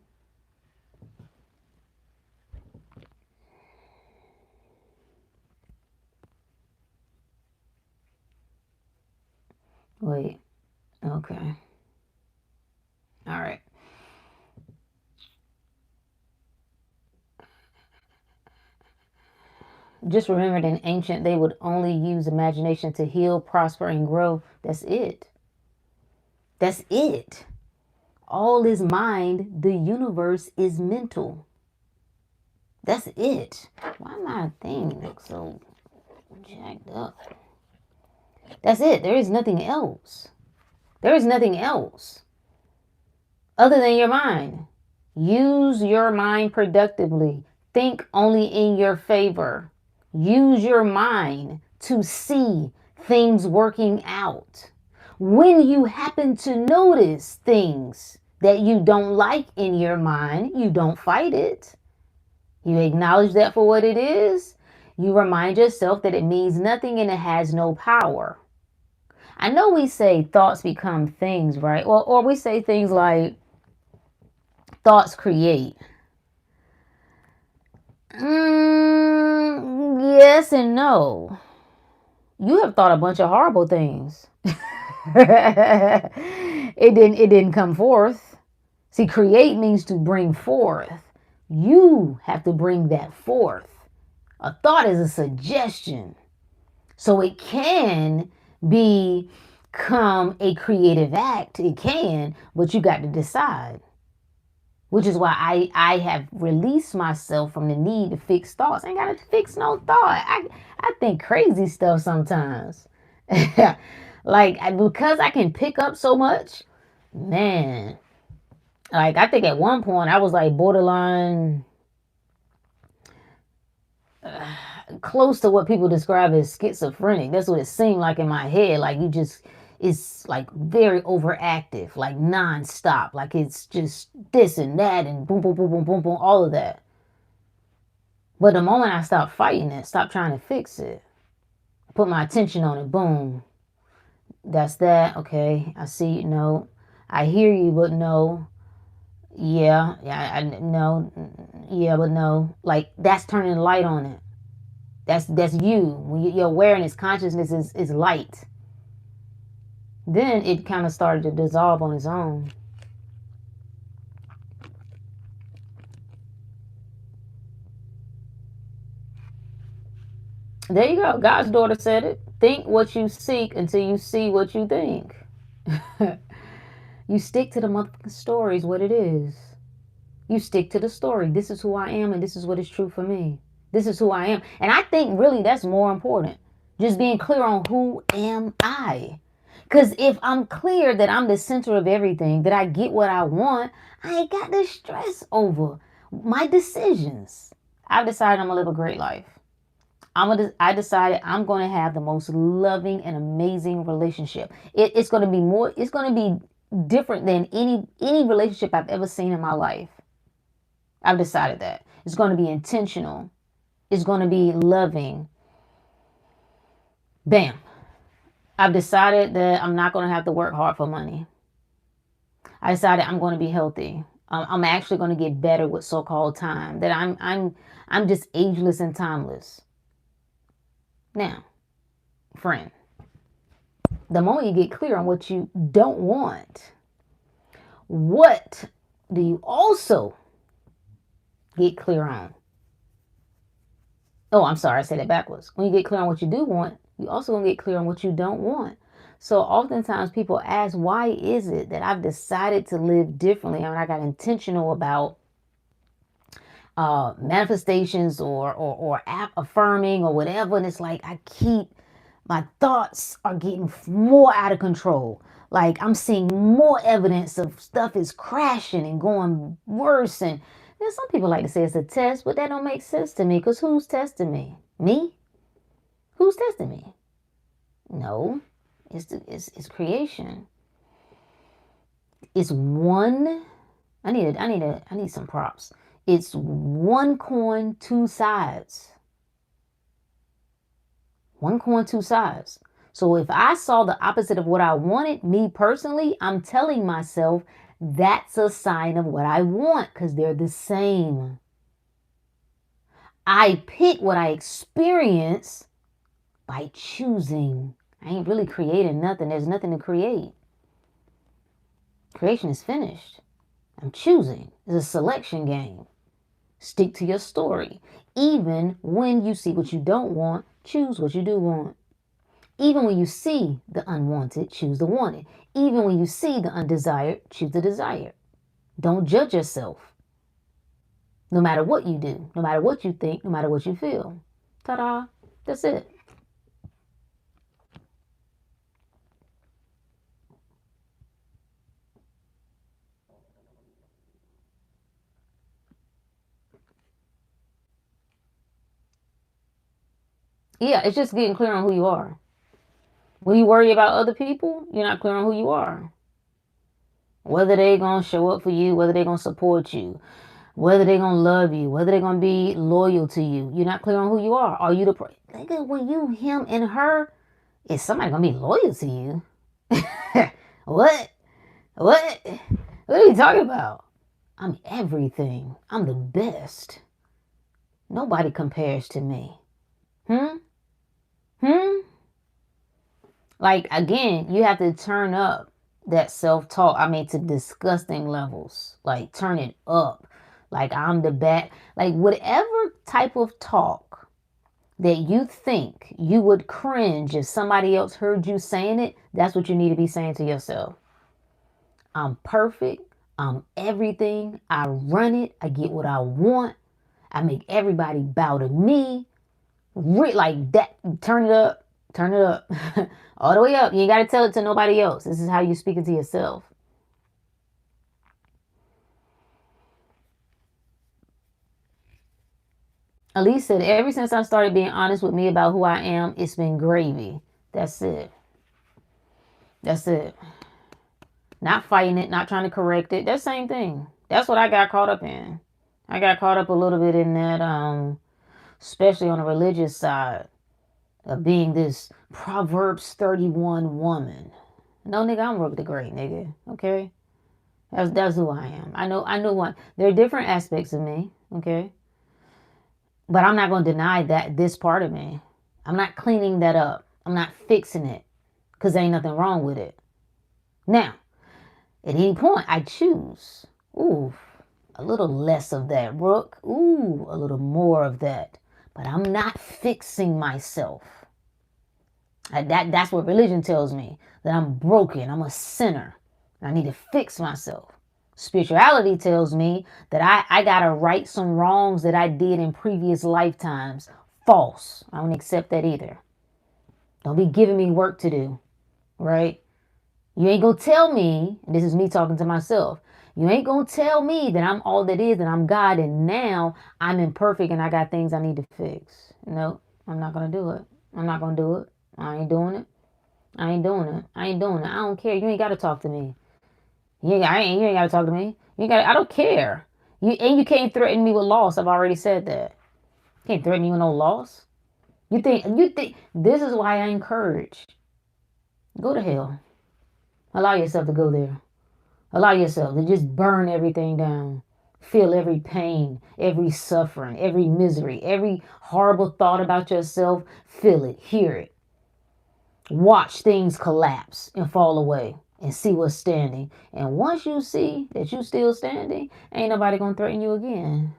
Wait. Okay. All right. Just remember in ancient, they would only use imagination to heal, prosper, and grow. That's it. That's it. All is mind. The universe is mental. That's it. Why my thing look so jacked up? That's it. There is nothing else. There is nothing else other than your mind. Use your mind productively. Think only in your favor. Use your mind to see things working out. When you happen to notice things that you don't like in your mind, you don't fight it. You acknowledge that for what it is. You remind yourself that it means nothing and it has no power. I know we say thoughts become things, right? Well, or we say things like thoughts create. Yes and no. You have thought a bunch of horrible things. It didn't come forth. See, create means to bring forth. You have to bring that forth. A thought is a suggestion. So it can become a creative act. It can, but you got to decide. Which is why I have released myself from the need to fix thoughts. I ain't got to fix no thought. I think crazy stuff sometimes. Because I can pick up so much, man. Like I think at one point I was like borderline close to what people describe as schizophrenic. That's what it seemed like in my head. Like you just, it's like very overactive, like nonstop. Like it's just this and that and boom, boom, boom, boom, boom, boom, all of that. But the moment I stopped fighting it, stopped trying to fix it, put my attention on it, boom, that's that. Okay, I see you. No, I hear you, but no. Yeah, yeah, no, yeah, but no. Like that's turning the light on it. That's you. When your awareness, consciousness is light. Then it kind of started to dissolve on its own. There you go. God's daughter said it. Think what you seek until you see what you think. You stick to the motherfucking story is what it is. You stick to the story. This is who I am and this is what is true for me. This is who I am. And I think really that's more important. Just being clear on who am I. Because if I'm clear that I'm the center of everything, that I get what I want, I ain't got to stress over my decisions. I've decided I'm going to live a great life. I decided I'm going to have the most loving and amazing relationship. It's going to be more, it's going to be different than any relationship I've ever seen in my life. I've decided that. It's going to be intentional. It's going to be loving. Bam. I've decided that I'm not going to have to work hard for money. I decided I'm going to be healthy. I'm actually going to get better with so-called time. That I'm just ageless and timeless. Now, friend, the moment you get clear on what you don't want, what do you also get clear on? Oh, I'm sorry, I said it backwards. When you get clear on what you do want, you also gonna get clear on what you don't want. So oftentimes people ask, why is it that I've decided to live differently? I mean, I got intentional about manifestations or affirming or whatever. And it's like, my thoughts are getting more out of control. Like I'm seeing more evidence of stuff is crashing and going worse. And some people like to say it's a test, but that don't make sense to me because who's testing me? Me? Who's testing me? No, it's creation. It's one. I need some props. It's one coin, two sides. One coin, two sides. So if I saw the opposite of what I wanted, me personally, I'm telling myself that's a sign of what I want because they're the same. I pick what I experience by choosing. I ain't really creating nothing. There's nothing to create. Creation is finished. I'm choosing. It's a selection game. Stick to your story. Even when you see what you don't want, choose what you do want. Even when you see the unwanted, choose the wanted. Even when you see the undesired, choose the desired. Don't judge yourself. No matter what you do, no matter what you think, no matter what you feel. Ta-da. That's it. Yeah, it's just getting clear on who you are. When you worry about other people, you're not clear on who you are. Whether they're going to show up for you, whether they're going to support you, whether they're going to love you, whether they're going to be loyal to you. You're not clear on who you are. Are you the when you, him, and her, is somebody going to be loyal to you? What? What? What are you talking about? I'm everything. I'm the best. Nobody compares to me. Like, again, you have to turn up that self-talk. I mean, to disgusting levels. Like, turn it up. Like, I'm the best. Like, whatever type of talk that you think you would cringe if somebody else heard you saying it, that's what you need to be saying to yourself. I'm perfect. I'm everything. I run it. I get what I want. I make everybody bow to me. Like that. Turn it up. Turn it up. All the way up. You ain't got to tell it to nobody else. This is how you speak it to yourself. Elise said, ever since I started being honest with me about who I am, it's been gravy. That's it. That's it. Not fighting it, not trying to correct it. That same thing. That's what I got caught up in. I got caught up a little bit in that, especially on the religious side of being this Proverbs 31 woman. No, nigga, I'm Rook the Great, nigga. Okay? That's who I am. I know what. There are different aspects of me, okay? But I'm not going to deny that this part of me. I'm not cleaning that up. I'm not fixing it because there ain't nothing wrong with it. Now, at any point, I choose. Ooh, a little less of that, Rook. Ooh, a little more of that. But I'm not fixing myself. That's what religion tells me. That I'm broken. I'm a sinner. I need to fix myself. Spirituality tells me that I got to right some wrongs that I did in previous lifetimes. False. I don't accept that either. Don't be giving me work to do, right? You ain't going to tell me, and this is me talking to myself, you ain't going to tell me that I'm all that is, that I'm God, and now I'm imperfect and I got things I need to fix. No, I'm not going to do it. I'm not going to do it. I ain't doing it. I ain't doing it. I ain't doing it. I don't care. You ain't got to talk to me. You ain't got to talk to me. You ain't got. I don't care. You can't threaten me with loss. I've already said that. You can't threaten me with no loss. You think this is why I encourage. Go to hell. Allow yourself to go there. Allow yourself to just burn everything down. Feel every pain, every suffering, every misery, every horrible thought about yourself. Feel it, hear it. Watch things collapse and fall away and see what's standing. And once you see that you still standing, ain't nobody gonna threaten you again.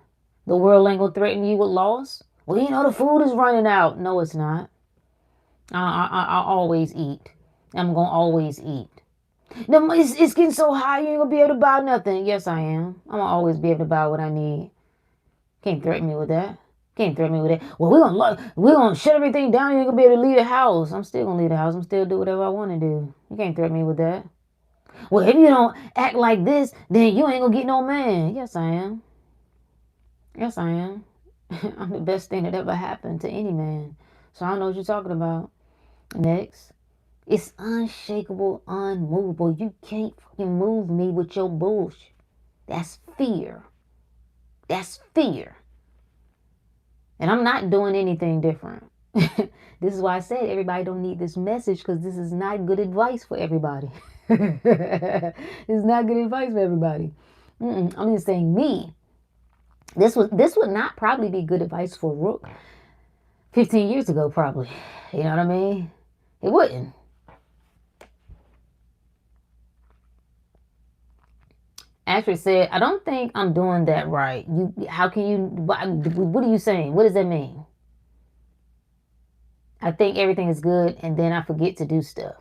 The world ain't gonna threaten you with loss. Well, the food is running out. No, it's not. I always eat. I'm gonna always eat. No, it's getting so high, you ain't gonna be able to buy nothing. Yes, I am. I'm gonna always be able to buy what I need. Can't threaten me with that. Can't threaten me with that. Well, we're gonna shut everything down. You ain't gonna be able to leave the house. I'm still gonna leave the house. I'm still do whatever I want to do. You can't threaten me with that. Well, if you don't act like this, then you ain't gonna get no man. Yes, I am. Yes, I am. I'm the best thing that ever happened to any man. So I don't know what you're talking about. Next. It's unshakable, unmovable. You can't fucking move me with your bullshit. That's fear. That's fear. And I'm not doing anything different. This is why I said everybody don't need this message, because this is not good advice for everybody. It's not good advice for everybody. I'm just saying me. This would not probably be good advice for Rook 15 years ago, probably. You know what I mean? It wouldn't. Ashley said, I don't think I'm doing that right. How can you, what are you saying? What does that mean? I think everything is good and then I forget to do stuff.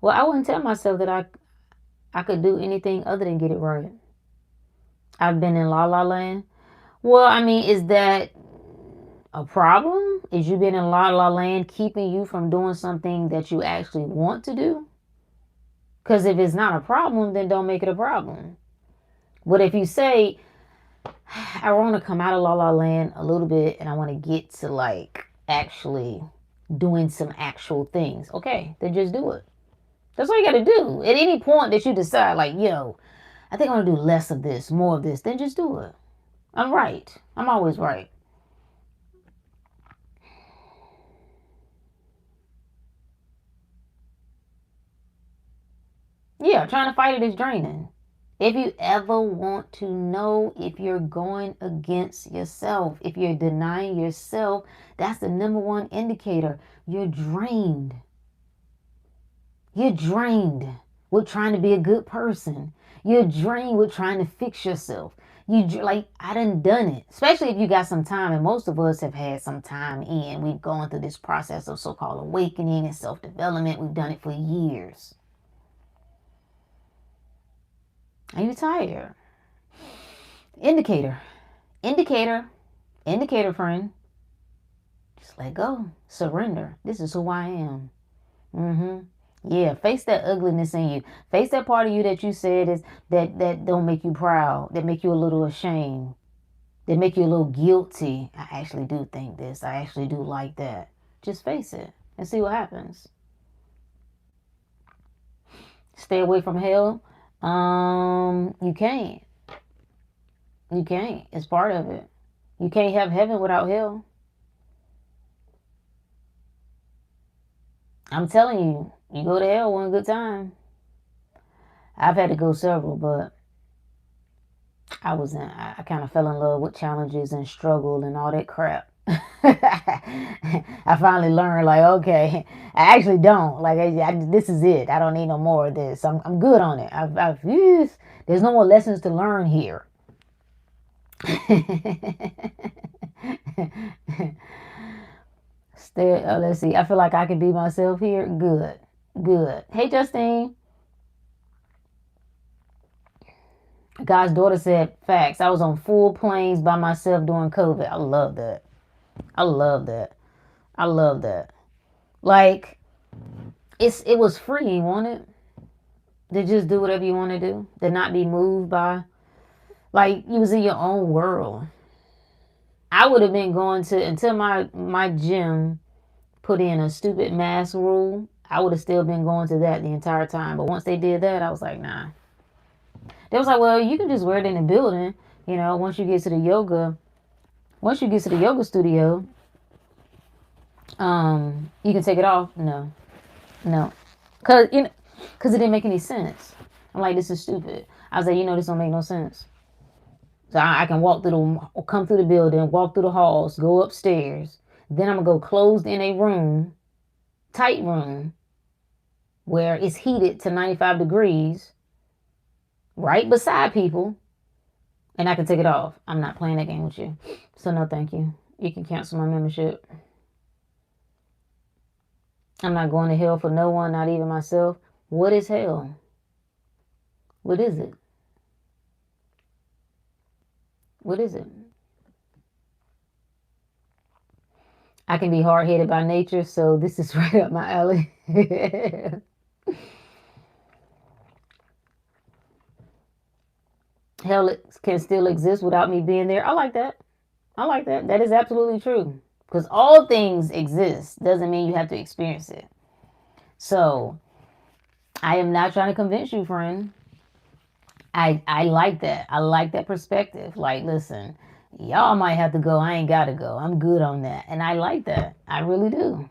Well, I wouldn't tell myself that I could do anything other than get it right. I've been in la la land. Well, I mean, is that a problem? Is you being in la la land keeping you from doing something that you actually want to do? Because if it's not a problem, then don't make it a problem. But if you say, I want to come out of la la land a little bit and I want to get to like actually doing some actual things, okay, then just do it. That's all you got to do. At any point that you decide, like, I think I want to do less of this, more of this, then just do it. I'm right. I'm always right. Yeah, trying to fight it is draining. If you ever want to know if you're going against yourself, if you're denying yourself, that's the number one indicator. You're drained. You're drained with trying to be a good person. You're drained with trying to fix yourself. I done it. Especially if you got some time, and most of us have had some time in. We've gone through this process of so-called awakening and self-development. We've done it for years. Are you tired? Indicator. Indicator. Indicator, friend. Just let go. Surrender. This is who I am. Yeah, face that ugliness in you. Face that part of you that you said is that don't make you proud, that make you a little ashamed, that make you a little guilty. I actually do think this. I actually do like that. Just face it and see what happens. Stay away from hell. You can't. You can't. It's part of it. You can't have heaven without hell. I'm telling you, you go to hell one good time. I've had to go several, but I kind of fell in love with challenges and struggle and all that crap. I finally learned, like, okay, I actually don't. Like, this is it. I don't need no more of this. I'm good on it. There's no more lessons to learn here. Let's see. I feel like I can be myself here. Good. Good. Hey, Justine. God's daughter said, facts. I was on full planes by myself during COVID. I love that. I love that. I love that. Like, it was free, wasn't it? To just do whatever you want to do. To not be moved by, like, you was in your own world. I would have been going to, until my gym put in a stupid mask rule, I would have still been going to that the entire time. But once they did that, I was like, nah. They was like, well, you can just wear it in the building. Once you get to the yoga studio, you can take it off. No, no, cause it didn't make any sense. I'm like, this is stupid. I was like, this don't make no sense. So I can come through the building, walk through the halls, go upstairs. Then I'm gonna go closed in a room, tight room, where it's heated to 95 degrees, right beside people, and I can take it off. I'm not playing that game with you. So no, thank you. You can cancel my membership. I'm not going to hell for no one, not even myself. What is hell? What is it? What is it? I can be hard-headed by nature, so this is right up my alley. Hell can still exist without me being there. I like that. I like that. That is absolutely true. Because all things exist doesn't mean you have to experience it. So I am not trying to convince you, friend. I like that. I like that perspective. Like, listen, y'all might have to go. I ain't got to go. I'm good on that. And I like that. I really do.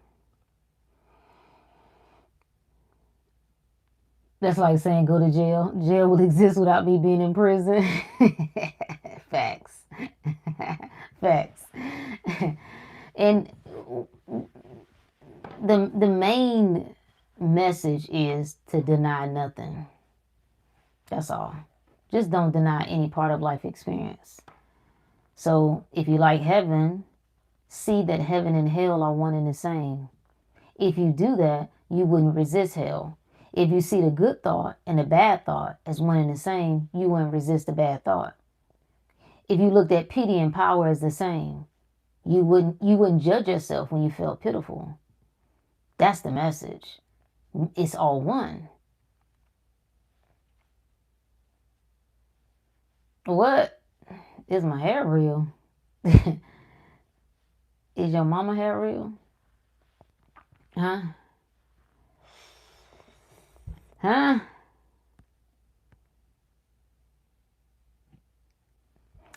That's like saying go to jail. Jail will exist without me being in prison. Facts. Facts. And the main message is to deny nothing. That's all. Just don't deny any part of life experience. So if you like heaven, see that heaven and hell are one and the same. If you do that, you wouldn't resist hell. If you see the good thought and the bad thought as one and the same, you wouldn't resist the bad thought. If you looked at pity and power as the same, you wouldn't judge yourself when you felt pitiful. That's the message. It's all one. What? Is my hair real? Is your mama hair real? Huh? Huh?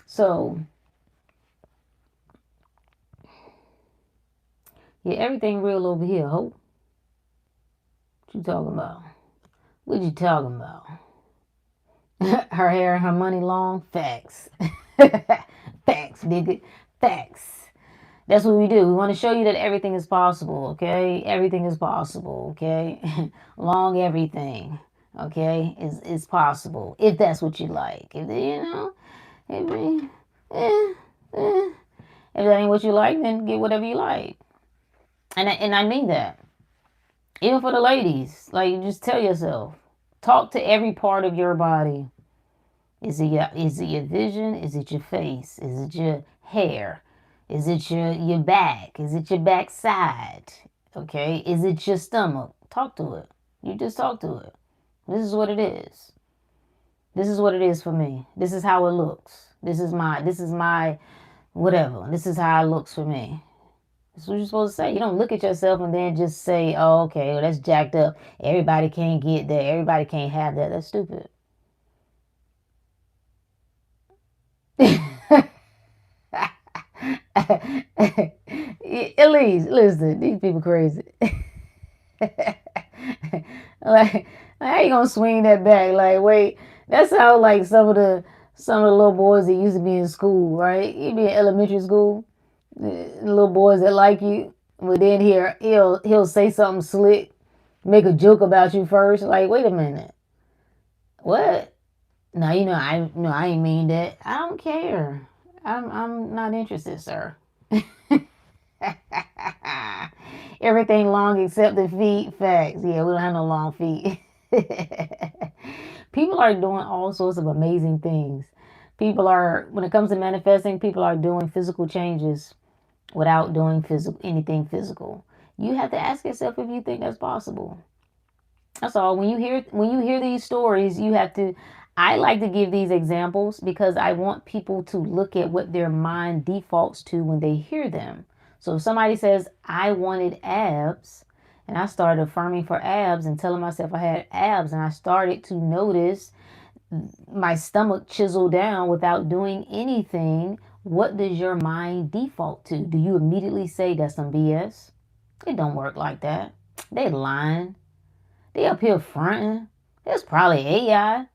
So, yeah, everything real over here, Hope. What you talking about? What you talking about? Her hair and her money long? Facts. Facts, nigga. Facts. That's what we do. We want to show you that everything is possible, okay? Everything is possible, okay? Long everything, okay? Is possible if that's what you like. If if, eh, eh. If that ain't what you like, then get whatever you like. And I mean that. Even for the ladies, like, just tell yourself, talk to every part of your body. Is it your vision? Is it your face? Is it your hair? Is it your back? Is it your backside? Okay? Is it your stomach? Talk to it. You just talk to it. This is what it is. This is what it is for me. This is how it looks. This is my whatever. This is how it looks for me. That's what you're supposed to say. You don't look at yourself and then just say, oh, okay, well, that's jacked up. Everybody can't get that. Everybody can't have that. That's stupid. At least, listen, these people crazy. like, how you gonna swing that back? Like, wait, that's how like some of the little boys that used to be in school, right? You be in elementary school, the little boys that like you, but then he'll say something slick, make a joke about you first. Like, wait a minute, what? No, I ain't mean that. I don't care. I'm not interested, sir. Everything long except the feet. Facts. Yeah, we don't have no long feet. People are doing all sorts of amazing things. People are, when it comes to manifesting, people are doing physical changes without doing anything physical. You have to ask yourself if you think that's possible. That's all. When you hear these stories, you have to. I like to give these examples because I want people to look at what their mind defaults to when they hear them. So if somebody says, I wanted abs, and I started affirming for abs and telling myself I had abs, and I started to notice my stomach chisel down without doing anything, what does your mind default to? Do you immediately say that's some BS? It don't work like that. They lying. They up here fronting. It's probably AI.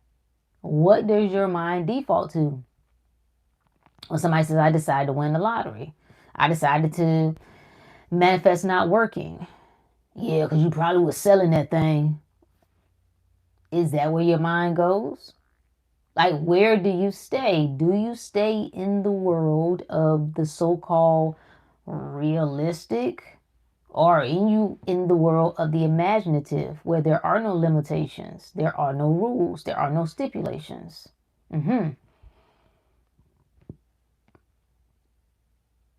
What does your mind default to? When somebody says, I decided to win the lottery. I decided to manifest not working. Yeah, because you probably was selling that thing. Is that where your mind goes? Like, where do you stay? Do you stay in the world of the so-called realistic, or are you in the world of the imaginative, where there are no limitations, there are no rules, there are no stipulations?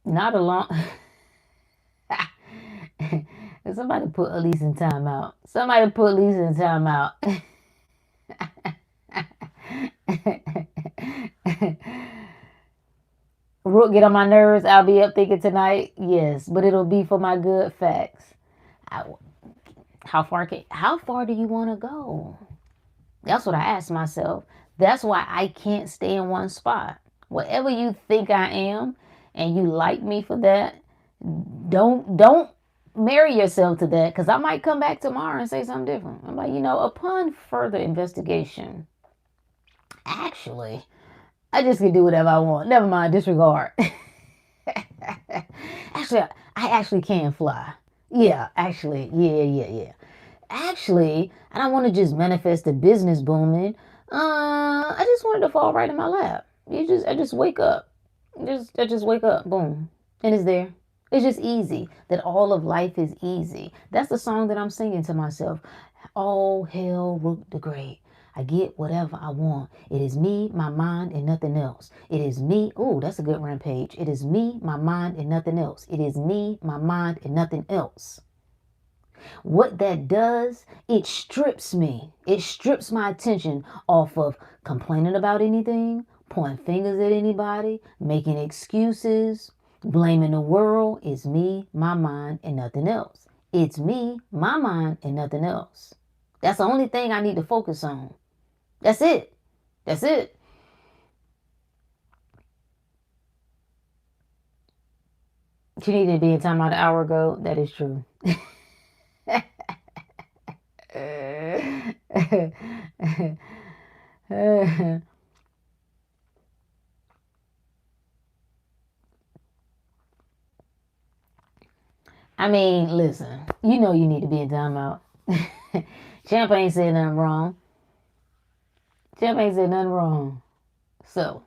Not a long. Somebody put Elise in timeout. Somebody put Lisa in timeout. Rook get on my nerves. I'll be up thinking tonight. Yes, but it'll be for my good facts. I, how far do you want to go? That's what I ask myself. That's why I can't stay in one spot. Whatever you think I am, and you like me for that, don't marry yourself to that, because I might come back tomorrow and say something different. I'm like, upon further investigation, actually, I just can do whatever I want. Never mind, disregard. Actually, I actually can fly. Yeah, actually, yeah. Actually, I don't want to just manifest the business booming. I just wanted to fall right in my lap. I just wake up. I just wake up, boom, and it's there. It's just easy. That all of life is easy. That's the song that I'm singing to myself. All hell Root the Great. I get whatever I want. It is me, my mind, and nothing else. It is me. Oh, that's a good rampage. It is me, my mind, and nothing else. It is me, my mind, and nothing else. What that does, it strips me. It strips my attention off of complaining about anything, pointing fingers at anybody, making excuses, blaming the world. It's me, my mind, and nothing else. It's me, my mind, and nothing else. That's the only thing I need to focus on. That's it. That's it. She needed to be in timeout an hour ago. That is true. I mean, listen, you need to be in timeout. Champagne said nothing wrong. Champagne said nothing wrong. So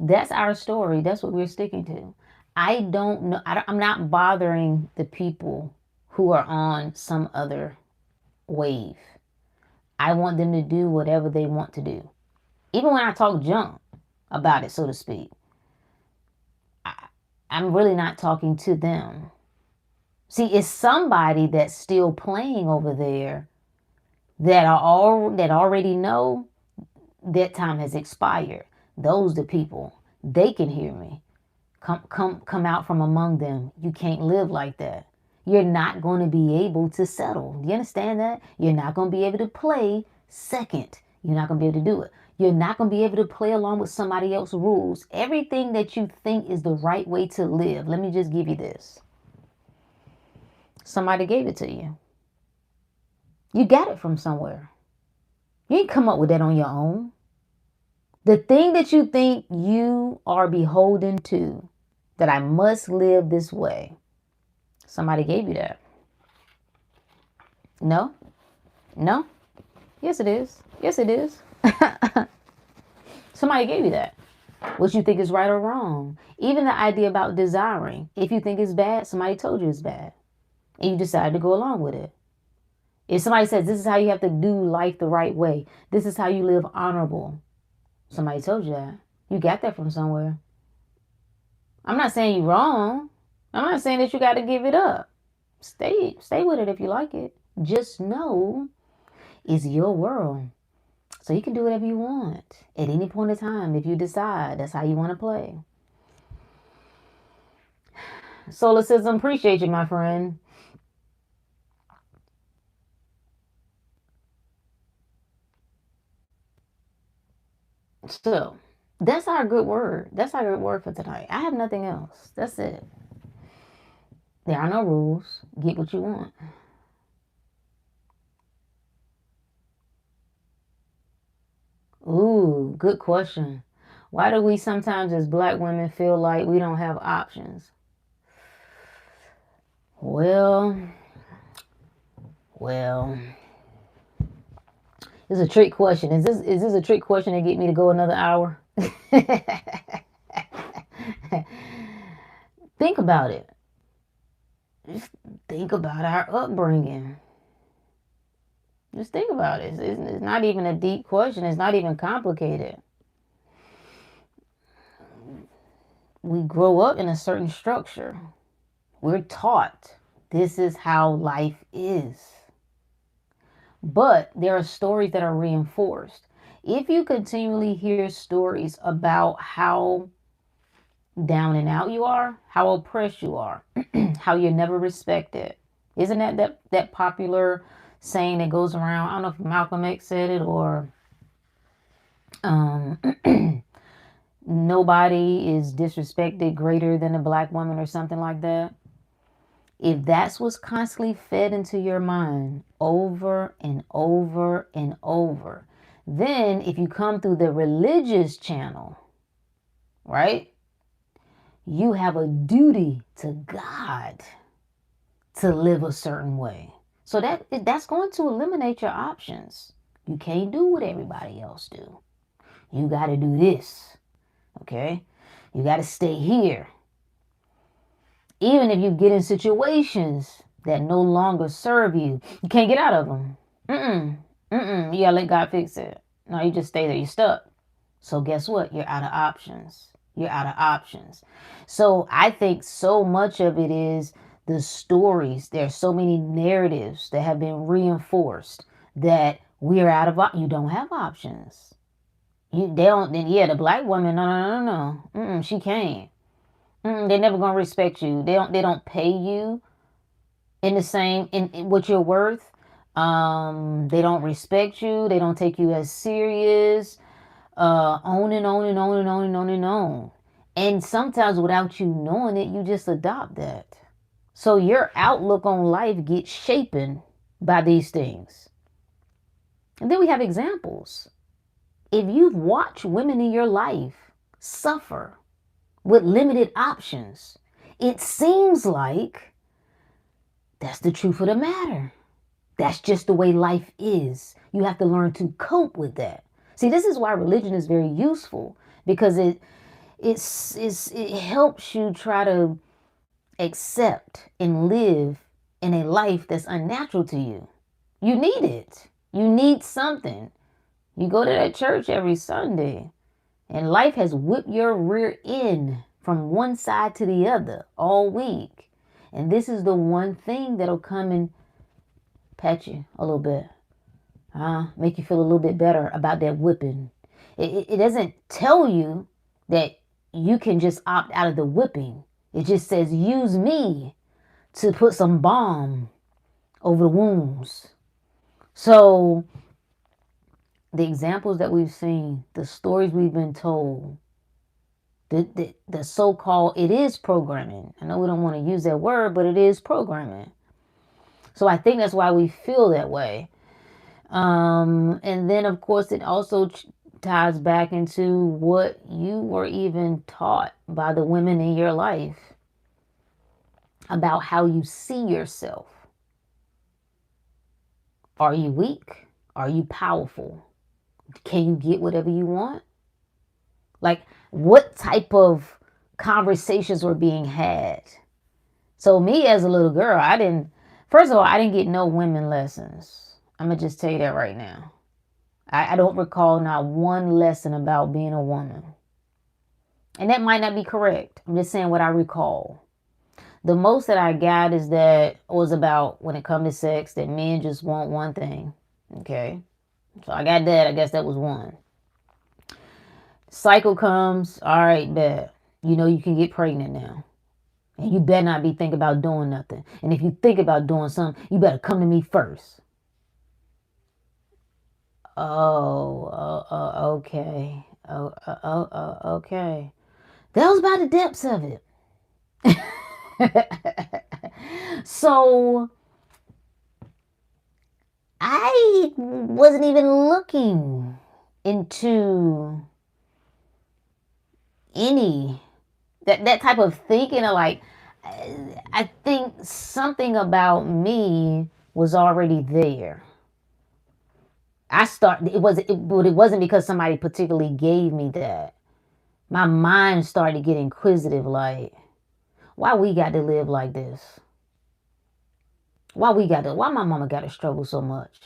that's our story. That's what we're sticking to. I don't know. I'm not bothering the people who are on some other wave. I want them to do whatever they want to do. Even when I talk junk about it, so to speak, I'm really not talking to them. See, it's somebody that's still playing over there that already know that time has expired. Those the people. They can hear me. Come out from among them. You can't live like that. You're not going to be able to settle. Do you understand that? You're not going to be able to play second. You're not going to be able to do it. You're not going to be able to play along with somebody else's rules. Everything that you think is the right way to live. Let me just give you this. Somebody gave it to you. You got it from somewhere. You ain't come up with that on your own. The thing that you think you are beholden to, that I must live this way, somebody gave you that. No? No? Yes, it is. Yes, it is. Somebody gave you that. What you think is right or wrong. Even the idea about desiring. If you think it's bad, somebody told you it's bad. And you decided to go along with it. If somebody says this is how you have to do life the right way, this is how you live honorable, somebody told you that. You got that from somewhere. I'm not saying you're wrong. I'm not saying that you got to give it up. Stay with it if you like it. Just know it's your world. So you can do whatever you want at any point in time if you decide that's how you want to play. Solar system, appreciate you, my friend. So that's our good word. That's our good word for tonight. I have nothing else. That's it. There are no rules. Get what you want. Ooh, good question. Why do we sometimes as black women feel like we don't have options? Well, well, it's a trick question. Is this a trick question to get me to go another hour? Think about it. Just think about our upbringing. Just think about it. It's not even a deep question. It's not even complicated. We grow up in a certain structure. We're taught this is how life is. But there are stories that are reinforced. If you continually hear stories about how down and out you are, how oppressed you are, how you're never respected, isn't that popular saying that goes around? I don't know if Malcolm X said it or um, nobody is disrespected greater than a black woman or something like that. If that's what's constantly fed into your mind over and over and over, then if you come through the religious channel, right, you have a duty to God to live a certain way. So that's going to eliminate your options. You can't do what everybody else do. You got to do this. Okay? You got to stay here. Even if you get in situations that no longer serve you, you can't get out of them. You gotta let God fix it. No, you just stay there. You're stuck. So guess what? You're out of options. You're out of options. So I think so much of it is the stories. There's so many narratives that have been reinforced that we are out of you don't have options. They don't. Then yeah, the black woman. No. She can't. They're never gonna respect you. They don't pay you in the same in what you're worth. They don't respect you. They don't take you as serious. On and on and on and on and on and on. And sometimes without you knowing it, you just adopt that. So your outlook on life gets shapen by these things. And then we have examples. If you've watched women in your life suffer with limited options, it seems like that's the truth of the matter. That's just the way life is. You have to learn to cope with that. See, this is why religion is very useful because it helps you try to accept and live in a life that's unnatural to you. You need it. You need something. You go to that church every Sunday and life has whipped your rear end from one side to the other all week. And this is the one thing that'll come and pat you a little bit. Make you feel a little bit better about that whipping. It doesn't tell you that you can just opt out of the whipping. It just says, use me to put some balm over the wounds. So the examples that we've seen, the stories we've been told, the so-called, it is programming. I know we don't want to use that word, but it is programming. So I think that's why we feel that way. And then, of course, it also ties back into what you were even taught by the women in your life about how you see yourself. Are you weak? Are you powerful? Can you get whatever you want? Like, what type of conversations were being had? So me as a little girl, I didn't First of all, I didn't get no women lessons. I'm going to just tell you that right now. I don't recall not one lesson about being a woman. And that might not be correct. I'm just saying what I recall. The most that I got is that was about when it comes to sex, that men just want one thing. Okay. So I got that. I guess that was one. Cycle comes. All right, bet. You know you can get pregnant now. And you better not be thinking about doing nothing. And if you think about doing something, you better come to me first. Oh, okay. Okay. That was about the depths of it. So I wasn't even looking into any that type of thinking of like, I think something about me was already there. But it wasn't because somebody particularly gave me that. My mind started to get inquisitive, like, why we got to live like this? Why my mama got to struggle so much?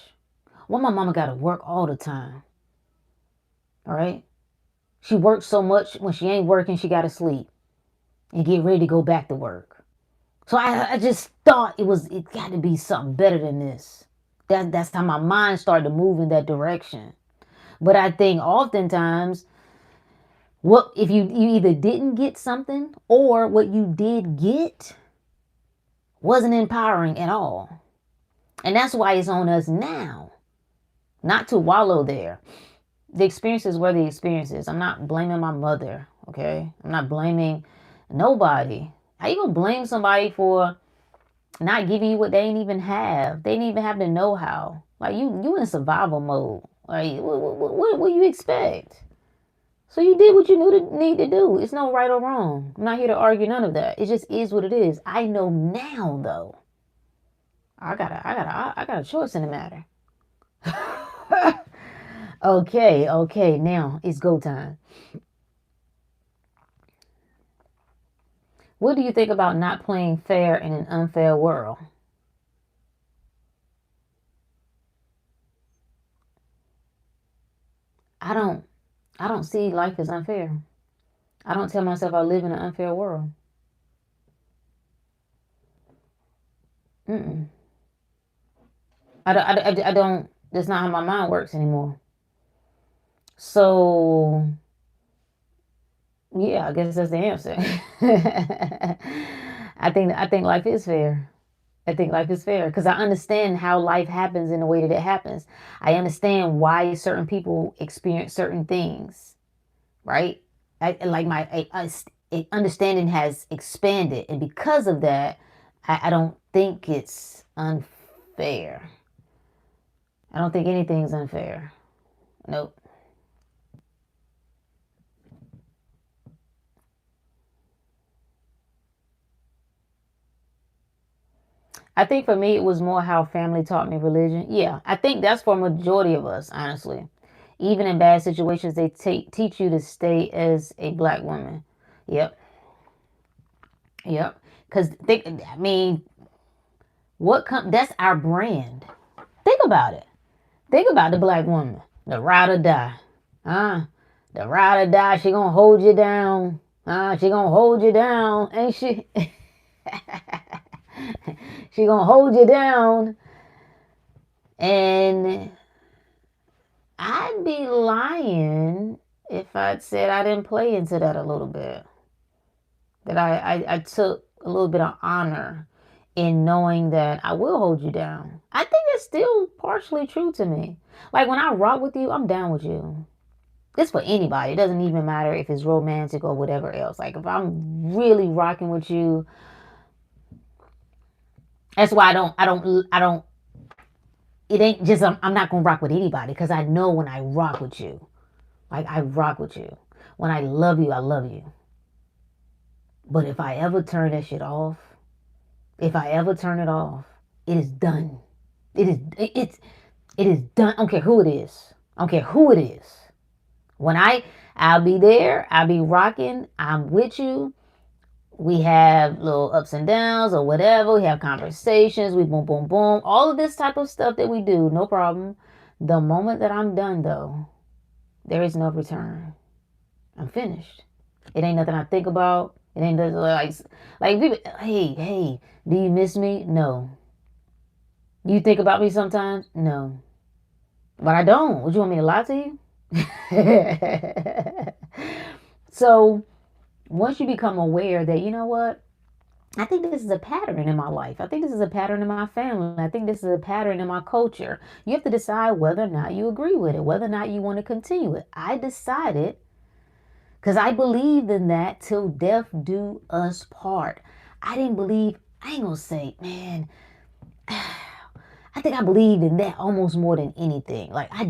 Why my mama got to work all the time? All right? She works so much, when she ain't working, she got to sleep and get ready to go back to work. So I just thought it got to be something better than this. That's how my mind started to move in that direction. But I think oftentimes, what if you either didn't get something, or what you did get wasn't empowering at all. And that's why it's on us now, not to wallow there. The experiences were the experiences. I'm not blaming my mother, okay? I'm not blaming nobody. How you gonna blame somebody for not giving you what they didn't even have? They didn't even have the know-how. Like, you in survival mode. Like, what do you expect? So you did what you need to do. It's no right or wrong. I'm not here to argue none of that. It just is what it is. I know now, though. I got a choice in the matter. Okay. Now it's go time. What do you think about not playing fair in an unfair world? I don't I don't see life as unfair. I don't tell myself I live in an unfair world. Mm-mm. I don't. That's not how my mind works anymore. So yeah, I guess that's the answer. I think life is fair. I think life is fair because I understand how life happens in the way that it happens. I understand why certain people experience certain things, right? Like understanding has expanded, and because of that, I don't think it's unfair. I don't think anything's unfair. Nope. I think for me, it was more how family taught me religion. Yeah, I think that's for a majority of us, honestly. Even in bad situations, they teach you to stay as a black woman. Yep, yep. Because I mean, that's our brand. Think about it. Think about the black woman, the ride or die. The ride or die. She gonna hold you down. She gonna hold you down, ain't she? She gonna hold you down. And I'd be lying if I'd said I didn't play into that a little bit. That I took a little bit of honor in knowing that I will hold you down. I think it's still partially true to me. Like, when I rock with you, I'm down with you. It's for anybody. It doesn't even matter if it's romantic or whatever else. Like, if I'm really rocking with you, that's why I don't. It ain't just I'm not gonna rock with anybody because I know when I rock with you, like, I rock with you. When I love you, I love you. But if I ever turn that shit off, if I ever turn it off, it is done. It is done. I don't care who it is. I don't care who it is. When I'll be there, I'll be rocking, I'm with you. We have little ups and downs or whatever. We have conversations. We boom, boom, boom. All of this type of stuff that we do, no problem. The moment that I'm done, though, there is no return. I'm finished. It ain't nothing I think about. It ain't nothing like people. Hey, do you miss me? No. You think about me sometimes? No. But I don't. Would you want me to lie to you? So once you become aware that, you know what? I think this is a pattern in my life. I think this is a pattern in my family. I think this is a pattern in my culture. You have to decide whether or not you agree with it, whether or not you want to continue it. I decided because I believed in that till death do us part. I didn't believe, I ain't gonna say, man, I think I believed in that almost more than anything. Like I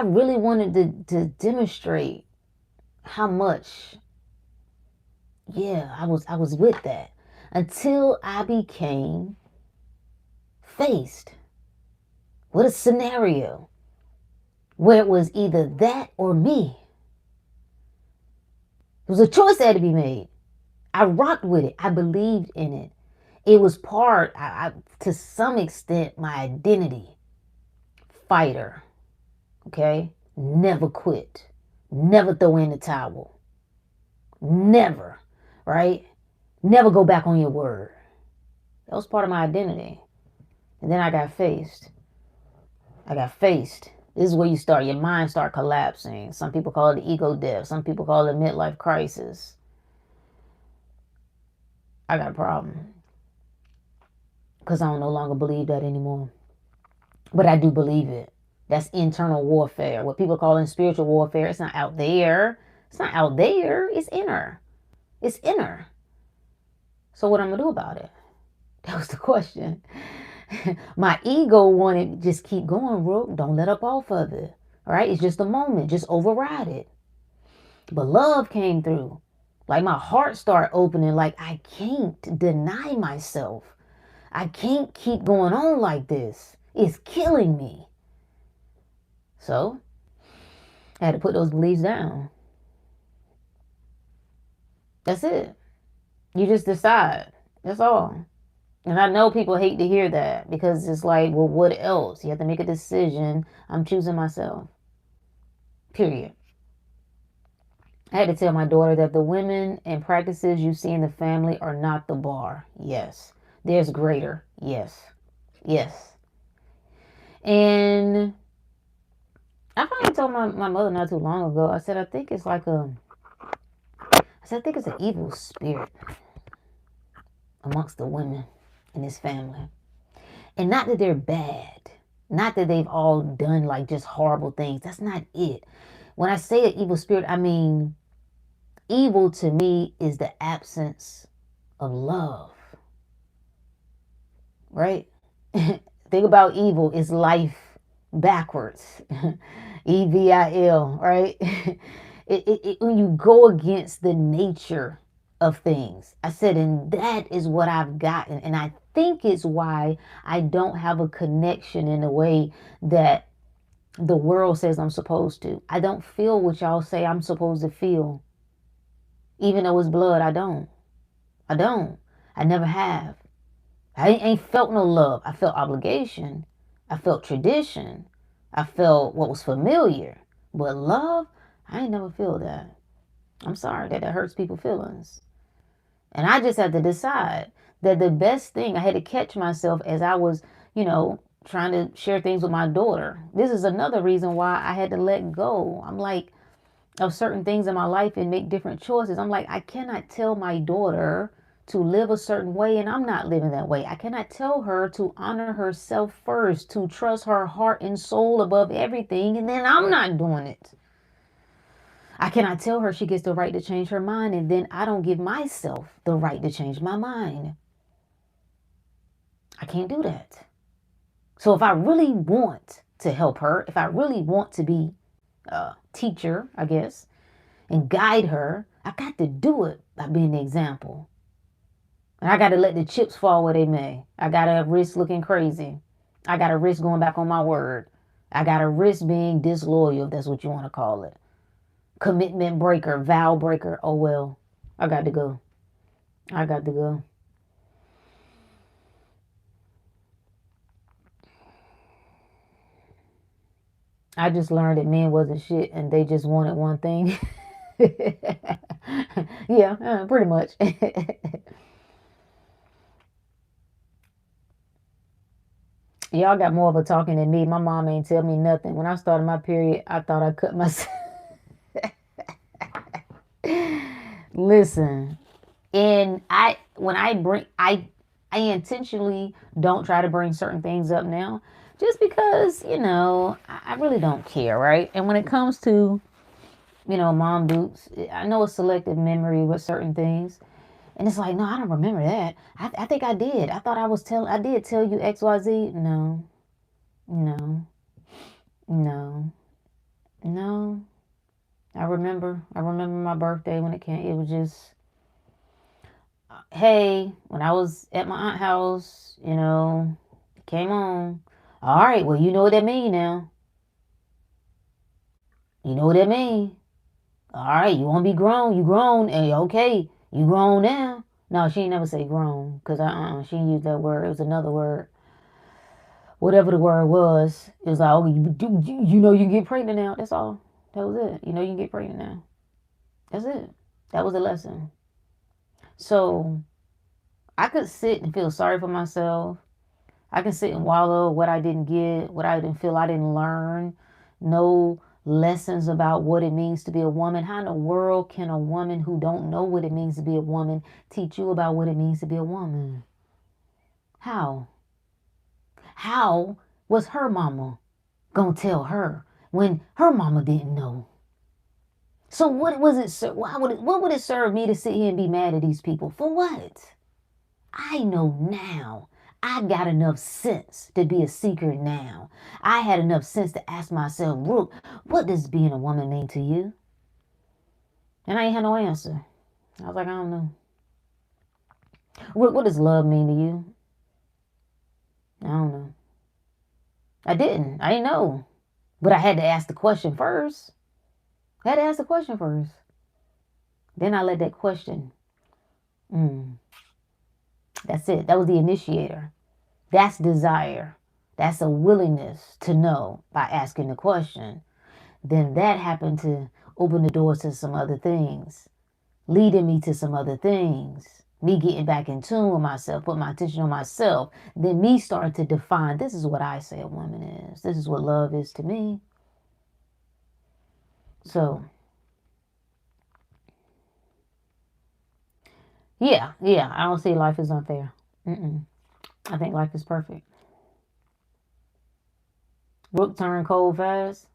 really wanted to demonstrate how much, yeah, I was with that until I became faced with a scenario where it was either that or me. It was a choice that had to be made. I rocked with it. I believed in it. It was part, to some extent, my identity. Fighter. Okay? Never quit. Never throw in the towel. Never. Right? Never go back on your word. That was part of my identity. And then I got faced. This is where your mind start collapsing. Some people call it the ego death. Some people call it midlife crisis. I got a problem. Because I don't no longer believe that anymore. But I do believe it. That's internal warfare. What people call in spiritual warfare. It's not out there. It's not out there. It's inner. It's inner. So what I'm going to do about it? That was the question. My ego wanted just keep going, Rook. Don't let up off of it. All right? It's just a moment. Just override it. But love came through. Like my heart started opening. Like I can't deny myself. I can't keep going on like this. It's killing me. So I had to put those beliefs down. That's it. You just decide. That's all. And I know people hate to hear that because it's like, well, what else? You have to make a decision. I'm choosing myself. Period. I had to tell my daughter that the women and practices you see in the family are not the bar. Yes. There's greater. Yes. Yes. And I finally told my mother not too long ago, I said, I think it's an evil spirit amongst the women in this family. And not that they're bad. Not that they've all done like just horrible things. That's not it. When I say an evil spirit, I mean, evil to me is the absence of love. Right? Think about evil is life backwards. EVIL, right? When you go against the nature of things. I said, and that is what I've gotten. And I think it's why I don't have a connection in the way that the world says I'm supposed to. I don't feel what y'all say I'm supposed to feel. Even though it's blood, I don't. I don't. I never have. I ain't felt no love. I felt obligation. I felt tradition. I felt what was familiar. But love, I ain't never feel that. I'm sorry that hurts people's feelings. And I just had to decide that the best thing, I had to catch myself as I was, trying to share things with my daughter. This is another reason why I had to let go. I'm like, of certain things in my life and make different choices. I'm like, I cannot tell my daughter to live a certain way and I'm not living that way. I cannot tell her to honor herself first, to trust her heart and soul above everything, and then I'm not doing it. I cannot tell her she gets the right to change her mind and then I don't give myself the right to change my mind. I can't do that. So if I really want to help her, if I really want to be a teacher, I guess, and guide her, I got to do it by being the example. And I got to let the chips fall where they may. I got to risk looking crazy. I got to risk going back on my word. I got to risk being disloyal, if that's what you want to call it. commitment breaker, vow breaker. Oh, well, I got to go. I got to go. I just learned that men wasn't shit and they just wanted one thing. Yeah, pretty much. Y'all got more of a talking than me. My mom ain't tell me nothing. When I started my period, I thought I cut myself. Listen, and when I bring, I intentionally don't try to bring certain things up now, just because I really don't care, right? And when it comes to mom dukes, I know a selective memory with certain things. And it's like, no, I don't remember that. I think I did. I did tell you XYZ. No, no, no, no. I remember my birthday when it came. It was just, hey, when I was at my aunt's house, came on. All right, well, you know what that mean now. You know what that mean. All right, you want to be grown. You grown. Hey, okay, you grown now. No, she ain't never say grown because she ain't use that word. It was another word. Whatever the word was, it was like, oh, you know you can get pregnant now. That's all. That was it. You know you can get pregnant now. That's it. That was a lesson. So I could sit and feel sorry for myself. I can sit and wallow what I didn't get, what I didn't feel I didn't learn. No lessons about what it means to be a woman. How in the world can a woman who don't know what it means to be a woman teach you about what it means to be a woman? How? How was her mama gonna tell her when her mama didn't know? So what was it? What would it serve me to sit here and be mad at these people for? What? I know now. I got enough sense to be a seeker now. I had enough sense to ask myself, Rook, what does being a woman mean to you? And I ain't had no answer. I was like, I don't know. Rook, what does love mean to you? I don't know. I didn't. I didn't know. But I had to ask the question first. I had to ask the question first. Then I let that question. That's it. That was the initiator. That's desire. That's a willingness to know by asking the question. Then that happened to open the doors to some other things, leading me to some other things. Me getting back in tune with myself, put my attention on myself. Then me starting to define, this is what I say a woman is. This is what love is to me. So, yeah, I don't see life as unfair. I think life is perfect. Rook turned cold fast.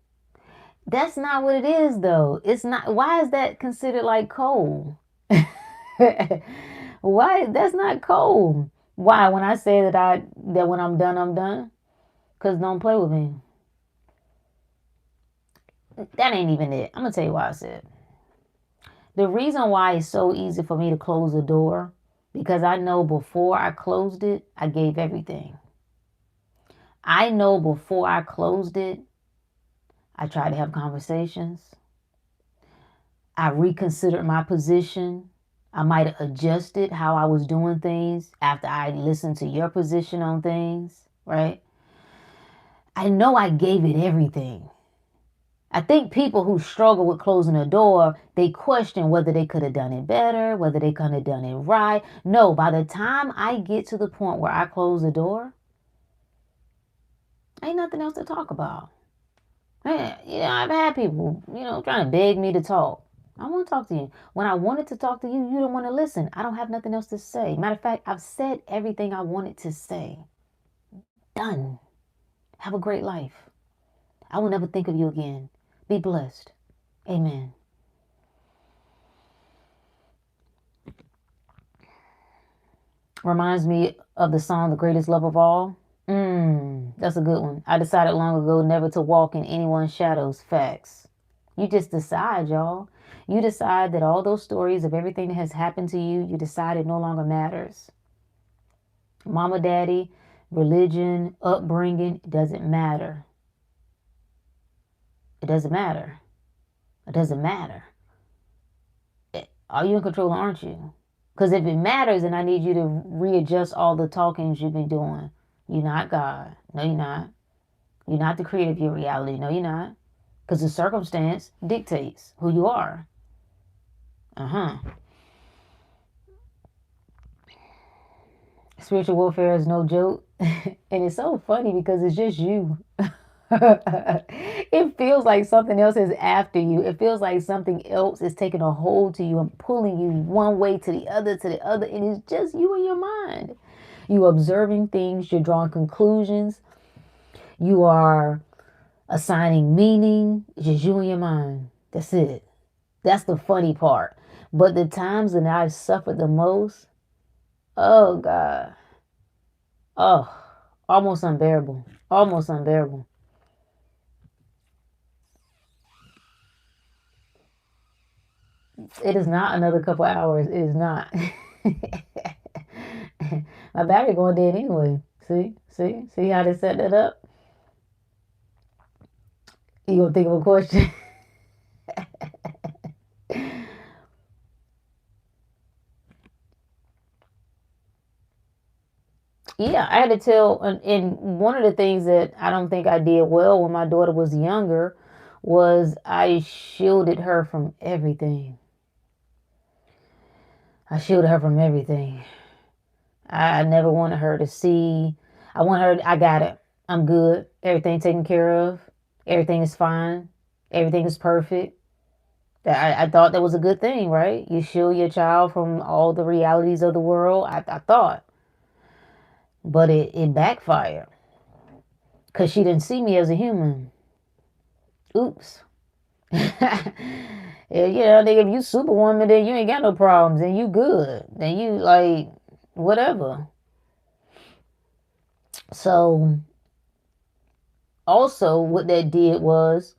That's not what it is, though. It's not. Why is that considered like cold? Why? That's not cold. Why? When I say that when I'm done, I'm done. Cause don't play with me. That ain't even it. I'm gonna tell you why I said. The reason why it's so easy for me to close a door, because I know before I closed it, I gave everything. I know before I closed it, I tried to have conversations. I reconsidered my position. I might have adjusted how I was doing things after I listened to your position on things, right? I know I gave it everything. I think people who struggle with closing a door, they question whether they could have done it better, whether they could have done it right. No, by the time I get to the point where I close the door, ain't nothing else to talk about. Man, I've had people, trying to beg me to talk. I want to talk to you. When I wanted to talk to you, you don't want to listen. I don't have nothing else to say. Matter of fact, I've said everything I wanted to say. Done. Have a great life. I will never think of you again. Be blessed. Amen. Reminds me of the song The Greatest Love of All. That's a good one. I decided long ago never to walk in anyone's shadows. Facts. You just decide, y'all. You decide that all those stories of everything that has happened to you, you decide it no longer matters. Mama, daddy, religion, upbringing, it doesn't matter. It doesn't matter. It doesn't matter. Are you in control or aren't you? Because if it matters, then I need you to readjust all the talkings you've been doing. You're not God. No, you're not. You're not the creator of your reality. No, you're not. Because the circumstance dictates who you are. Spiritual warfare is no joke. And it's so funny because it's just you. It feels like something else is after you. It feels like something else is taking a hold to you and pulling you one way to the other, and it's just you and your mind. You observing things, you're drawing conclusions, you are assigning meaning. It's just you and your mind. That's it. That's the funny part. But the times that I've suffered the most, oh God, oh, almost unbearable. Almost unbearable. It is not another couple hours. It is not. My battery going dead anyway. See how they set that up? You gonna think of a question? Yeah, I had to tell, and one of the things that I don't think I did well when my daughter was younger was I shielded her from everything. I shielded her from everything. I never wanted her to see. I want her. I got it. I'm good. Everything taken care of. Everything is fine. Everything is perfect. I thought that was a good thing, right? You shield your child from all the realities of the world. I thought, but it backfired because she didn't see me as a human. Oops. Yeah, nigga, if you superwoman, then you ain't got no problems, and you good, then you like whatever. So also what that did was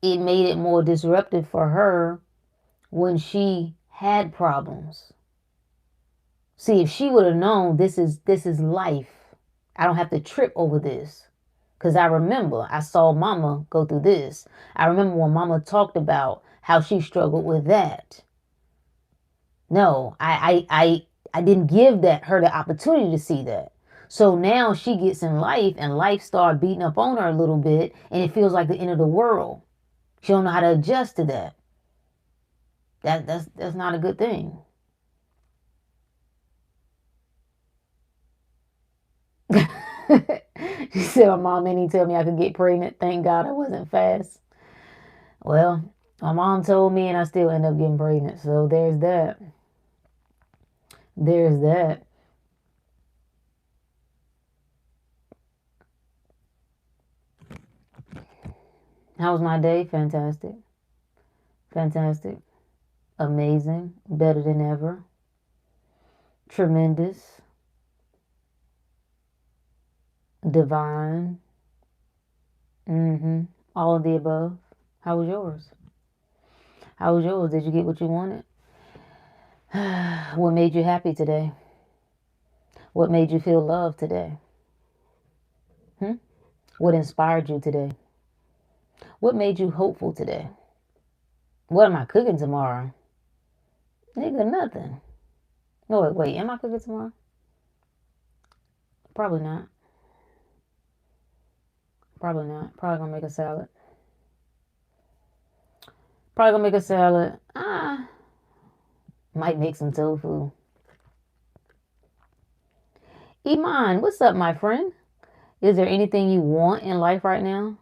it made it more disruptive for her when she had problems. See, if she would have known this is life, I don't have to trip over this. Because I remember I saw mama go through this. I remember when mama talked about how she struggled with that. No, I didn't give that her the opportunity to see that. So now she gets in life and life start beating up on her a little bit and it feels like the end of the world. She don't know how to adjust to that. That's not a good thing. She said my mom didn't tell me I could get pregnant. Thank God I wasn't fast. Well, my mom told me and I still end up getting pregnant. So there's that. There's that. How was my day? Fantastic. Fantastic. Amazing. Better than ever. Tremendous. Divine. All of the above. How was yours? How was yours? Did you get what you wanted? What made you happy today? What made you feel loved today? What inspired you today? What made you hopeful today? What am I cooking tomorrow? Nigga, nothing. No, wait, am I cooking tomorrow? Probably not. Probably not. Probably gonna make a salad. Probably gonna make a salad. Might make some tofu. Iman, what's up, my friend? Is there anything you want in life right now?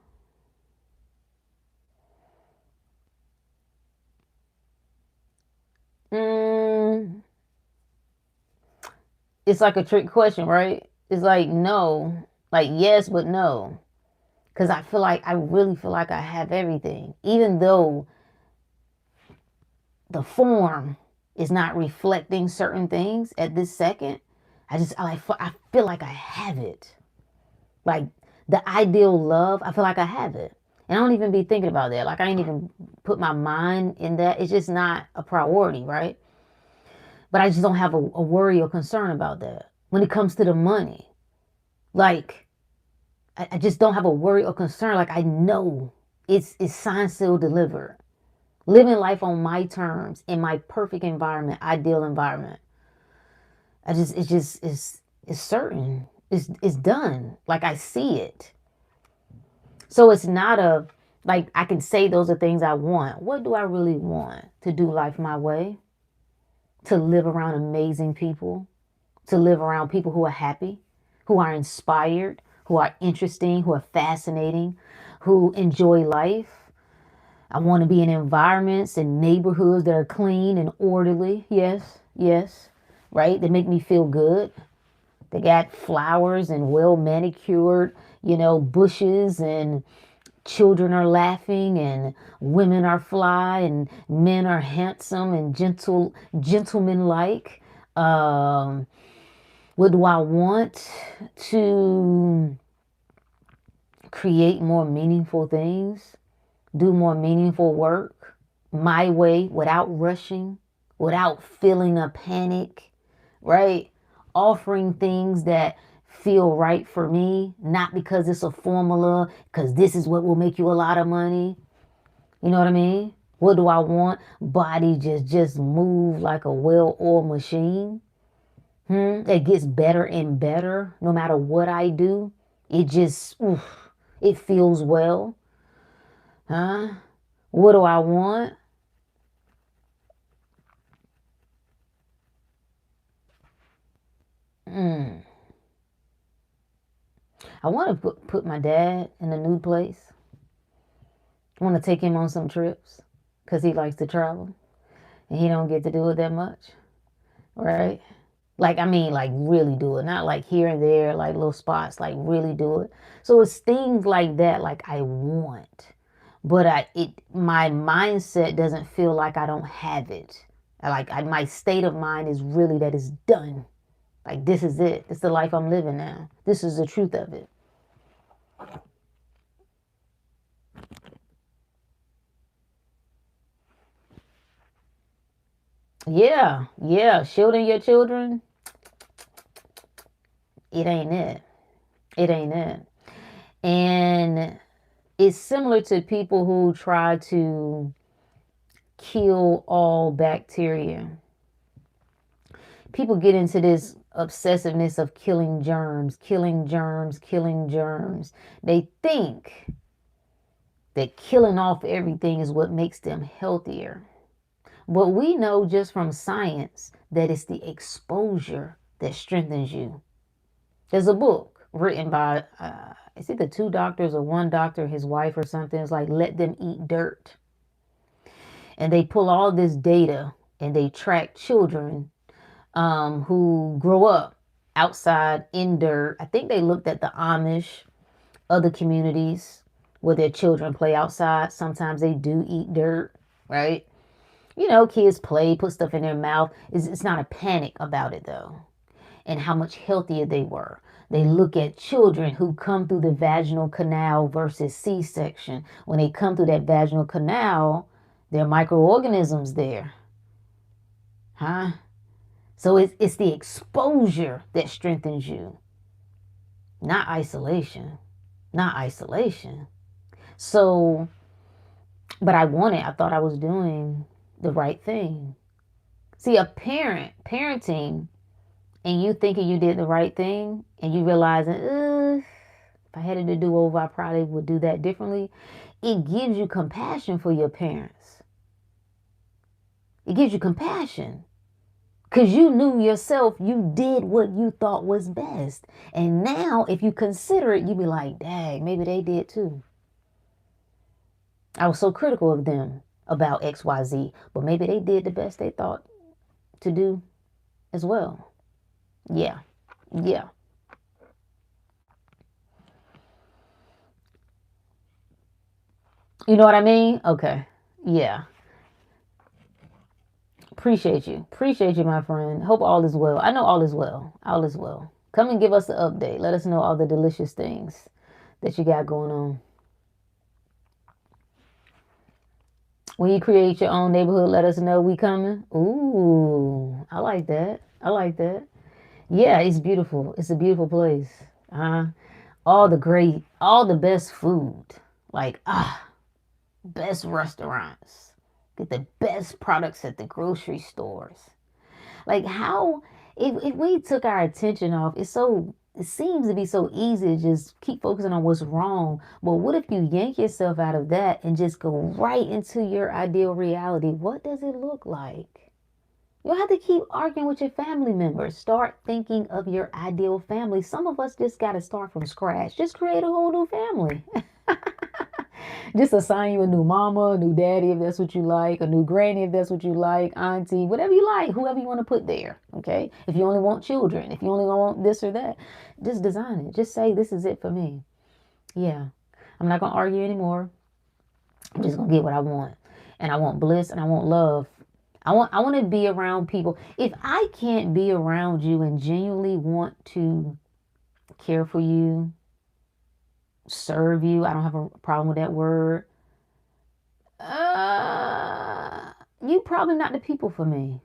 It's like a trick question, right? It's like no, like yes, but no. Because I really feel like I have everything. Even though the form is not reflecting certain things at this second, I feel like I have it. Like the ideal love, I feel like I have it. And I don't even be thinking about that. Like I ain't even put my mind in that. It's just not a priority, right? But I just don't have a worry or concern about that. When it comes to the money, like I just don't have a worry or concern. Like I know. It's signed, sealed, delivered. Living life on my terms in my perfect environment, ideal environment. It's certain. It's done. Like I see it. So it's not a, like I can say those are things I want. What do I really want? To do life my way? To live around amazing people? To live around people who are happy, who are inspired, who are interesting, who are fascinating, who enjoy life? I want to be in environments and neighborhoods that are clean and orderly. Yes, yes, right? They make me feel good. They got flowers and well manicured, bushes, and children are laughing and women are fly and men are handsome and gentlemen like. Um, what do I want? To create more meaningful things, do more meaningful work my way without rushing, without feeling a panic, right? Offering things that feel right for me, not because it's a formula, because this is what will make you a lot of money. You know what I mean? What do I want? Body just move like a well-oiled machine. It gets better and better no matter what I do. It just, oof, it feels well. Huh? What do I want? Mm. I want to put my dad in a new place. I want to take him on some trips because he likes to travel and he don't get to do it that much, right? Like, I mean, like really do it, not like here and there, like little spots, like really do it. So it's things like that, like I want, but my mindset doesn't feel like I don't have it. My state of mind is really that it's done. Like this is it. It's the life I'm living now. This is the truth of it. Yeah, yeah. Shielding your children, it ain't it. It ain't it. And it's similar to people who try to kill all bacteria. People get into this obsessiveness of killing germs, killing germs, killing germs. They think that killing off everything is what makes them healthier. But we know just from science that it's the exposure that strengthens you. There's a book written by, it's either two doctors or one doctor, his wife or something. It's like, Let Them Eat Dirt. And they pull all this data and they track children who grow up outside in dirt. I think they looked at the Amish, other communities where their children play outside. Sometimes they do eat dirt, right? Kids play, put stuff in their mouth. It's not a panic about it though. And how much healthier they were. They look at children who come through the vaginal canal versus C-section. When they come through that vaginal canal, there are microorganisms there. Huh? So it's the exposure that strengthens you, not isolation. Not isolation. So, but I thought I was doing the right thing. See, parenting, and you thinking you did the right thing, and you realizing, if I had it to do over, I probably would do that differently. It gives you compassion for your parents. It gives you compassion. Because you knew yourself, you did what you thought was best. And now, if you consider it, you be like, dang, maybe they did too. I was so critical of them about XYZ, but maybe they did the best they thought to do as well. Yeah, yeah. You know what I mean? Okay. Yeah. Appreciate you. Appreciate you, my friend. Hope all is well. I know all is well. All is well. Come and give us an update. Let us know all the delicious things that you got going on. When you create your own neighborhood, let us know we coming. Ooh, I like that. I like that. Yeah, it's beautiful. It's a beautiful place. All the best food. Like, best restaurants, get the best products at the grocery stores. Like how if we took our attention off, it seems to be so easy to just keep focusing on what's wrong. But what if you yank yourself out of that and just go right into your ideal reality? What does it look like? You don't have to keep arguing with your family members. Start thinking of your ideal family. Some of us just got to start from scratch. Just create a whole new family. Just assign you a new mama, a new daddy if that's what you like, a new granny if that's what you like, auntie, whatever you like, whoever you want to put there. Okay. If you only want children, if you only want this or that, just design it. Just say, this is it for me. Yeah. I'm not going to argue anymore. I'm just going to get what I want. And I want bliss and I want love. I want to be around people. If I can't be around you and genuinely want to care for you, serve you, I don't have a problem with that word. You probably not the people for me.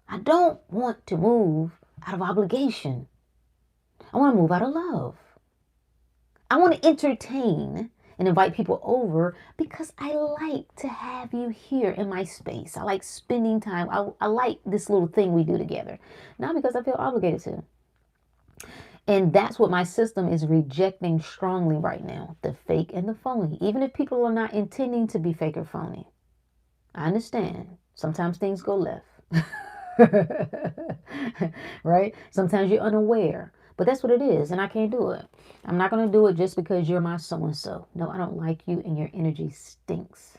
I don't want to move out of obligation. I want to move out of love. I want to entertain and invite people over because I like to have you here in my space. I like spending time. I like this little thing we do together. Not because I feel obligated to. And that's what my system is rejecting strongly right now. The fake and the phony. Even if people are not intending to be fake or phony. I understand. Sometimes things go left. Right? Sometimes you're unaware. But that's what it is. And I can't do it. I'm not going to do it just because you're my so-and-so. No, I don't like you and your energy stinks.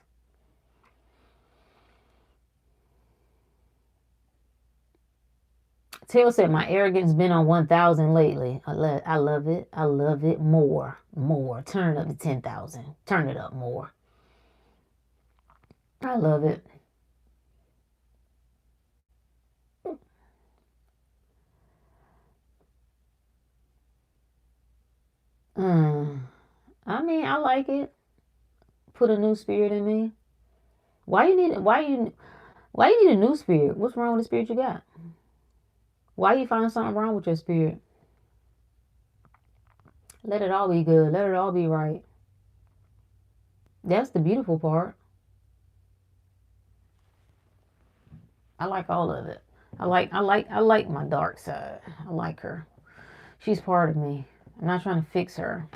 Tail said, my arrogance been on 1,000 lately. I love it. I love it more. More. Turn it up to 10,000. Turn it up more. I love it. I mean, I like it. Put a new spirit in me. Why you need a new spirit? What's wrong with the spirit you got? Why you find something wrong with your spirit? Let it all be good. Let it all be right. That's the beautiful part. I like all of it. I like my dark side. I like her. She's part of me. I'm not trying to fix her.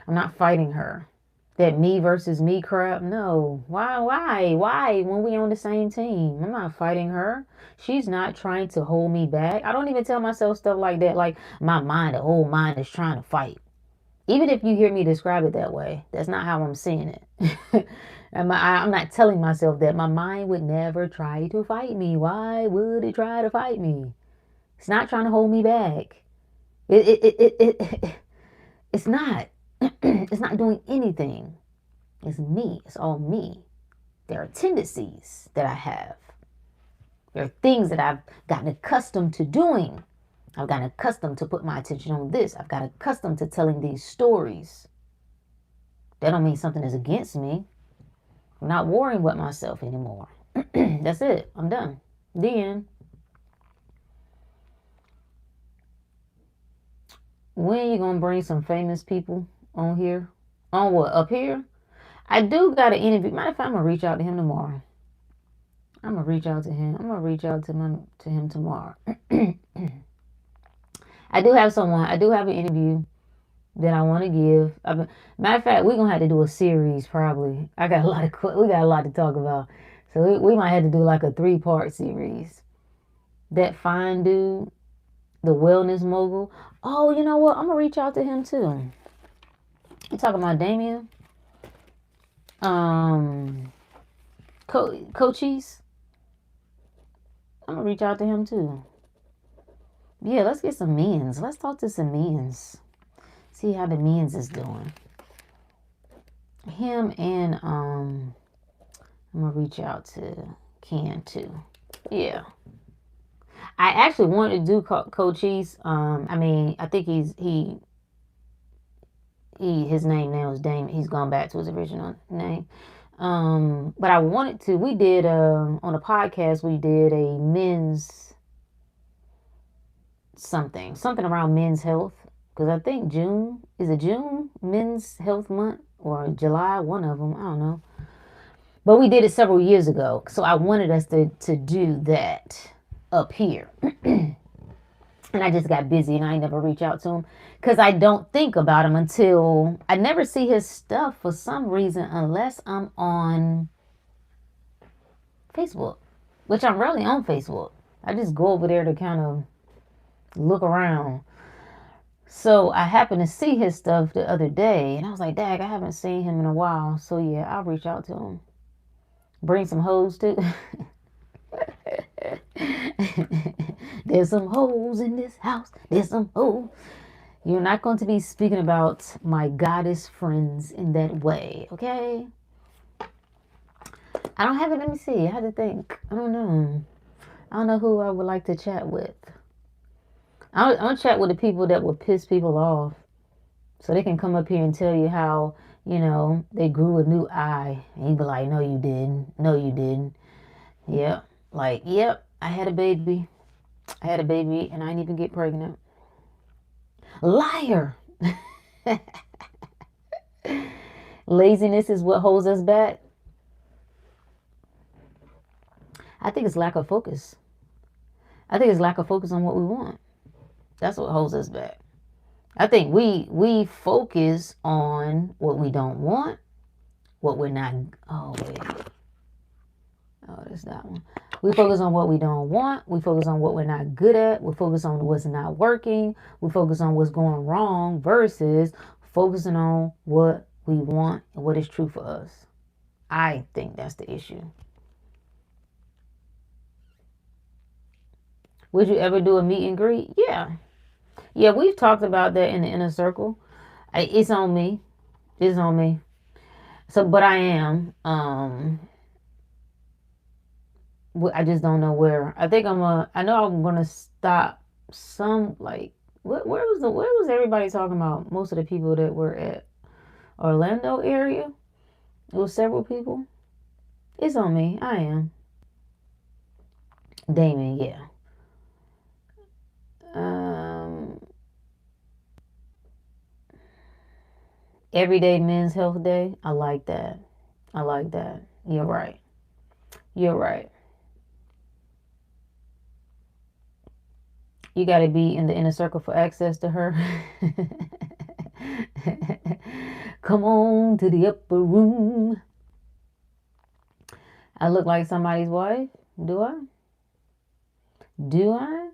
I'm not fighting her. That me versus me crap. No. Why? When we on the same team? I'm not fighting her. She's not trying to hold me back. I don't even tell myself stuff like that. Like my mind, the whole mind is trying to fight. Even if you hear me describe it that way, that's not how I'm seeing it. I'm not telling myself that my mind would never try to fight me. Why would it try to fight me? It's not trying to hold me back. It's not. It's not doing anything. It's me. It's all me. There are tendencies that I have. There are things that I've gotten accustomed to doing. I've gotten accustomed to put my attention on this. I've gotten accustomed to telling these stories. That don't mean something is against me. I'm not worrying with myself anymore. That's it. I'm done. The end. When are you going to bring some famous people on here? On what? Up here? I do got an interview. Matter of fact, I'm going to reach out to him tomorrow. I'm going to reach out to him. I'm going to reach out to him tomorrow. I do have someone. I do have an interview that I want to give. Matter of fact, we're going to have to do a series probably. We got a lot to talk about. So we might have to do like a 3-part series. That fine dude, the wellness mogul. Oh, you know what? I'm going to reach out to him too. You talking about Damien? Coaches? I'm going to reach out to him too. Yeah, let's get some men's. Let's talk to some men's. See how the men's is doing. Him and I'm gonna reach out to Ken too. Yeah. I actually wanted to do Cochise. I mean, I think his name now is Damon. He's gone back to his original name. But I wanted to. We did on a podcast. We did a men's something around men's health. Because I think June, is it June? Men's Health Month. or July, one of them. I don't know. But we did it several years ago. So I wanted us to do that up here. And I just got busy and I never reach out to him because I don't think about him until I never see his stuff for some reason unless I'm on Facebook, which I'm rarely on Facebook. I just go over there to kind of look around. So I happened to see his stuff the other day and I was like, Dag, I haven't seen him in a while. So yeah, I'll reach out to him. Bring some hoes too. There's some hoes in this house. There's some hoes. You're not going to be speaking about my goddess friends in that way, okay? I don't have it. Let me see. I had to think. I don't know. I don't know who I would like to chat with. I'll chat with the people that will piss people off. So they can come up here and tell you how, they grew a new eye. And you be like, no, you didn't. No, you didn't. Yep. Like, yep, I had a baby. I had a baby and I didn't even get pregnant. Liar. Laziness is what holds us back. I think it's lack of focus. I think it's lack of focus on what we want. That's what holds us back. I think we focus on what we don't want, what we're not. Oh, wait. Oh, that's that one. We focus on what we don't want. We focus on what we're not good at. We focus on what's not working. We focus on what's going wrong versus focusing on what we want and what is true for us. I think that's the issue. Would you ever do a meet and greet? Yeah. Yeah, we've talked about that in the inner circle. It's on me. It's on me. So, but I am. I just don't know where. I think I know I'm gonna stop some like. Where was everybody talking about? Most of the people that were at Orlando area. It was several people. It's on me. I am. Damon, yeah. Everyday Men's Health Day. I like that. I like that. You're right. You're right. You got to be in the inner circle for access to her. Come on to the upper room. I look like somebody's wife. Do I? Do I?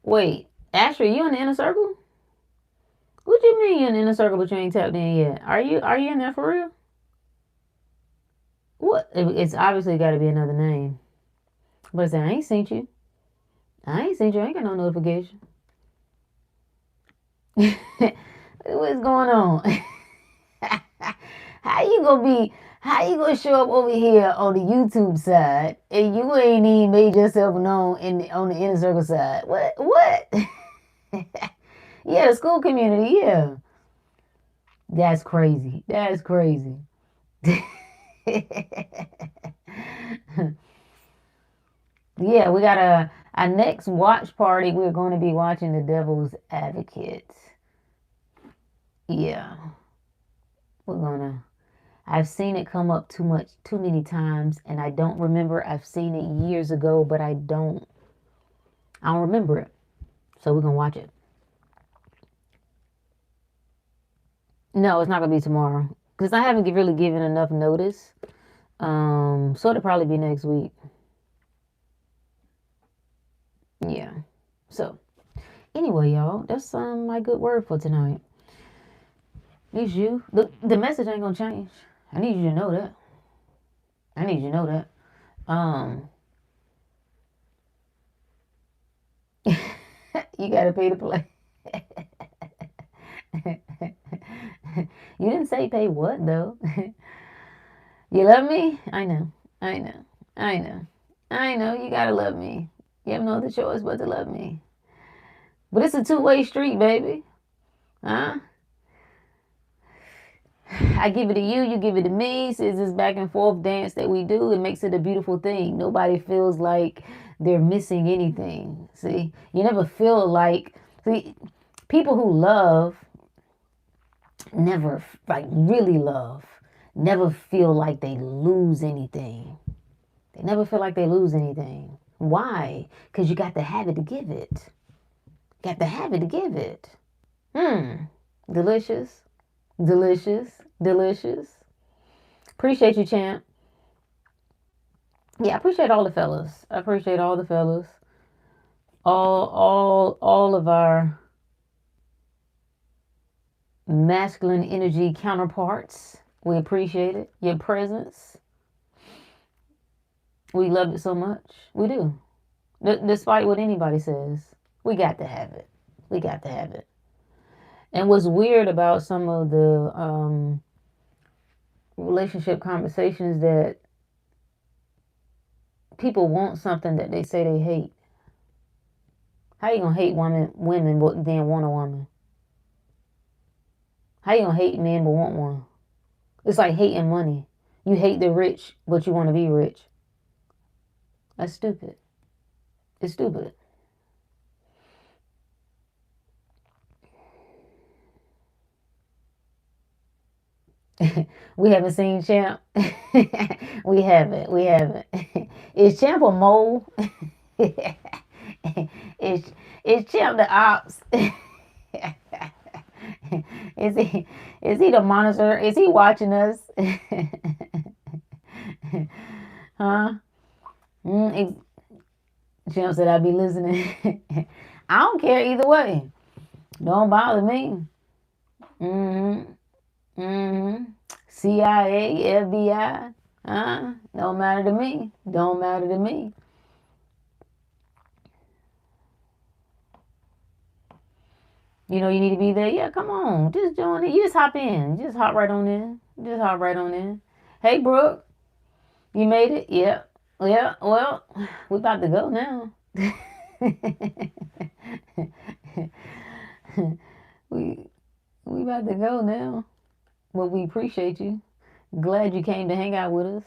Wait, Ashley, you in the inner circle? What you mean you in the inner circle but you ain't tapped in yet? Are you in there for real? What? It's obviously got to be another name. But I ain't seen you. I ain't seen you. I ain't got no notification. What's going on? How you gonna show up over here on the YouTube side and you ain't even made yourself known on the inner circle side? What? Yeah, the school community, yeah. That's crazy. That's crazy. Yeah, we got our next watch party. We're going to be watching The Devil's Advocate. Yeah. I've seen it come up too many times, and I don't remember. I've seen it years ago, but I don't remember it. So we're gonna watch it. No, it's not gonna be tomorrow because I haven't really given enough notice. So it'll probably be next week. Yeah. So anyway, y'all, that's my good word for tonight. It's you. The message ain't gonna change. I need you to know that. I need you to know that. You gotta pay to play. You didn't say pay what though. You love me? I know. I know. I know. I know. You gotta love me. You have no other choice but to love me. But it's a two-way street, baby. Huh? I give it to you, you give it to me. It's this back and forth dance that we do. It makes it a beautiful thing. Nobody feels like they're missing anything. See, you never feel like, see, people who love never, like really love, never feel like they lose anything. They never feel like they lose anything. Why? Because you got to have it to give it. Got to have it to give it. Delicious. Delicious. Delicious. Appreciate you, champ. Yeah, I appreciate all the fellas. I appreciate all the fellas. All of our masculine energy counterparts. We appreciate it. Your presence. We love it so much. We do. Despite what anybody says, we got to have it. We got to have it. And what's weird about some of the relationship conversations that people want something that they say they hate. How you gonna hate women but then want a woman? How you gonna hate men but want one? It's like hating money. You hate the rich, but you want to be rich. That's stupid. It's stupid. We haven't seen Champ. We haven't. We haven't. Is Champ a mole? is Champ the ops? Is he the monitor? Is he watching us? Huh? Champ said I'd be listening. I don't care either way. Don't bother me. CIA, FBI. Don't matter to me. Don't matter to me. You know you need to be there. Yeah, come on. Just join it. You just hop in. Just hop right on in. Just hop right on in. Hey, Brooke. You made it? Yeah. Yeah. Well, we about to go now. we about to go now. Well, we appreciate you. Glad you came to hang out with us.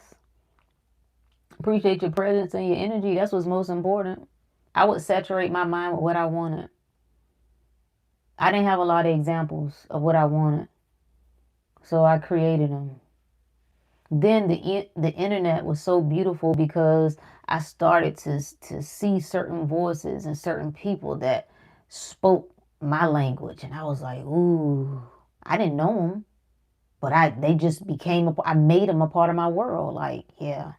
Appreciate your presence and your energy. That's what's most important. I would saturate my mind with what I wanted. I didn't have a lot of examples of what I wanted, so I created them. Then the internet was so beautiful because I started to see certain voices and certain people that spoke my language, and I was like, ooh, I didn't know them, but they just became I made them a part of my world. Like, yeah,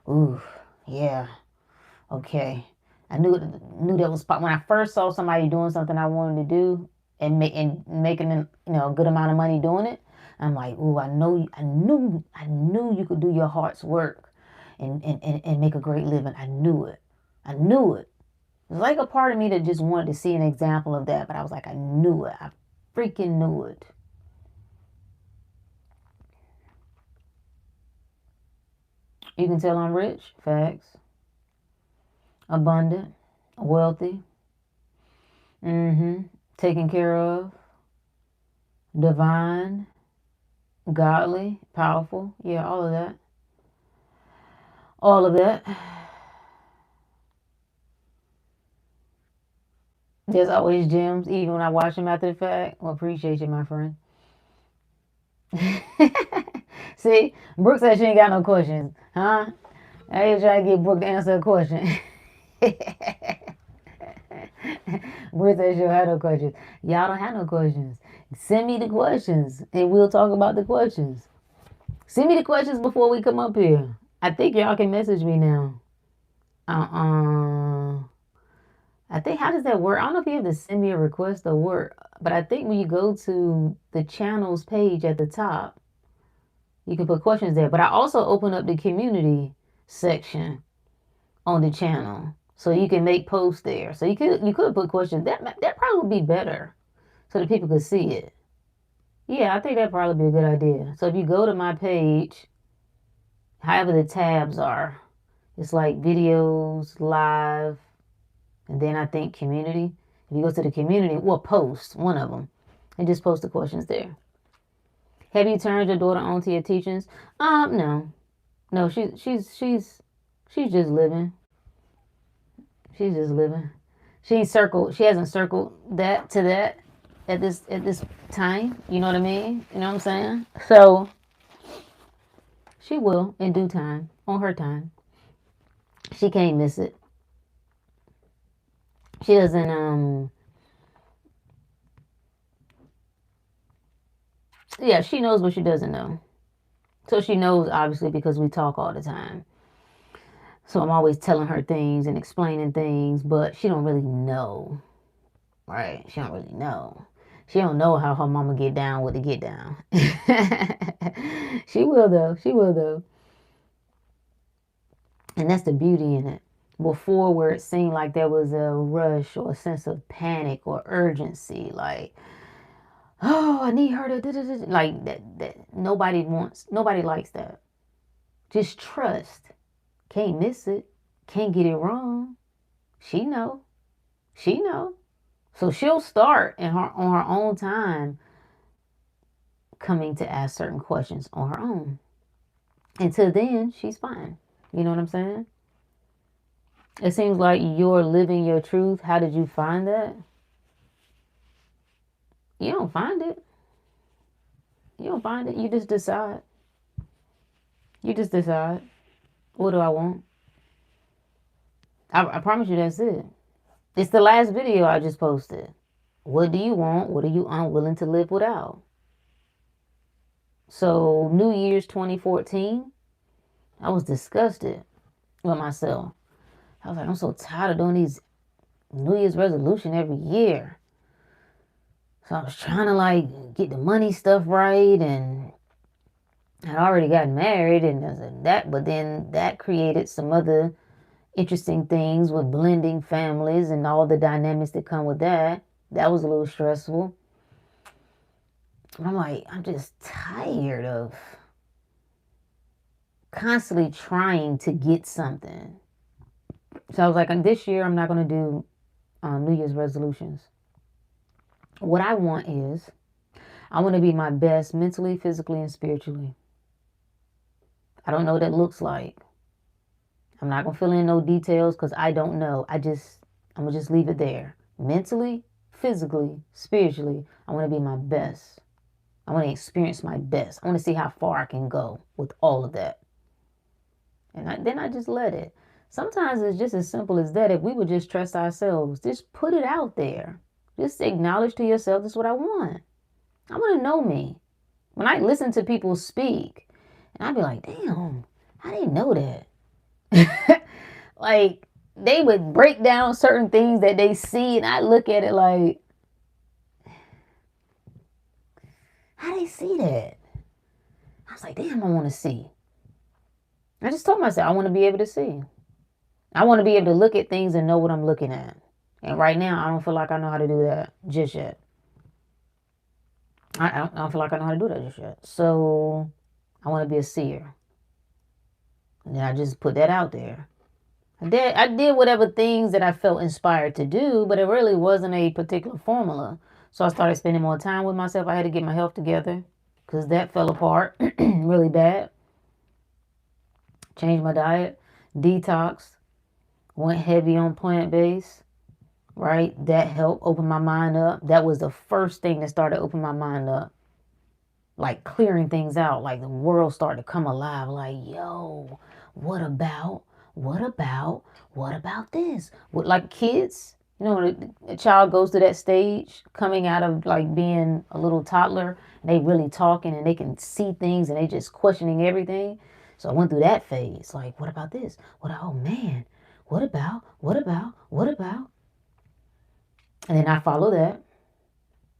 ooh, yeah, okay. I knew that was when I first saw somebody doing something I wanted to do and making a good amount of money doing it. I'm like, ooh, I knew you could do your heart's work and make a great living. I knew it. I knew it. It was like a part of me that just wanted to see an example of that, but I was like, I knew it. I freaking knew it. You can tell I'm rich. Facts. Abundant. Wealthy. Taken care of. Divine. Godly. Powerful. Yeah, all of that. All of that. There's always gems, even when I watch them after the fact. Well, appreciate you, my friend. See, Brooke said she ain't got no questions, huh? I ain't trying to get Brooke to answer a question. Brooke said she don't have no questions. Y'all don't have no questions. Send me the questions, and we'll talk about the questions. Send me the questions before we come up here. I think y'all can message me now. I think, how does that work? I don't know if you have to send me a request or work, but I think when you go to the channels page at the top, you can put questions there. But I also open up the community section on the channel, so you can make posts there. So you could put questions. That probably would be better, so that people could see it. Yeah, I think that'd probably be a good idea. So if you go to my page, however the tabs are, it's like videos, live, and then I think community. If you go to the community, well, post one of them and just post the questions there. Have you turned your daughter on to your teachings? No. No, she's just living. She's just living. She hasn't circled that to that at this time. You know what I mean? You know what I'm saying? So she will in due time, on her time. She can't miss it. She doesn't yeah, she knows what she doesn't know. So she knows obviously because we talk all the time. So I'm always telling her things and explaining things, but she don't really know. Right? She don't really know. She don't know how her mama get down with the get down. She will though. She will though. And that's the beauty in it. Before, where it seemed like there was a rush or a sense of panic or urgency, like, oh, I need her to like that. Nobody likes that. Just trust. Can't miss it. Can't get it wrong. She know. She know. So she'll start in her on her own time coming to ask certain questions on her own. Until then, she's fine. You know what I'm saying? It seems like you're living your truth. How did you find that? You don't find it. You don't find it. You just decide. You just decide. What do I want? I promise you that's it. It's the last video I just posted. What do you want? What are you unwilling to live without? So, New Year's 2014, I was disgusted with myself. I was like, I'm so tired of doing these New Year's resolution every year. So I was trying to like get the money stuff right, and I'd already gotten married and that, but then that created some other interesting things with blending families and all the dynamics that come with that. That was a little stressful. And I'm like, I'm just tired of constantly trying to get something. So I was like, this year I'm not going to do New Year's resolutions. What I want is, I want to be my best mentally, physically, and spiritually. I don't know what that looks like. I'm not going to fill in no details because I don't know. I'm going to just leave it there. Mentally, physically, spiritually, I want to be my best. I want to experience my best. I want to see how far I can go with all of that. And then I just let it. Sometimes it's just as simple as that. If we would just trust ourselves, just put it out there. Just acknowledge to yourself, this is what I want. I want to know me. When I listen to people speak, and I'd be like, damn, I didn't know that. Like, they would break down certain things that they see, and I look at it like, how they see that? I was like, damn, I want to see. I just told myself, I want to be able to see. I want to be able to look at things and know what I'm looking at. And right now, I don't feel like I know how to do that just yet. I don't feel like I know how to do that just yet. So I want to be a seer. And I just put that out there. I did whatever things that I felt inspired to do, but it really wasn't a particular formula. So I started spending more time with myself. I had to get my health together because that fell apart really bad. Changed my diet, detox, went heavy on plant-based, right? That helped open my mind up. That was the first thing that started opening my mind up. Like clearing things out, like the world started to come alive. Like, yo, what about, what about this? What, like kids, when a child goes to that stage, coming out of like being a little toddler, and they really talking and they can see things and they just questioning everything. So I went through that phase. Like, what about this? Oh man, what about? And then I follow that.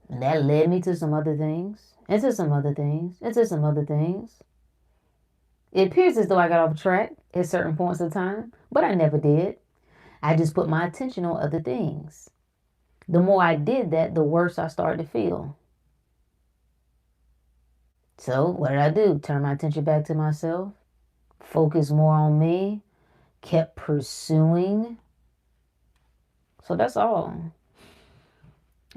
And that led me to some other things, into some other things, into some other things. It appears as though I got off track at certain points of time, but I never did. I just put my attention on other things. The more I did that, the worse I started to feel. So what did I do? Turn my attention back to myself, focus more on me, kept pursuing. So that's all.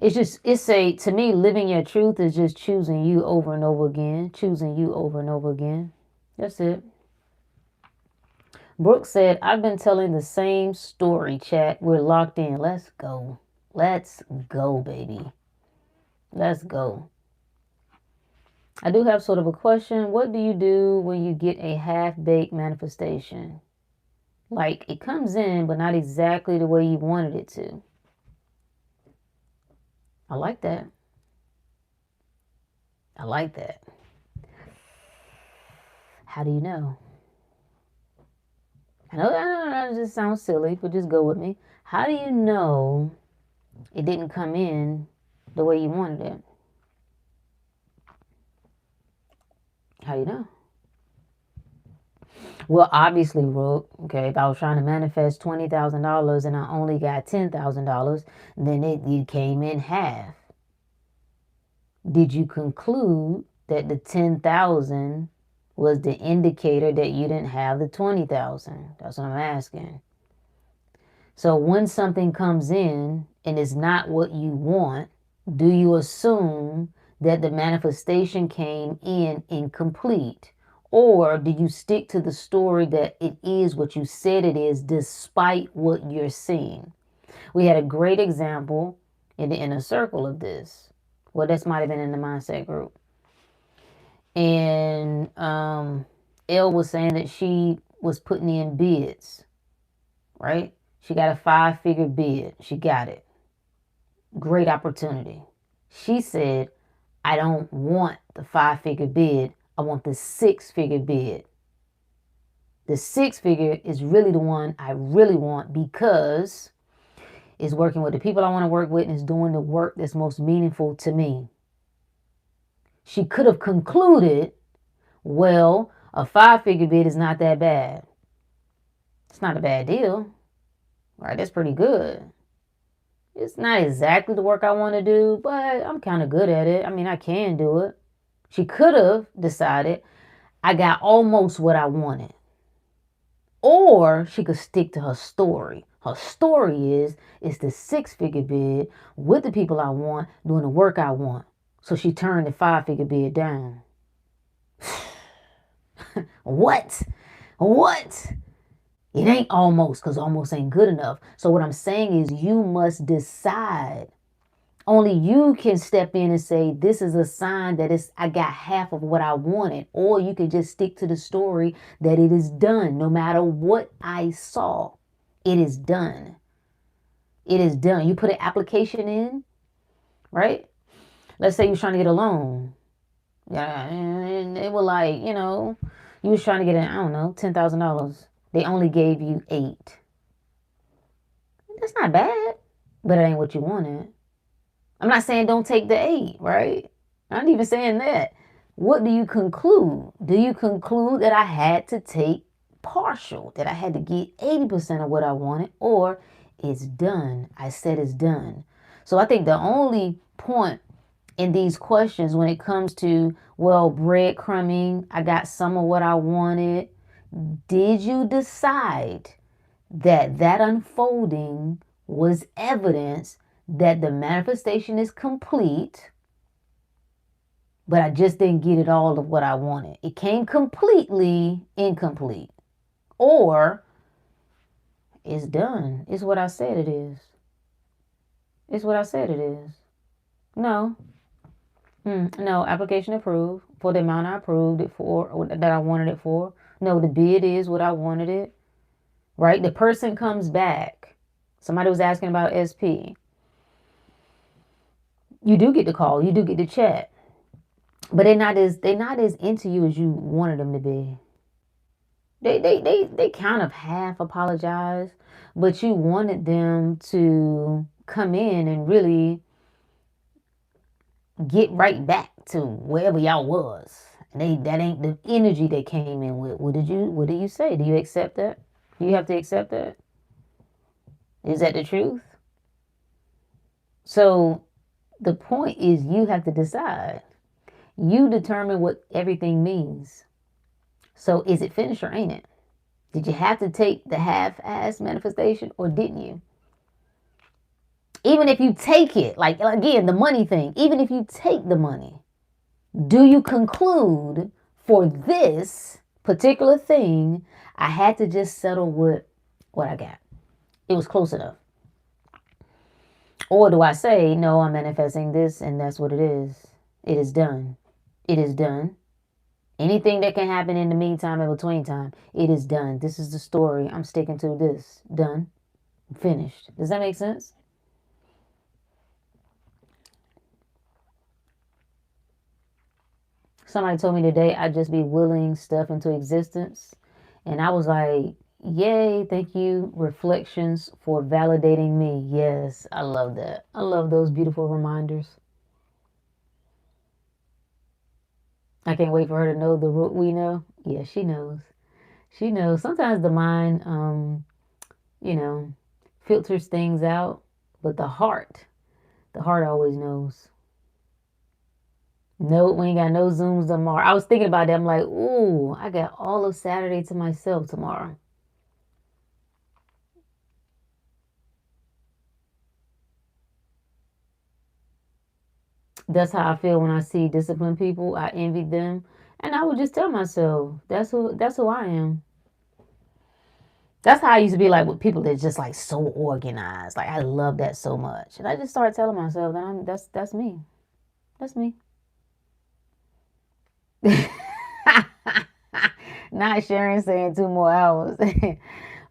To me, living your truth is just choosing you over and over again, choosing you over and over again. That's it. Brooke said, I've been telling the same story, chat. We're locked in. Let's go. Let's go, baby. Let's go. I do have sort of a question. What do you do when you get a half-baked manifestation? Like it comes in, but not exactly the way you wanted it to. I like that. I like that. How do you know? I know that just sounds silly, but just go with me. How do you know it didn't come in the way you wanted it? How do you know? Well, obviously, Rook, okay, if I was trying to manifest $20,000 and I only got $10,000, then it came in half. Did you conclude that the 10,000 was the indicator that you didn't have the 20,000? That's what I'm asking. So when something comes in and is not what you want, do you assume that the manifestation came in incomplete? Or do you stick to the story that it is what you said it is despite what you're seeing? We had a great example in the inner circle of this. Well, this might have been in the mindset group. And Elle was saying that she was putting in bids, right? She got a 5-figure bid. She got it. Great opportunity. She said, I don't want the 5-figure bid. I want the 6-figure bid. The 6-figure is really the one I really want because it's working with the people I want to work with and it's doing the work that's most meaningful to me. She could have concluded, well, a 5-figure bid is not that bad. It's not a bad deal, right? That's pretty good. It's not exactly the work I want to do, but I'm kind of good at it. I mean, I can do it. She could have decided I got almost what I wanted. Or she could stick to her story. Her story is it's the 6-figure bid with the people I want doing the work I want. So she turned the 5-figure bid down. What? It ain't almost, because almost ain't good enough. So what I'm saying is you must decide. Only you can step in and say, this is a sign that I got half of what I wanted. Or you can just stick to the story that it is done. No matter what I saw, it is done. It is done. You put an application in, right? Let's say you're trying to get a loan. Yeah, and it was like, you was trying to get $10,000. They only gave you 8. That's not bad, but it ain't what you wanted. I'm not saying don't take the 8, right? I'm not even saying that. What do you conclude? Do you conclude that I had to take partial, that I had to get 80% of what I wanted, or it's done? I said it's done. So I think the only point in these questions when it comes to, well, breadcrumbing, I got some of what I wanted. Did you decide that unfolding was evidence that the manifestation is complete, but I just didn't get it all of what I wanted? It came completely incomplete. Or it's done. It's what I said it is. It's what I said it is. No. No, application approved for the amount I approved it for, or that I wanted it for. No, the bid is what I wanted it. Right? The person comes back. Somebody was asking about SP. You do get the call. You do get the chat. But they're not as into you as you wanted them to be. They kind of half apologize, but you wanted them to come in and really get right back to wherever y'all was. And that ain't the energy they came in with. What did you say? Do you accept that? Do you have to accept that? Is that the truth? So the point is you have to decide. You determine what everything means. So is it finished or ain't it? Did you have to take the half-ass manifestation or didn't you? Even if you take it, like again, the money thing, even if you take the money, do you conclude for this particular thing, I had to just settle with what I got? It was close enough. Or do I say, no, I'm manifesting this and that's what it is? It is done. It is done. Anything that can happen in the meantime, in between time, it is done. This is the story. I'm sticking to this. Done. Finished. Does that make sense? Somebody told me today I'd just be willing stuff into existence. And I was like, yay, thank you, reflections, for validating me. Yes, I love that. I love those beautiful reminders. I can't wait for her to know the root we know. Yeah, she knows. She knows. Sometimes the mind, you know, filters things out, but the heart always knows. No, we ain't got no Zooms tomorrow. I was thinking about that. I'm like, ooh, I got all of Saturday to myself tomorrow. That's how I feel when I see disciplined people. I envy them. And I would just tell myself, that's who I am. That's how I used to be like with people that's just like so organized. Like I love that so much. And I just started telling myself that that's me. That's me. Not sharing saying 2 more hours.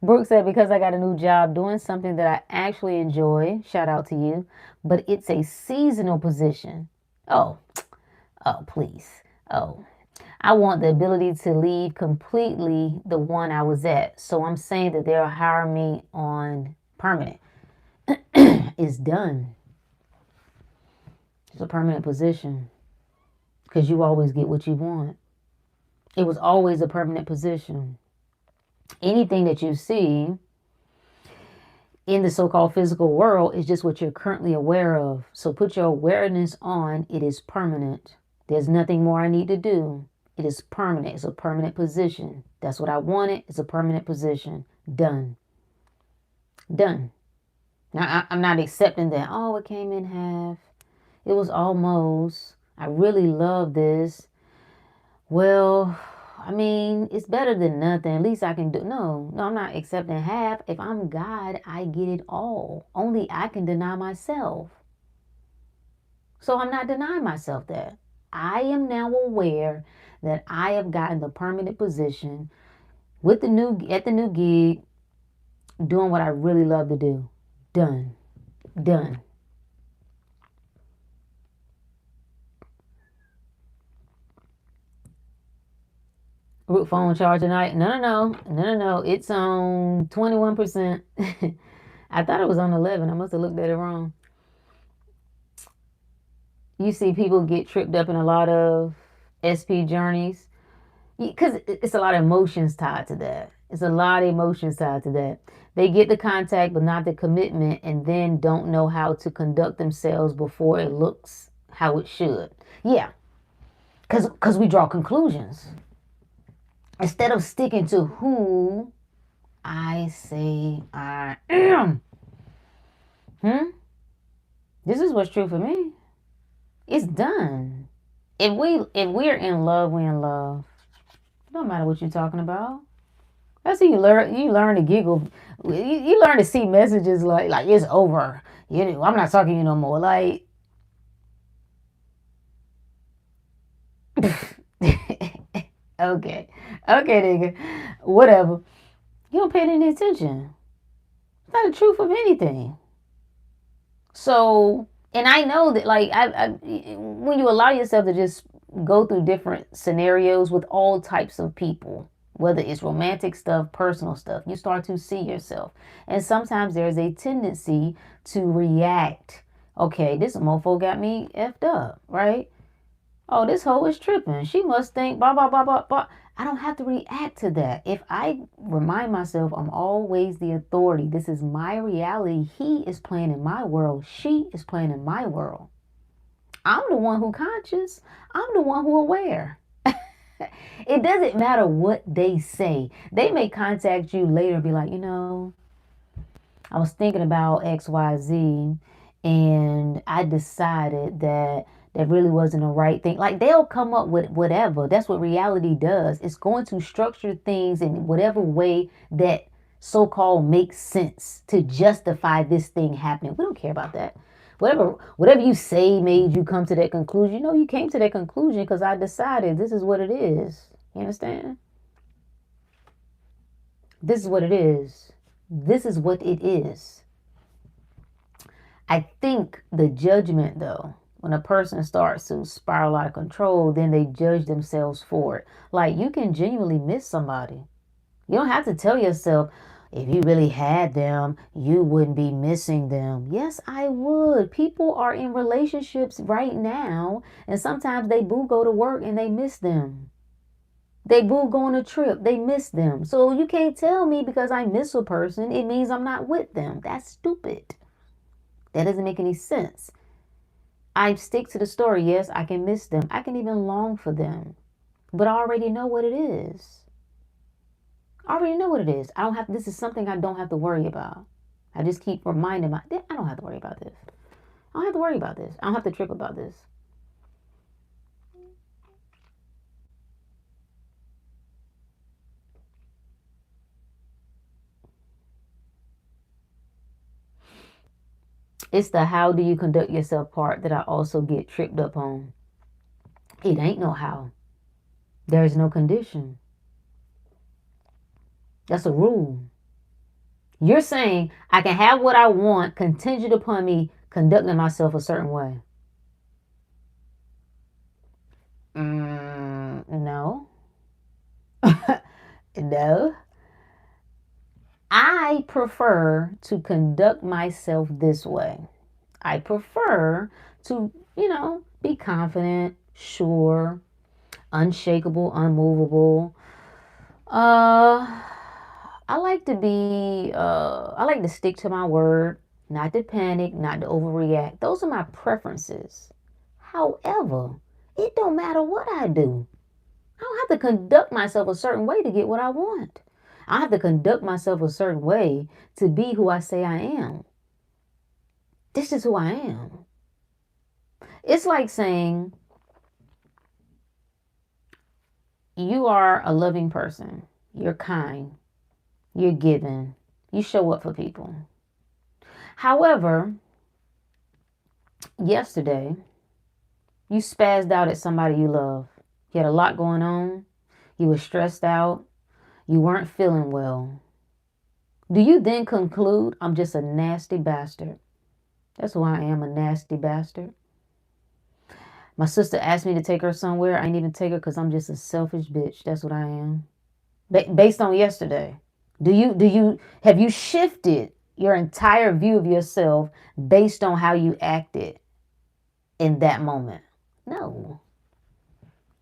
Brooke said, because I got a new job doing something that I actually enjoy. Shout out to you. But it's a seasonal position. Oh, oh, please. Oh, I want the ability to leave completely the one I was at. So I'm saying that they'll hire me on permanent. It's done. It's a permanent position because you always get what you want. It was always a permanent position. Anything that you see in the so-called physical world is just what you're currently aware of. So put your awareness on it is permanent. There's nothing more I need to do. It is permanent. It's a permanent position. That's what I wanted. It's a permanent position. Done. Done. Now, I'm not accepting that, oh, it came in half. It was almost. I really love this. Well, I mean, it's better than nothing. At least I can do. No, I'm not accepting half. If I'm God, I get it all. Only I can deny myself. So I'm not denying myself that. I am now aware that I have gotten the permanent position with the new gig, doing what I really love to do. Done. Done. Root phone charge tonight? No. It's on 21%. I thought it was on 11. I must have looked at it wrong. You see people get tripped up in a lot of SP journeys because it's a lot of emotions tied to that. It's a lot of emotions tied to that. They get the contact, but not the commitment, and then don't know how to conduct themselves before it looks how it should. Yeah, because we draw conclusions instead of sticking to who I say I am. This is what's true for me. It's done. If we're in love, we're in love. No matter what you're talking about. That's how you learn to giggle. You learn to see messages like it's over. You know, I'm not talking to you no more. Like okay. Okay, nigga. Whatever. You don't pay any attention. It's not the truth of anything. So, and I know that like when you allow yourself to just go through different scenarios with all types of people, whether it's romantic stuff, personal stuff, you start to see yourself. And sometimes there's a tendency to react. Okay, this mofo got me effed up, right? Oh, this hoe is tripping. She must think blah blah blah blah blah. I don't have to react to that. If I remind myself I'm always the authority, this is my reality. He is playing in my world. She is playing in my world. I'm the one who conscious. I'm the one who aware. It doesn't matter what they say. They may contact you later and be like, I was thinking about XYZ and I decided that that really wasn't the right thing. Like they'll come up with whatever. That's what reality does. It's going to structure things in whatever way that so-called makes sense to justify this thing happening. We don't care about that. Whatever you say made you come to that conclusion. You know, you came to that conclusion because I decided this is what it is. You understand? This is what it is. This is what it is. I think the judgment, though, when a person starts to spiral out of control, then they judge themselves for it. Like you can genuinely miss somebody. You don't have to tell yourself, if you really had them, you wouldn't be missing them. Yes, I would. People are in relationships right now, and sometimes they boo go to work and they miss them. They boo go on a trip, they miss them. So you can't tell me because I miss a person, it means I'm not with them. That's stupid. That doesn't make any sense. I stick to the story. Yes, I can miss them. I can even long for them. But I already know what it is. I already know what it is. I don't have, this is something I don't have to worry about. I just keep reminding myself, I don't have to worry about this. I don't have to worry about this. I don't have to trip about this. It's the how do you conduct yourself part that I also get tripped up on. It ain't no how. There's no condition. That's a rule. You're saying I can have what I want contingent upon me conducting myself a certain way. No. No. I prefer to conduct myself this way. I prefer to, be confident, sure, unshakable, unmovable. I like to be, I like to stick to my word, not to panic, not to overreact. Those are my preferences. However, it don't matter what I do. I don't have to conduct myself a certain way to get what I want. I have to conduct myself a certain way to be who I say I am. This is who I am. It's like saying you are a loving person. You're kind. You're giving. You show up for people. However, yesterday, you spazzed out at somebody you love. You had a lot going on. You were stressed out. You weren't feeling well. Do you then conclude I'm just a nasty bastard? That's who I am, a nasty bastard. My sister asked me to take her somewhere. I ain't even take her because I'm just a selfish bitch. That's what I am. Based on yesterday. Have you shifted your entire view of yourself based on how you acted in that moment? No.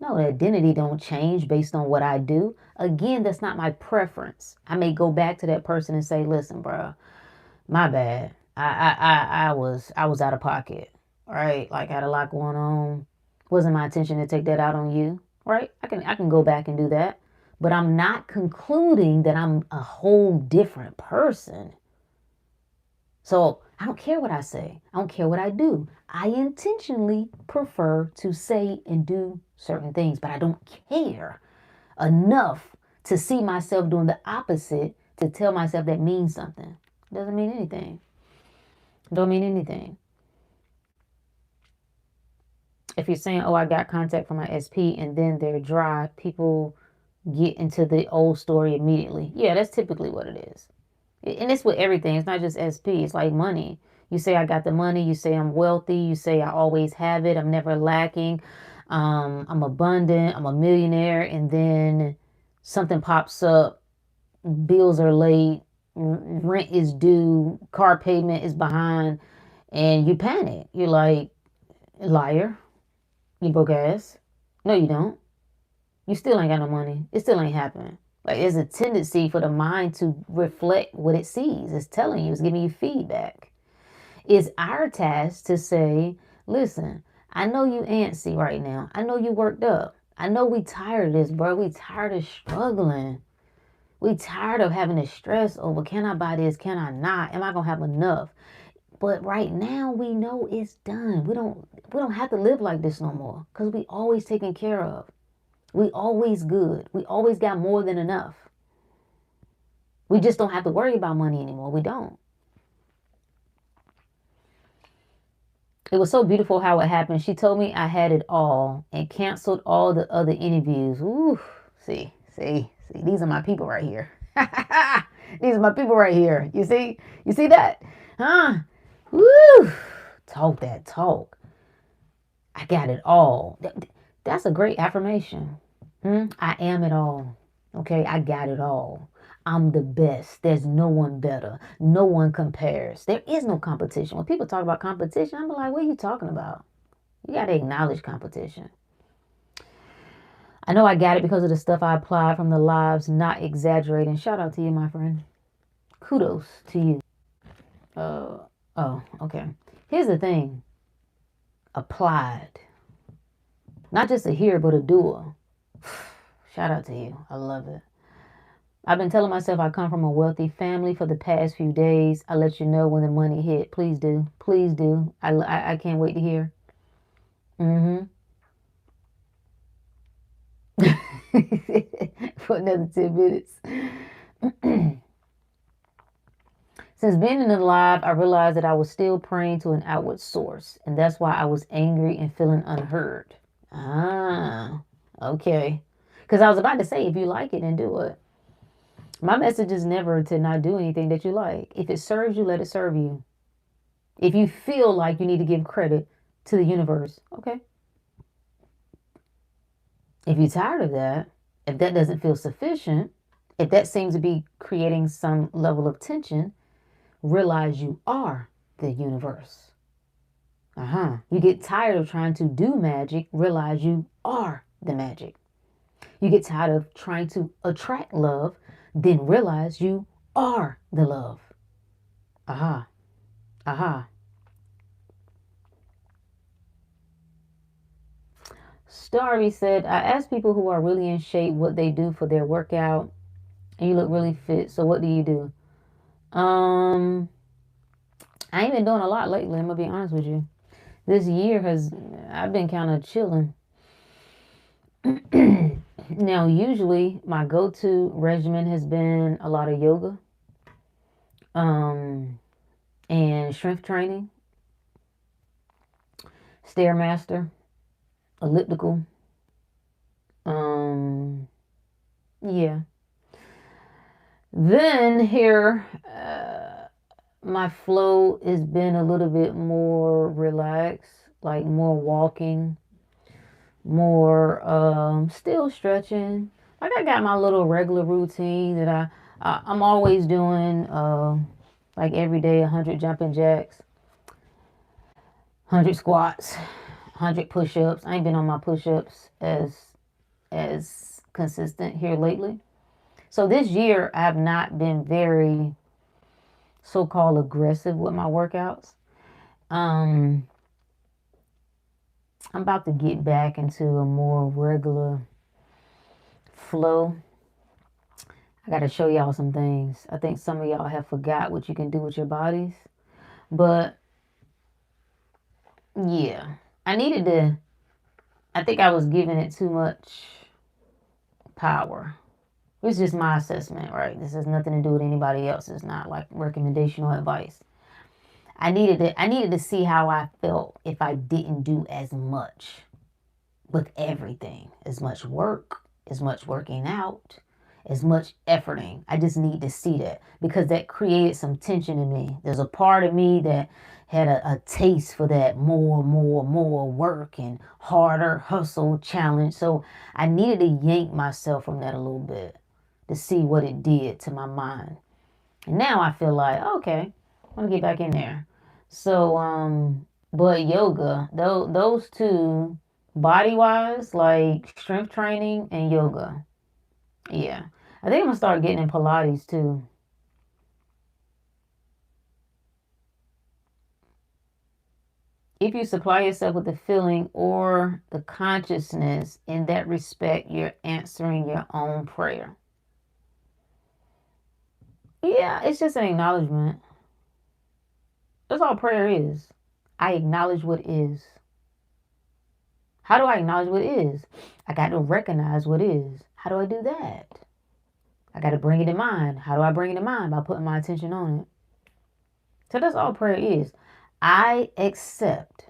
No, the identity don't change based on what I do. Again, that's not my preference. I may go back to that person and say, listen, bro, my bad. I was out of pocket. Right? Like I had a lot going on. Wasn't my intention to take that out on you. Right? I can go back and do that. But I'm not concluding that I'm a whole different person. So I don't care what I say. I don't care what I do. I intentionally prefer to say and do certain things, but I don't care enough to see myself doing the opposite to tell myself that means something. Doesn't mean anything. Don't mean anything. If you're saying, oh, I got contact from my SP and then they're dry, people get into the old story immediately. Yeah, that's typically what it is. And it's with everything. It's not just SP. It's like money. You say I got the money. You say I'm wealthy. You say I always have it. I'm never lacking. I'm abundant. I'm a millionaire. And then something pops up. Bills are late. Rent is due. Car payment is behind. And you panic. You're like, liar. You broke ass. No, you don't. You still ain't got no money. It still ain't happening. Like there's a tendency for the mind to reflect what it sees. It's telling you, it's giving you feedback. It's our task to say, listen, I know you antsy right now. I know you worked up. I know we tired of this, bro. We tired of struggling. We tired of having to stress over, can I buy this? Can I not? Am I going to have enough? But right now we know it's done. We don't have to live like this no more because we always taken care of. We always good. We always got more than enough. We just don't have to worry about money anymore. We don't. It was so beautiful how it happened. She told me I had it all and canceled all the other interviews. Ooh, see. These are my people right here. These are my people right here. You see that? Huh? Woo! Talk that talk. I got it all. That's a great affirmation. I am it all. Okay, I got it all. I'm the best. There's no one better. No one compares. There is no competition. When people talk about competition, I'm like, what are you talking about? You got to acknowledge competition. I know I got it because of the stuff I applied from the lives, not exaggerating. Shout out to you, my friend. Kudos to you. Okay. Here's the thing. Applied. Not just a hearer, but a doer. Shout out to you. I love it. I've been telling myself I come from a wealthy family for the past few days. I'll let you know when the money hit. Please do. Please do. I can't wait to hear. For another 10 minutes. Since being in the live, I realized that I was still praying to an outward source. And that's why I was angry and feeling unheard. Ah, okay. Because I was about to say, if you like it, then do it. My message is never to not do anything that you like. If it serves you, let it serve you. If you feel like you need to give credit to the universe, okay. If you're tired of that, if that doesn't feel sufficient, if that seems to be creating some level of tension, realize you are the universe. You get tired of trying to do magic, realize you are the magic. You get tired of trying to attract love, then realize you are the love. Starry said, I ask people who are really in shape what they do for their workout, and you look really fit. So what do you do? I ain't been doing a lot lately, I'm gonna be honest with you. This year I've been kind of chilling. Now, usually my go-to regimen has been a lot of yoga, and strength training, Stairmaster, elliptical. Yeah. Then here, my flow has been a little bit more relaxed, like more walking, more still stretching. Like I got my little regular routine that I'm always doing, like every day, 100 jumping jacks, 100 squats, 100 push-ups. I ain't been on my push-ups as consistent here lately. So this year I have not been very so-called aggressive with my workouts. I'm about to get back into a more regular flow. I got to show y'all some things. I think some of y'all have forgot what you can do with your bodies. But yeah, I think I was giving it too much power. It's just my assessment, right? This has nothing to do with anybody else. It's not like recommendational advice. I needed to see how I felt if I didn't do as much with everything. As much work, as much working out, as much efforting. I just need to see that because that created some tension in me. There's a part of me that had a taste for that more work and harder hustle challenge. So I needed to yank myself from that a little bit to see what it did to my mind. And now I feel like, okay, I want to get back in there. So, but yoga, those two, body wise, like strength training and yoga. Yeah. I think I'm gonna start getting in Pilates too. If you supply yourself with the feeling or the consciousness in that respect, you're answering your own prayer. Yeah, it's just an acknowledgement. That's all prayer is. I acknowledge what is. How do I acknowledge what is? I got to recognize what is. How do I do that? I got to bring it in mind. How do I bring it in mind? By putting my attention on it. So that's all prayer is. I accept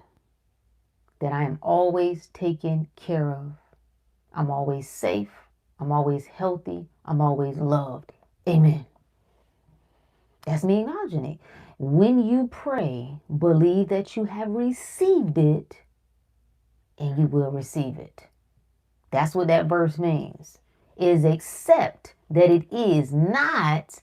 that I am always taken care of. I'm always safe. I'm always healthy. I'm always loved. Amen. That's me acknowledging it. When you pray, believe that you have received it and you will receive it. That's what that verse means. Is accept that it is, not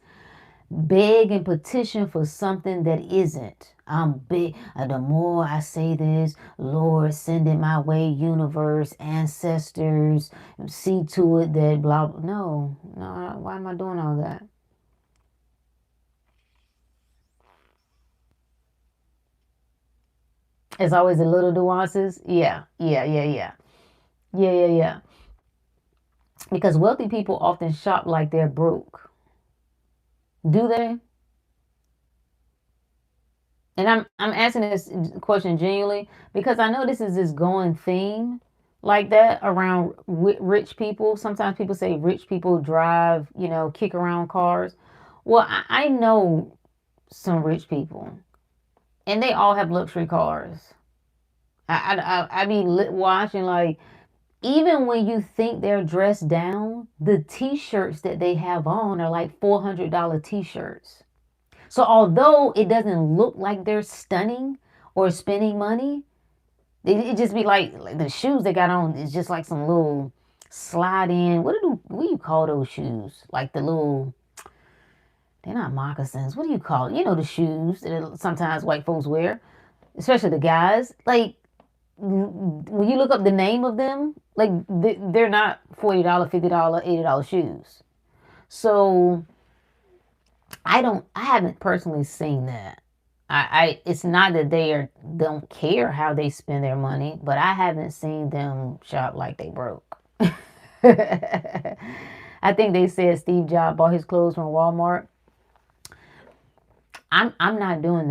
beg and petition for something that isn't. I'm big. The more I say this, Lord, send it my way, universe, ancestors, see to it that blah, blah. No, why am I doing all that? It's always the little nuances. Yeah. Because wealthy people often shop like they're broke. Do they? And I'm asking this question genuinely because I know this is this going theme like that around rich people. Sometimes people say rich people drive, kick around cars. Well, I know some rich people, and they all have luxury cars. I be watching, like, even when you think they're dressed down, the t-shirts that they have on are like $400 t-shirts. So although it doesn't look like they're stunning or spending money, it just be like the shoes they got on is just like some little slide in. What do you call those shoes? Like the little, they're not moccasins. What do you call it? You know, the shoes that sometimes white folks wear, especially the guys. Like, when you look up the name of them, like, they're not $40, $50, $80 shoes. So I haven't personally seen that. It's not that they don't care how they spend their money, but I haven't seen them shop like they broke. I think they said Steve Jobs bought his clothes from Walmart. I'm not doing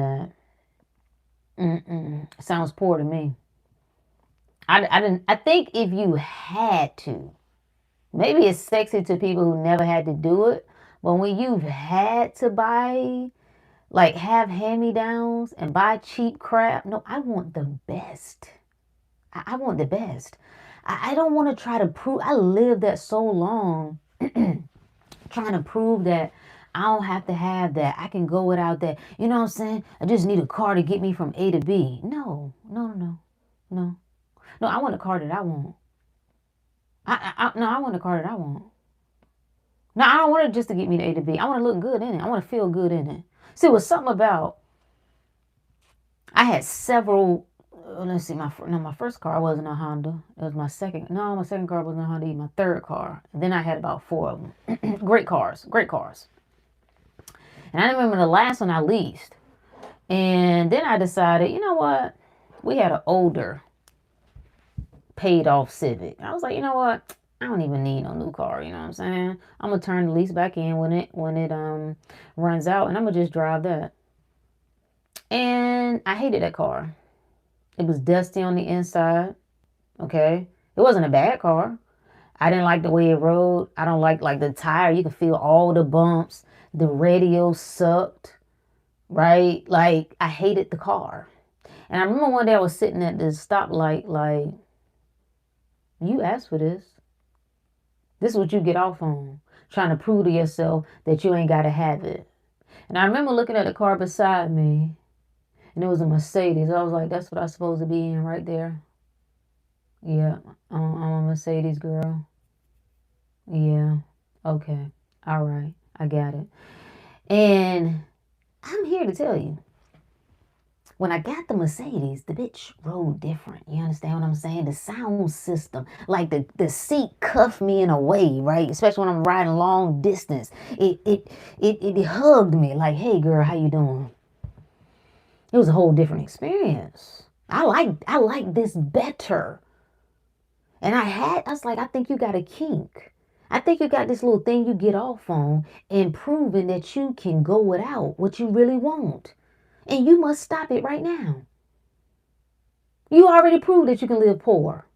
that. Sounds poor to me. I think if you had to, maybe it's sexy to people who never had to do it, but when you've had to buy, like, have hand-me-downs and buy cheap crap, no, I want the best. I want the best. I don't want to try to prove. I lived that so long trying to prove that I don't have to have that. I can go without that. You know what I'm saying? I just need a car to get me from A to B. No, no, no, no. No, I want a car that I want. No, I want a car that I want. No, I don't want it just to get me to A to B. I want to look good in it. I want to feel good in it. See, it was something about, I had several, let's see, my first car wasn't a Honda. It was my second car wasn't a Honda, my third car. And then I had about 4 of them. Great cars. And I remember the last one I leased. And then I decided, you know what? We had an older, paid off Civic. I was like, you know what? I don't even need no new car. You know what I'm saying? I'm gonna turn the lease back in when it runs out, and I'm gonna just drive that. And I hated that car. It was dusty on the inside. Okay, it wasn't a bad car. I didn't like the way it rode. I don't like the tire. You could feel all the bumps. The radio sucked. Right? Like, I hated the car. And I remember one day I was sitting at this stoplight, like, you asked for this. This is what you get off on, trying to prove to yourself that you ain't got to have it. And I remember looking at the car beside me, and it was a Mercedes. I was like, that's what I'm supposed to be in right there. Yeah, I'm a Mercedes girl. Yeah, okay, all right, I got it. And I'm here to tell you, when I got the Mercedes, the bitch rode different. You understand what I'm saying? The sound system, like the seat cuffed me in a way, right? Especially when I'm riding long distance. It hugged me like, hey girl, how you doing? It was a whole different experience. I like this better. And I was like, I think you got a kink. I think you got this little thing you get off on and proving that you can go without what you really want. And you must stop it right now. You already proved that you can live poor.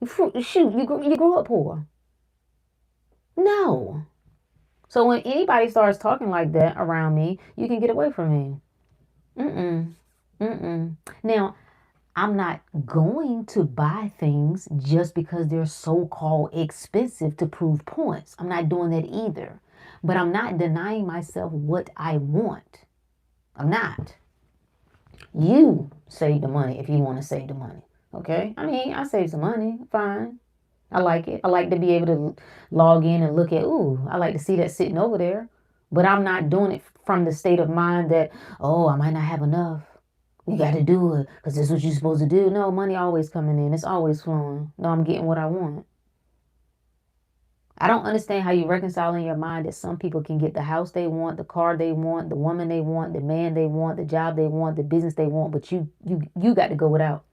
Shoot, you grew up poor. No. So when anybody starts talking like that around me, you can get away from me. Mm-mm. Mm-mm. Now, I'm not going to buy things just because they're so-called expensive to prove points. I'm not doing that either. But I'm not denying myself what I want. I'm not. You save the money if you want to save the money. Okay? I mean, I save some money. Fine. I like it. I like to be able to log in and look at, ooh, I like to see that sitting over there. But I'm not doing it from the state of mind that, oh, I might not have enough. You got to do it because this is what you're supposed to do. No, money always coming in. It's always flowing. No, I'm getting what I want. I don't understand how you reconcile in your mind that some people can get the house they want, the car they want, the woman they want, the man they want, the job they want, the business they want, but you got to go without.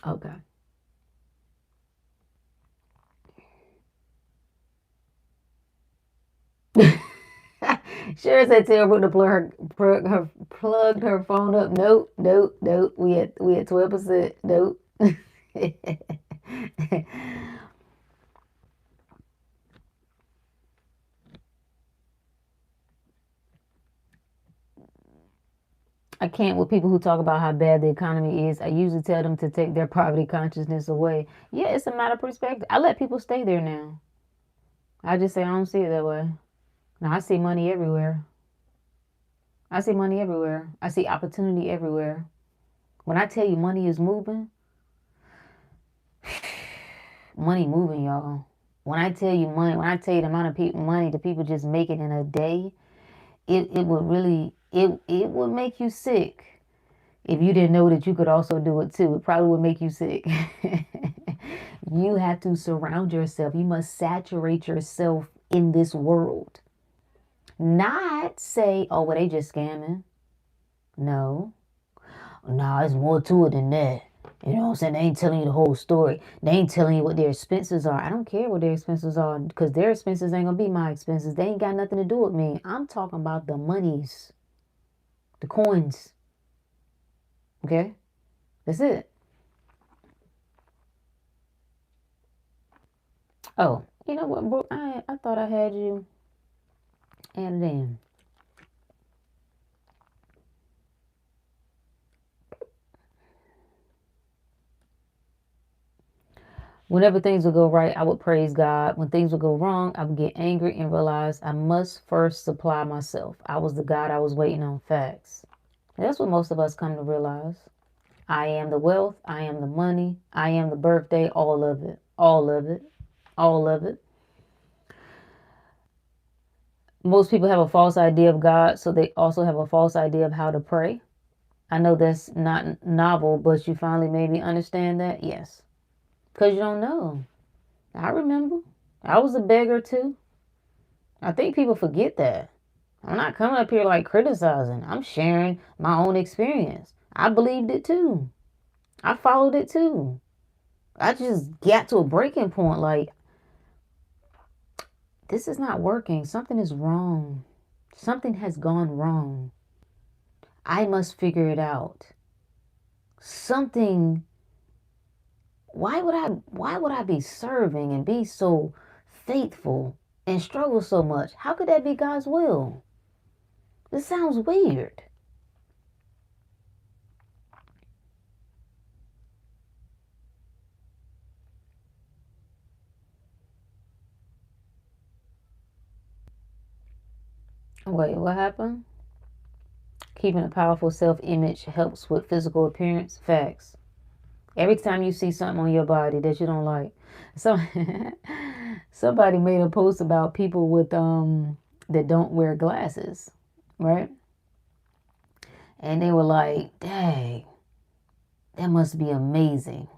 Okay. Sure said tell Brooke to plugged her phone up. Nope, nope, nope. We at 12%. Nope. I can't with people who talk about how bad the economy is. I usually tell them to take their poverty consciousness away. Yeah, it's a matter of perspective. I let people stay there now. I just say I don't see it that way. Now I see money everywhere. I see money everywhere. I see opportunity everywhere. When I tell you money is moving, money moving, y'all. When I tell you money, when I tell you the amount of money that people just make it in a day, it would really it would make you sick if you didn't know that you could also do it too. It probably would make you sick. You have to surround yourself. You must saturate yourself in this world. Not say, oh, well, they just scamming. No. Nah, there's more to it than that. You know what I'm saying? They ain't telling you the whole story. They ain't telling you what their expenses are. I don't care what their expenses are because their expenses ain't going to be my expenses. They ain't got nothing to do with me. I'm talking about the monies, the coins. Okay? That's it. Oh, you know what, bro? I thought I had you added in. Whenever things would go right, I would praise God. When things would go wrong, I would get angry and realize I must first supply myself. I was the God I was waiting on. Facts. That's what most of us come to realize. I am the wealth. I am the money. I am the birthday. All of it. All of it. All of it. Most people have a false idea of God, so they also have a false idea of how to pray. I know that's not novel, but you finally made me understand that? Yes. Because you don't know. I remember. I was a beggar too. I think people forget that. I'm not coming up here like criticizing. I'm sharing my own experience. I believed it too. I followed it too. I just got to a breaking point like, this is not working. Something is wrong. Something has gone wrong. I must figure it out. Something why would I be serving and be so faithful and struggle so much? How could that be God's will? This sounds weird. Wait, what happened? Keeping a powerful self-image helps with physical appearance. Facts. Every time you see something on your body that you don't like. So somebody made a post about people with that don't wear glasses, right? And they were like, dang, that must be amazing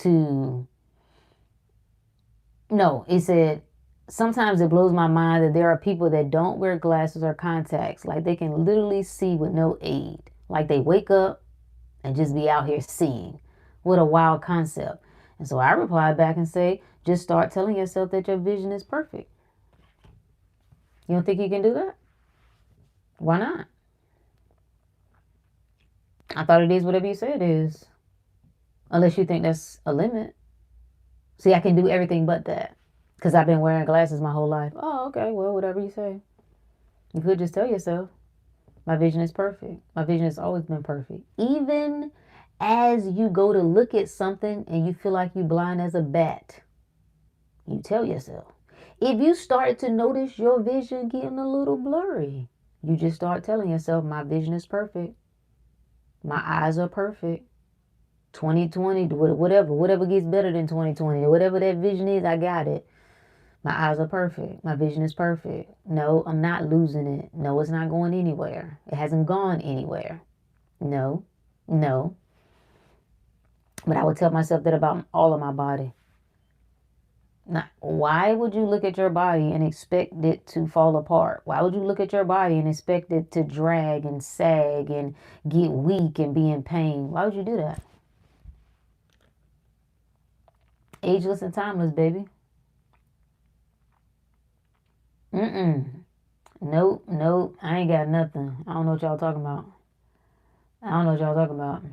to no, it said sometimes it blows my mind that there are people that don't wear glasses or contacts. Like they can literally see with no aid. Like they wake up and just be out here seeing. What a wild concept. And so I replied back and say, just start telling yourself that your vision is perfect. You don't think you can do that? Why not? I thought it is whatever you say it is. Unless you think that's a limit. See, I can do everything but that. Because I've been wearing glasses my whole life. Oh, okay, well, whatever you say. You could just tell yourself, my vision is perfect. My vision has always been perfect. Even as you go to look at something and you feel like you're blind as a bat, you tell yourself. If you start to notice your vision getting a little blurry, you just start telling yourself, my vision is perfect. My eyes are perfect. 2020, whatever gets better than 2020, whatever that vision is, I got it. My eyes are perfect. My vision is perfect. No, I'm not losing it. No, it's not going anywhere. It hasn't gone anywhere. No, no. But I would tell myself that about all of my body. Now, why would you look at your body and expect it to fall apart? Why would you look at your body and expect it to drag and sag and get weak and be in pain? Why would you do that? Ageless and timeless, baby. Nope, nope. I ain't got nothing. I don't know what y'all talking about. I don't know what y'all talking about.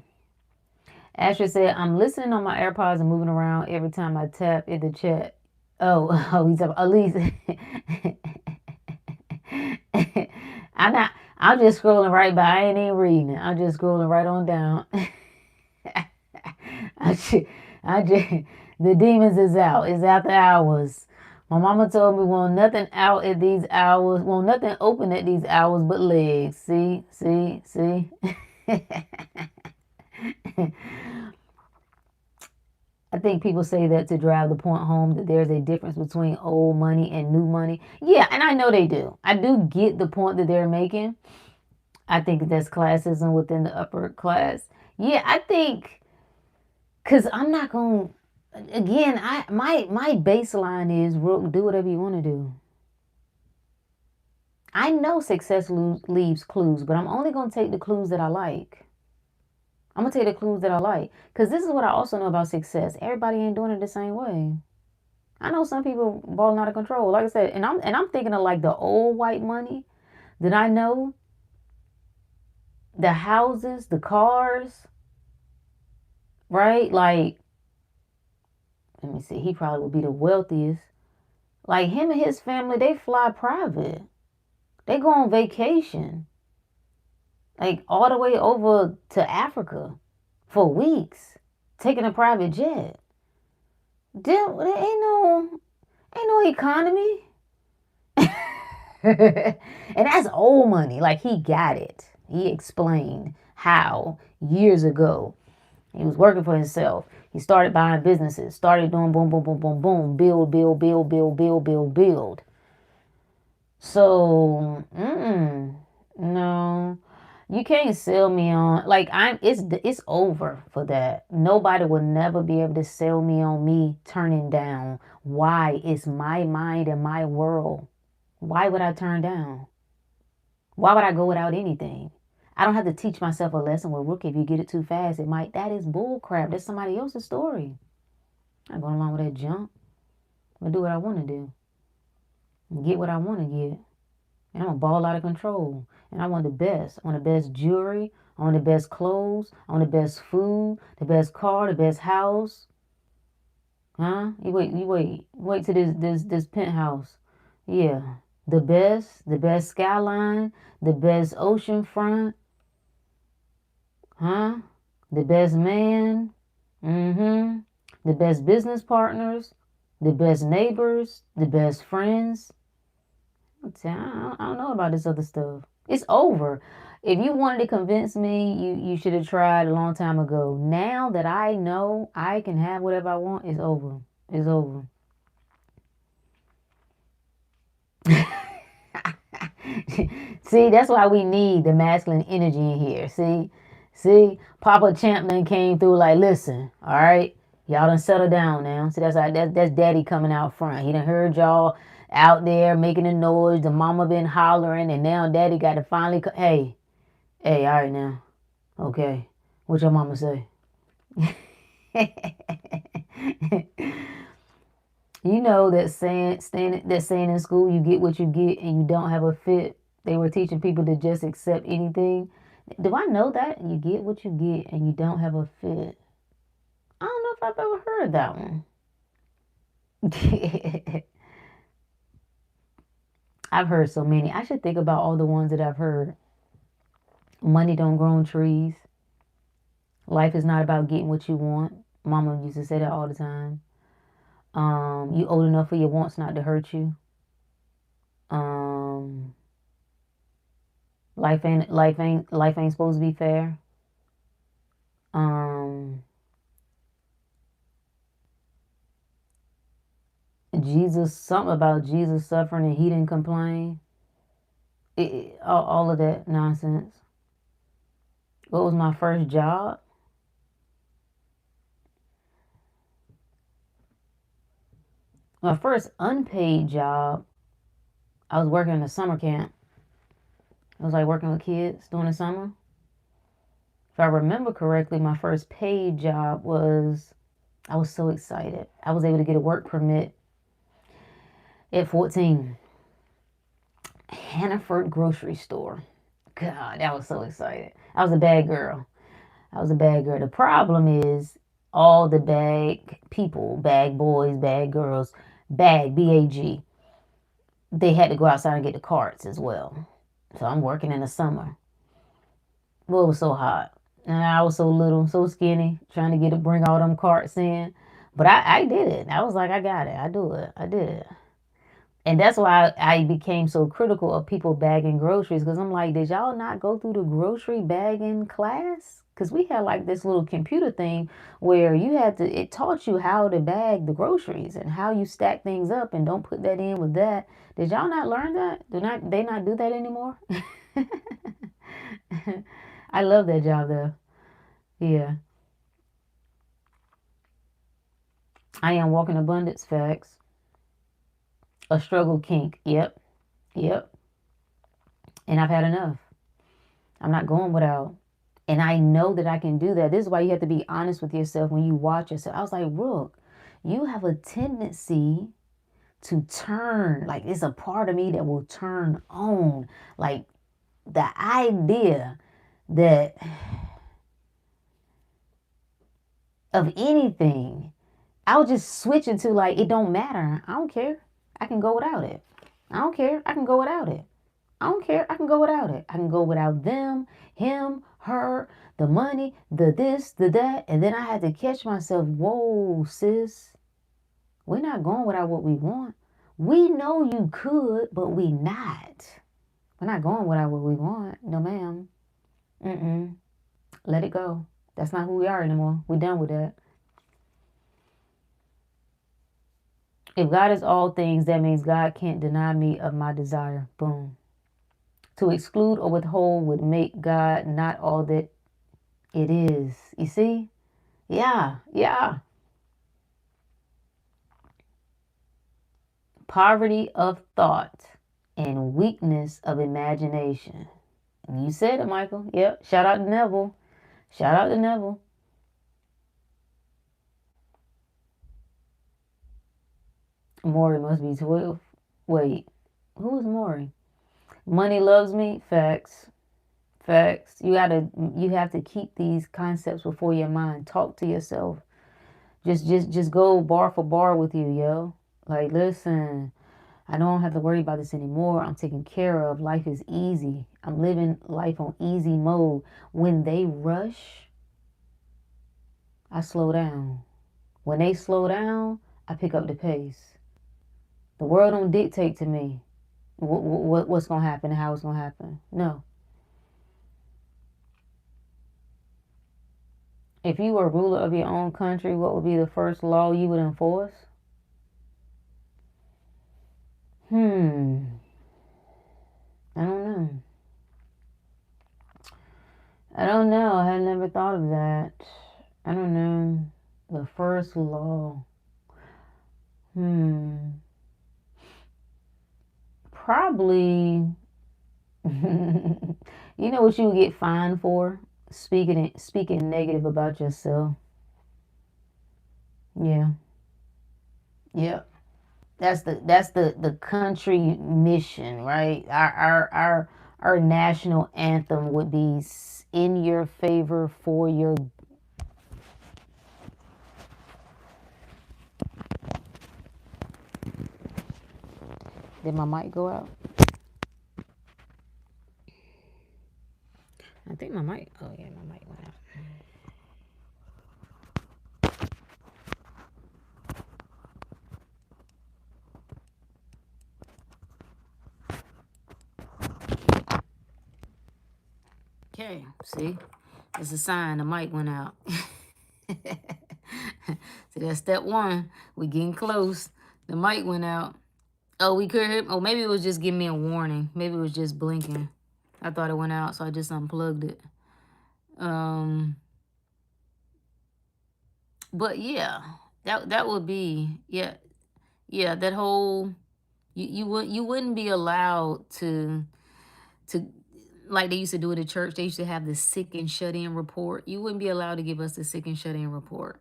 Asher said, I'm listening on my AirPods and moving around every time I tap in the chat. Oh, he's talking Elise. I'm just scrolling right by. I ain't even reading it. I'm just scrolling right on down. The demons is out. It's after hours. My mama told me, won't nothing out at these hours, won't nothing open at these hours but legs. See. I think people say that to drive the point home that there's a difference between old money and new money. Yeah, and I know they do. I do get the point that they're making. I think that's classism within the upper class. Yeah, I think, because I'm not going to, again, my baseline is do whatever you want to do. I know success leaves clues, but I'm only going to take the clues that I like. I'm going to take the clues that I like. Because this is what I also know about success. Everybody ain't doing it the same way. I know some people balling out of control. Like I said, and I'm thinking of like the old white money that I know. The houses, the cars, right? Like, let me see, he probably would be the wealthiest. Like him and his family, they fly private. They go on vacation. Like all the way over to Africa for weeks, taking a private jet. There ain't no economy. And that's old money. Like he got it. He explained how years ago he was working for himself. He started buying businesses, started doing boom, boom, boom, boom, boom, build. So, no, you can't sell me on like it's over for that. Nobody will never be able to sell me on me turning down. Why? It's my mind and my world. Why would I turn down? Why would I go without anything? I don't have to teach myself a lesson. Well, look, if you get it too fast, that is bull crap. That's somebody else's story. I'm going along with that junk. I'm going to do what I want to do. And get what I want to get. And I'm going to ball out of control. And I want the best. I want the best jewelry. I want the best clothes. I want the best food. The best car. The best house. Huh? You wait till this penthouse. Yeah. The best skyline. The best ocean front. Huh? The best man. The best business partners. The best neighbors. The best friends. I don't know about this other stuff. It's over. If you wanted to convince me, you should have tried a long time ago. Now that I know I can have whatever I want, it's over. It's over. See, that's why we need the masculine energy in here. See, Papa Champlin came through like, listen, all right, y'all done settle down now. See, that's Daddy coming out front. He done heard y'all out there making a noise. The mama been hollering, and now Daddy got to finally. Hey, all right now, okay, what your mama say? You know that saying in school, you get what you get and you don't have a fit. They were teaching people to just accept anything. Do I know that? You get what you get and you don't have a fit. I don't know if I've ever heard that one. I've heard so many. I should think about all the ones that I've heard. Money don't grow on trees. Life is not about getting what you want. Mama used to say that all the time. You old enough for your wants not to hurt you. Um, life ain't supposed to be fair. Um, something about Jesus suffering and he didn't complain. All of that nonsense. What was my first job? My first unpaid job, I was working in a summer camp. I was like working with kids during the summer. If I remember correctly, my first paid job I was so excited. I was able to get a work permit at 14. Hannaford grocery store. God, that was so excited. I was a bad girl. The problem is all the bag people, bag boys, bag girls, BAG, they had to go outside and get the carts as well. So I'm working in the summer. Well, it was so hot. And I was so little, so skinny, trying to bring all them carts in. But I did it. I was like, I got it. I do it. I did it. And that's why I became so critical of people bagging groceries. Because I'm like, did y'all not go through the grocery bagging class? Because we had like this little computer thing where it taught you how to bag the groceries and how you stack things up and don't put that in with that. Did y'all not learn that? They not do that anymore? I love that job though. Yeah. I am walking abundance facts. A struggle kink. Yep. Yep. And I've had enough. I'm not going without. And I know that I can do that. This is why you have to be honest with yourself when you watch yourself. I was like, look, you have a tendency to turn. Like, it's a part of me that will turn on. Like, the idea that of anything, I'll just switch into like, it don't matter. I don't care. I can go without it. I don't care. I can go without it. I don't care. I can go without it. I can go without them, him, her, the money, the this, the that. And then I had to catch myself. Whoa, sis. We're not going without what we want. We know you could, but we not. We're not going without what we want. No, ma'am. Mm-mm. Let it go. That's not who we are anymore. We're done with that. If God is all things, that means God can't deny me of my desire. Boom. To exclude or withhold would make God not all that it is. You see? Yeah, yeah. Poverty of thought and weakness of imagination. You said it, Michael. Yep. Shout out to Neville. Shout out to Neville. Maury must be 12. Wait, who is Maury? Money loves me. Facts. Facts. You have to keep these concepts before your mind. Talk to yourself. Just go bar for bar with you, yo. Like, listen, I don't have to worry about this anymore. I'm taken care of. Life is easy. I'm living life on easy mode. When they rush, I slow down. When they slow down, I pick up the pace. The world don't dictate to me what's going to happen and how it's going to happen. No. If you were ruler of your own country, what would be the first law you would enforce? I don't know. I don't know. I had never thought of that. I don't know. The first law. Probably. You know what you would get fined for? Speaking negative about yourself. Yeah. Yep. That's the country mission, right? Our national anthem would be in your favor for your. Did my mic go out? I think my mic. Oh yeah, my mic went out. Okay, see, it's a sign the mic went out. So that's step one. We getting close. The mic went out. Oh, we could hear. Oh, maybe it was just giving me a warning. Maybe it was just blinking. I thought it went out, so I just unplugged it. But yeah, that would be yeah. That whole you wouldn't be allowed to like they used to do it at church. They used to have the sick and shut in report. You wouldn't be allowed to give us the sick and shut in report.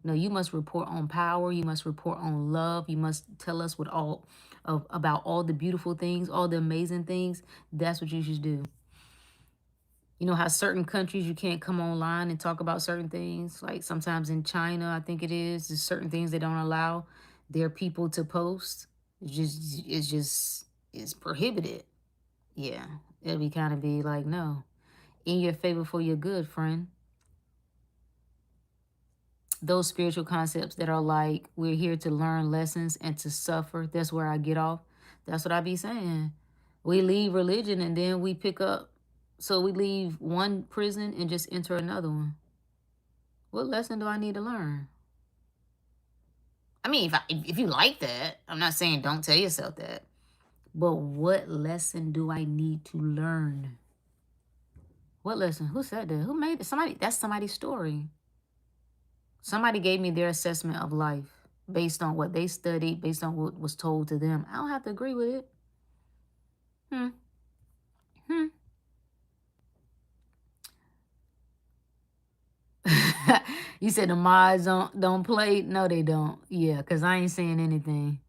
No, you must report on power. You must report on love. You must tell us about all the beautiful things, all the amazing things. That's what you should do. You know how certain countries you can't come online and talk about certain things. Like sometimes in China, I think there's certain things they don't allow their people to post. It's prohibited. Yeah, it'll be kind of be like, no, in your favor for your good, friend. Those spiritual concepts that are like, we're here to learn lessons and to suffer. That's where I get off. That's what I be saying. We leave religion and then we pick up. So we leave one prison and just enter another one. What lesson do I need to learn? I mean, if you like that, I'm not saying don't tell yourself that. But what lesson do I need to learn? What lesson? Who said that? Who made it? Somebody. That's somebody's story. Somebody gave me their assessment of life based on what they studied, based on what was told to them. I don't have to agree with it. You said the mods don't play? No, they don't. Yeah, because I ain't saying anything.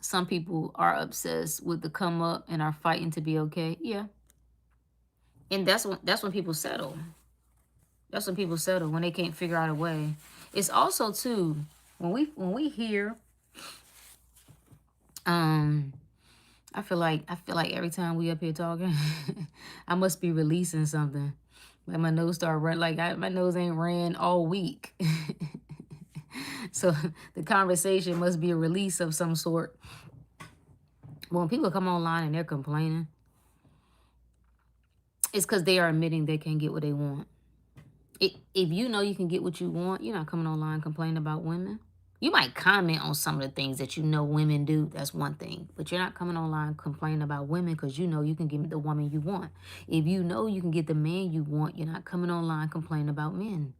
Some people are obsessed with the come up and are fighting to be okay. Yeah. And that's when people settle. That's when people settle, when they can't figure out a way. It's also too, when we hear I feel like every time we up here talking, I must be releasing something. Like my nose start running. Like my nose ain't ran all week. So the conversation must be a release of some sort. When people come online and they're complaining, it's because they are admitting they can't get what they want. If you know you can get what you want, you're not coming online complaining about women. You might comment on some of the things that you know women do. That's one thing. But you're not coming online complaining about women because you know you can get the woman you want. If you know you can get the man you want, you're not coming online complaining about men.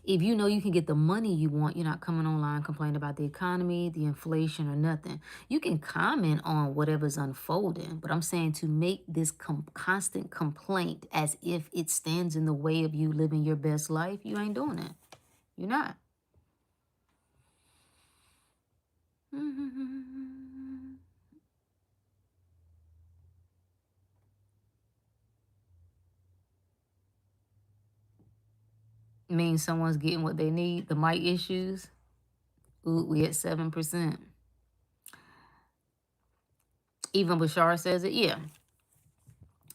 If you know you can get the money you want, you're not coming online complaining about the economy, the inflation, or nothing. You can comment on whatever's unfolding, but I'm saying to make this constant complaint as if it stands in the way of you living your best life, you ain't doing it. You're not. Means someone's getting what they need. The mic issues. Ooh, we at 7%. Even Bashar says it. Yeah.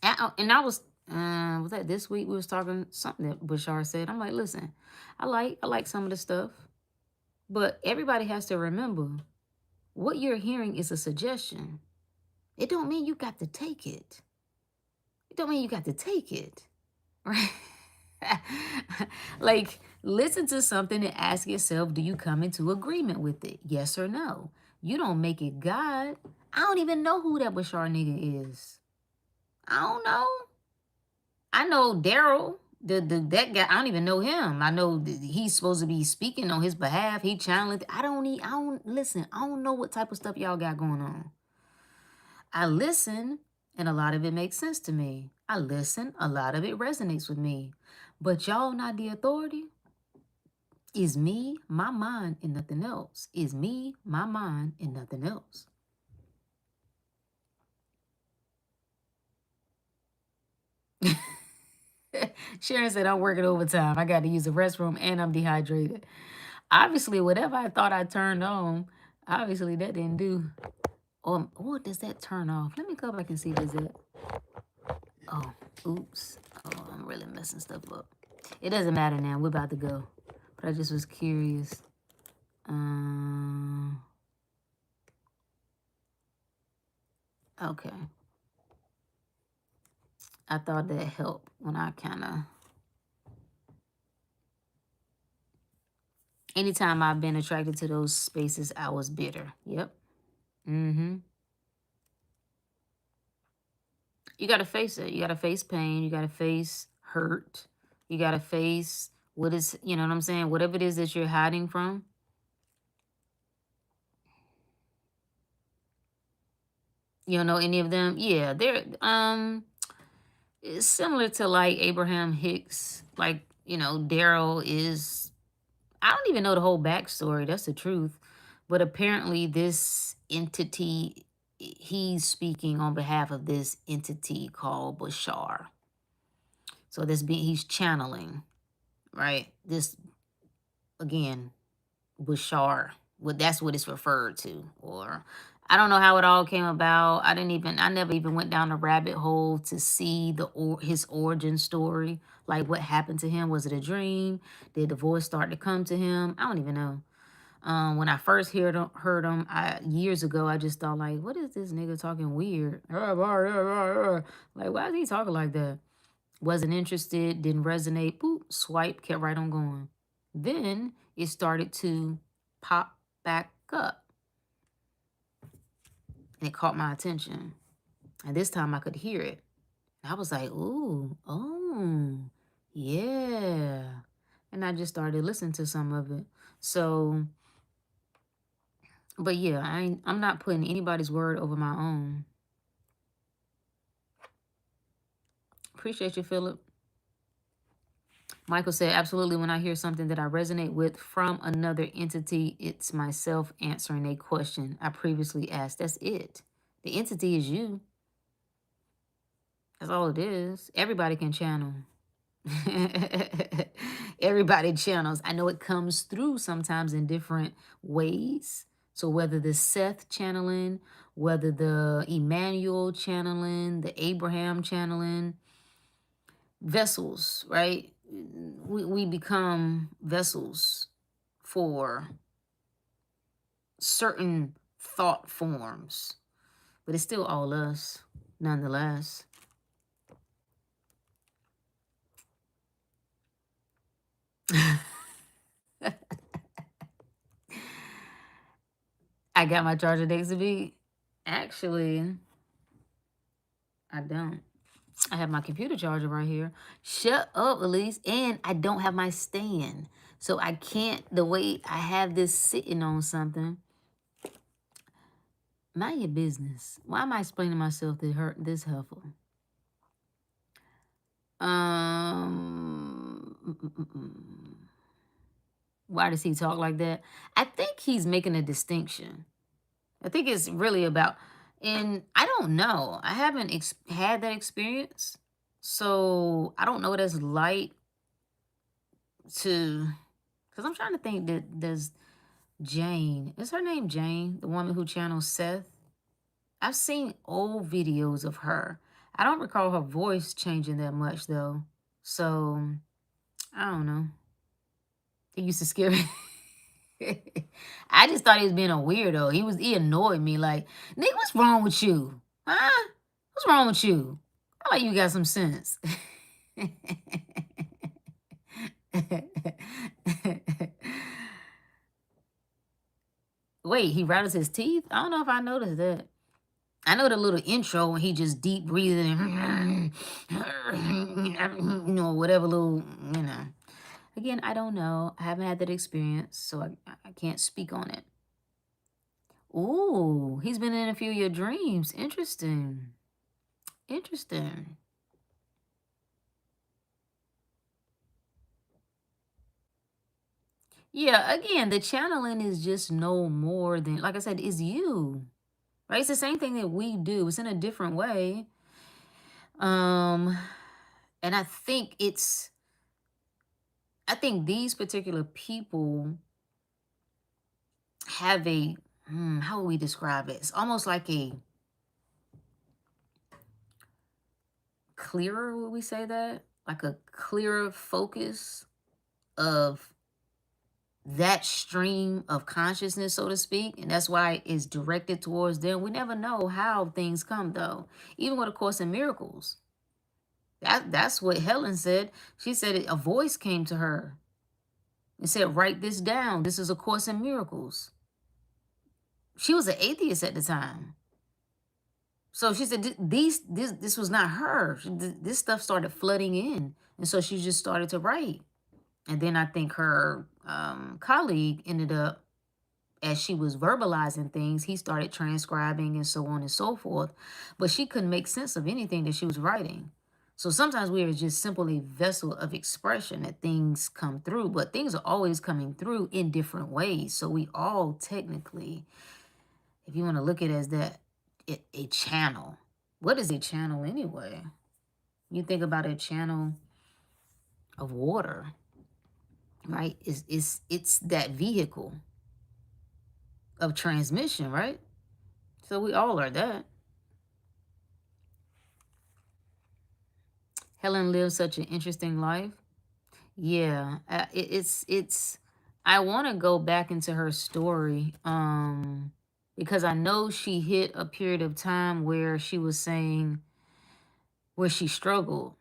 And I was that this week we was talking something that Bashar said. I'm like, listen, I like some of the stuff, but everybody has to remember what you're hearing is a suggestion. It don't mean you got to take it. It don't mean you got to take it. Right? Like, listen to something and ask yourself, do you come into agreement with it? Yes or no? You don't make it God. I don't even know who that Bashar nigga is. I don't know. I know Daryl, that guy. I don't even know him. I know he's supposed to be speaking on his behalf. He challenged. I don't listen. I don't know what type of stuff y'all got going on. I listen And a lot of it makes sense to me. I listen, a lot of it resonates with me. But y'all not the authority. Is me, my mind, and nothing else. Is me, my mind, and nothing else. Sharon said, I'm working overtime. I got to use the restroom and I'm dehydrated. Obviously, whatever I thought I turned on, obviously that didn't do. Or does that turn off? Let me go back and see if it. Oh, oops. Oh, I'm really messing stuff up. It doesn't matter now. We're about to go. But I just was curious. Okay. I thought that helped when I kind of. Anytime I've been attracted to those spaces, I was bitter. Yep. Mm-hmm. You got to face it. You got to face pain. You got to face hurt. You got to face what is, you know what I'm saying? Whatever it is that you're hiding from. You don't know any of them? Yeah, they're it's similar to like Abraham Hicks. Like, you know, Daryl is, I don't even know the whole backstory. That's the truth. But apparently this entity, he's speaking on behalf of this entity called Bashar. So he's channeling, right? This, again, Bashar. Well, that's what it's referred to. Or I don't know how it all came about. I never even went down the rabbit hole to see his origin story. Like what happened to him. Was it a dream? Did the voice start to come to him? I don't even know. When I first heard him years ago, I just thought like, what is this nigga talking weird? Like, why is he talking like that? Wasn't interested, didn't resonate. Boop, swipe, kept right on going. Then it started to pop back up. And it caught my attention. And this time I could hear it. I was like, ooh, oh, yeah. And I just started listening to some of it. So, but yeah, I'm not putting anybody's word over my own. Appreciate you, Philip. Michael said, absolutely. When I hear something that I resonate with from another entity, it's myself answering a question I previously asked. That's it. The entity is you. That's all it is. Everybody can channel. Everybody channels. I know it comes through sometimes in different ways. So whether the Seth channeling, whether the Emmanuel channeling, the Abraham channeling, vessels, right? We become vessels for certain thought forms, but it's still all us, nonetheless. I got my charger next to me. Actually, I don't. I have my computer charger right here. Shut up, Elise. And I don't have my stand. So I can't, the way I have this sitting on something. Mind your business. Why am I explaining myself this helpful? Why does he talk like that? I think he's making a distinction. I think it's really about, and I don't know. I haven't had that experience. So I don't know what it's like to, because I'm trying to think that there's Jane. Is her name Jane? The woman who channels Seth? I've seen old videos of her. I don't recall her voice changing that much though. So I don't know. It used to scare me. I just thought he was being a weirdo. He annoyed me. Like, nigga, what's wrong with you? Huh? What's wrong with you? I like you got some sense. Wait, he rattles his teeth? I don't know if I noticed that. I know the little intro when he just deep breathing, whatever little, Again, I don't know. I haven't had that experience, so I can't speak on it. Ooh, he's been in a few of your dreams. Interesting. Interesting. Yeah, again, the channeling is just no more than, like I said, is you. Right? It's the same thing that we do. It's in a different way. Um, and I think these particular people have a how would we describe it? It's almost like a clearer, would we say that? Like a clearer focus of that stream of consciousness, so to speak. And that's why it's directed towards them. We never know how things come though. Even with A Course in Miracles. That's what Helen said. She said a voice came to her and said, write this down. This is A Course in Miracles. She was an atheist at the time. So she said this was not her. This stuff started flooding in. And so she just started to write. And then I think her colleague ended up, as she was verbalizing things, he started transcribing and so on and so forth. But she couldn't make sense of anything that she was writing. So sometimes we are just simply a vessel of expression that things come through, but things are always coming through in different ways. So we all technically, if you want to look at it as that, a channel. What is a channel anyway? You think about a channel of water, right? It's that vehicle of transmission, right? So we all are that. Helen lived such an interesting life. Yeah, it's. I want to go back into her story, because I know she hit a period of time where she was saying where she struggled.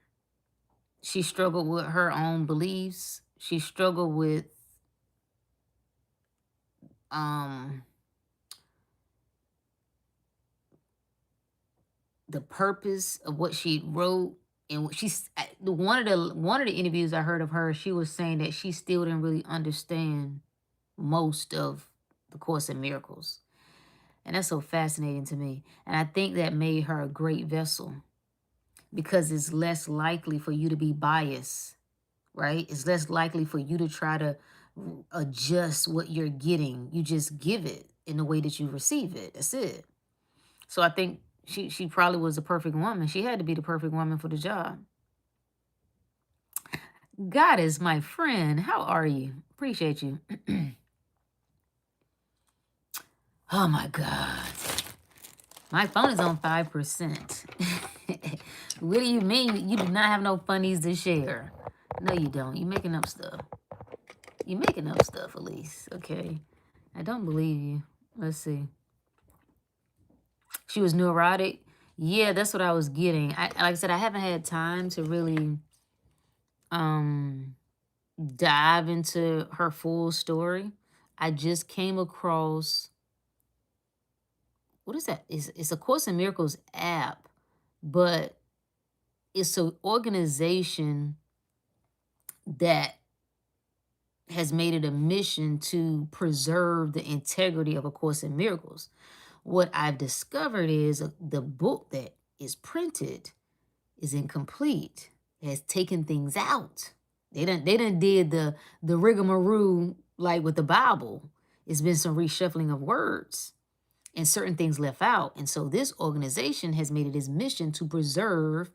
She struggled with her own beliefs. She struggled with um the purpose of what she wrote. And she's one of the interviews I heard of her, she was saying that she still didn't really understand most of the Course in Miracles. And that's so fascinating to me. And I think that made her a great vessel because it's less likely for you to be biased, right? It's less likely for you to try to adjust what you're getting. You just give it in the way that you receive it. That's it. So I think she probably was the perfect woman. She had to be the perfect woman for the job. God is my friend. How are you? Appreciate you. Oh my God. My phone is on 5%. What do you mean you do not have no funnies to share? No, you don't. You making up stuff. You making up stuff, Elise. Okay. I don't believe you. Let's see. She was neurotic. Yeah, that's what I was getting. Like I said, I haven't had time to really dive into her full story. I just came across, what is that? It's a Course in Miracles app, but it's an organization that has made it a mission to preserve the integrity of A Course in Miracles. What I've discovered is the book that is printed is incomplete. It has taken things out. They done did the rigmarole like with the Bible. It's been some reshuffling of words and certain things left out. And so this organization has made it its mission to preserve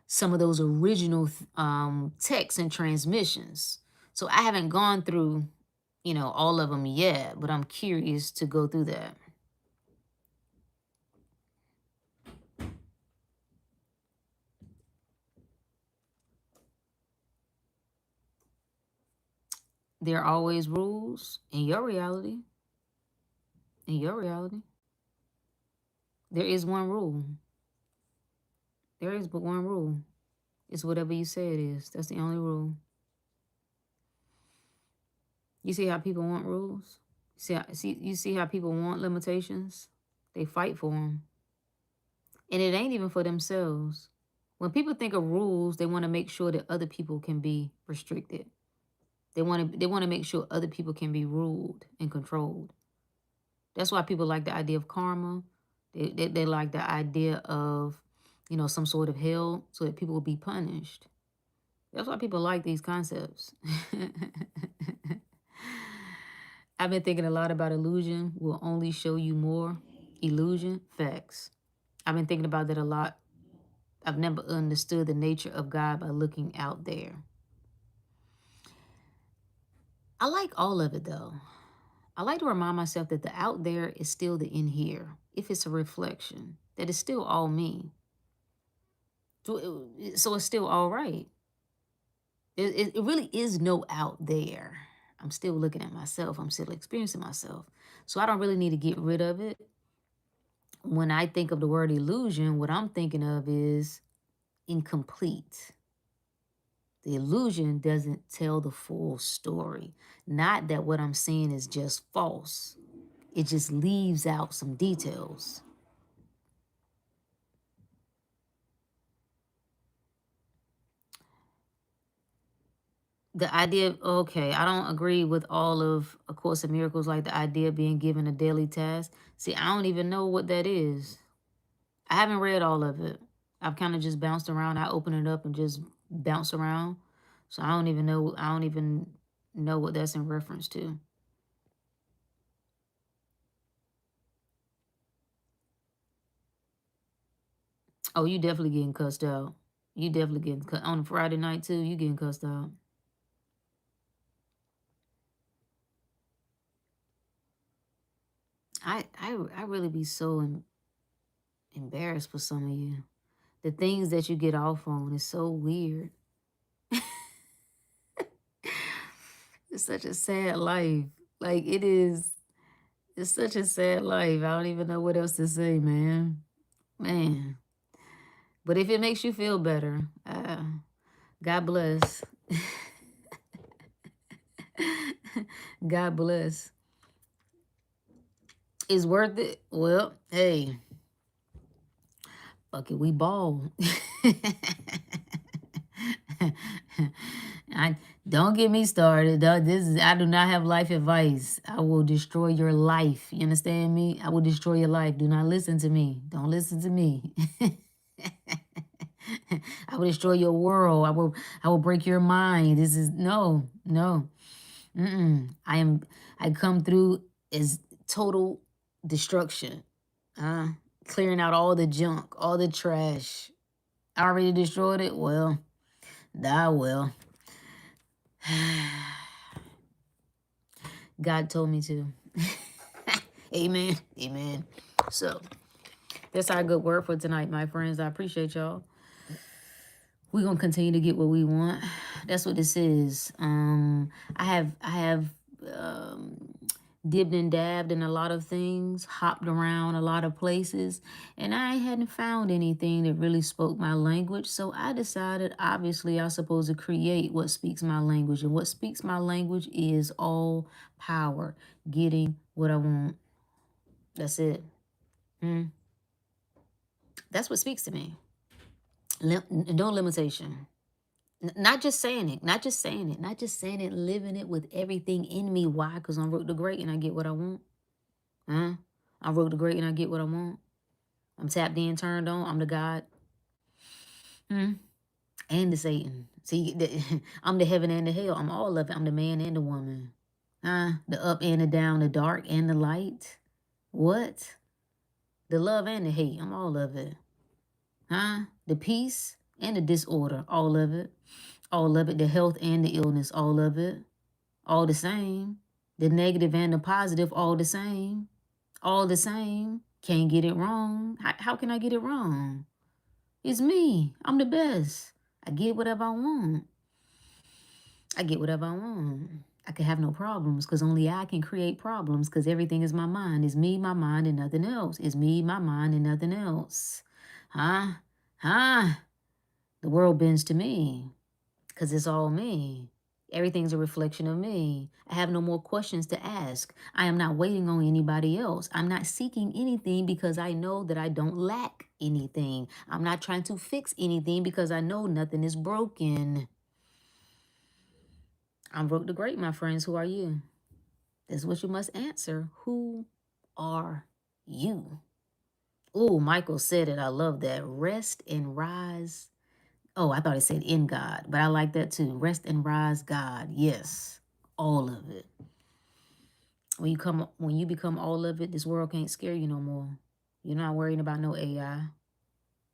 some of those original texts and transmissions. So I haven't gone through, all of them yet, but I'm curious to go through that. There are always rules in your reality. In your reality, there is one rule. There is but one rule. It's whatever you say it is. That's the only rule. You see how people want rules? You see how people want limitations? They fight for them. And it ain't even for themselves. When people think of rules, they want to make sure that other people can be restricted. They want to make sure other people can be ruled and controlled. That's why people like the idea of karma. They like the idea of some sort of hell so that people will be punished. That's why people like these concepts. I've been thinking a lot about illusion will only show you more. Illusion, facts. I've been thinking about that a lot. I've never understood the nature of God by looking out there. I like all of it though. I like to remind myself that the out there is still the in here. If it's a reflection, that it's still all me. So it's still all right. It really is no out there. I'm still looking at myself. I'm still experiencing myself. So I don't really need to get rid of it. When I think of the word illusion, what I'm thinking of is incomplete. The illusion doesn't tell the full story. Not that what I'm seeing is just false. It just leaves out some details. The idea, okay, I don't agree with all of A Course in Miracles, like the idea of being given a daily task. See, I don't even know what that is. I haven't read all of it. I've kind of just bounced around. I open it up and just bounce around. So I don't even know what that's in reference to. Oh, you definitely getting cussed out. You definitely getting cut on a Friday night too. You getting cussed out. I really be so embarrassed for some of you. The things that you get off on is so weird. It's such a sad life. Like it is. It's such a sad life. I don't even know what else to say, man. Man. But if it makes you feel better, God bless. God bless. It's worth it. Well, hey, fuck it, we ball. I don't get me started. I do not have life advice. I will destroy your life. You understand me? I will destroy your life. Do not listen to me. Don't listen to me. I will destroy your world. I will break your mind. This is no. I come through as total destruction. Clearing out all the junk, all the trash. I already destroyed it. Well, die well. God told me to. Amen. Amen. So that's our good word for tonight, my friends. I appreciate y'all. We're gonna continue to get what we want. That's what this is. I have dibbed and dabbed in a lot of things, hopped around a lot of places, and I hadn't found anything that really spoke my language. So I decided, obviously, I'm supposed to create what speaks my language. And what speaks my language is all power, getting what I want. That's it. That's what speaks to me. No limitation. Not just saying it, not just saying it, not just saying it, living it with everything in me. Why? Because I'm Root the Great and I get what I want. I'm Root the Great and I get what I want. I'm tapped in, turned on. I'm the God. And the Satan. See, I'm the heaven and the hell. I'm all of it. I'm the man and the woman. The up and the down, the dark and the light. What? The love and the hate. I'm all of it. The peace and the disorder. All of it. All of it. The health and the illness. All of it. All the same. The negative and the positive. All the same. All the same. Can't get it wrong. How can I get it wrong? It's me. I'm the best. I get whatever I want. I get whatever I want. I can have no problems because only I can create problems because everything is my mind. It's me, my mind, and nothing else. It's me, my mind, and nothing else. Huh? The world bends to me because it's all me. Everything's a reflection of me. I have no more questions to ask. I am not waiting on anybody else. I'm not seeking anything because I know that I don't lack anything. I'm not trying to fix anything because I know nothing is broken. I'm Root the Great, my friends. Who are you? This is what you must answer. Who are you? Oh, Michael said it. I love that. Rest and rise. Oh, I thought it said in God, but I like that too. Rest and rise, God. Yes, all of it. When you become all of it, this world can't scare you no more. You're not worrying about no AI.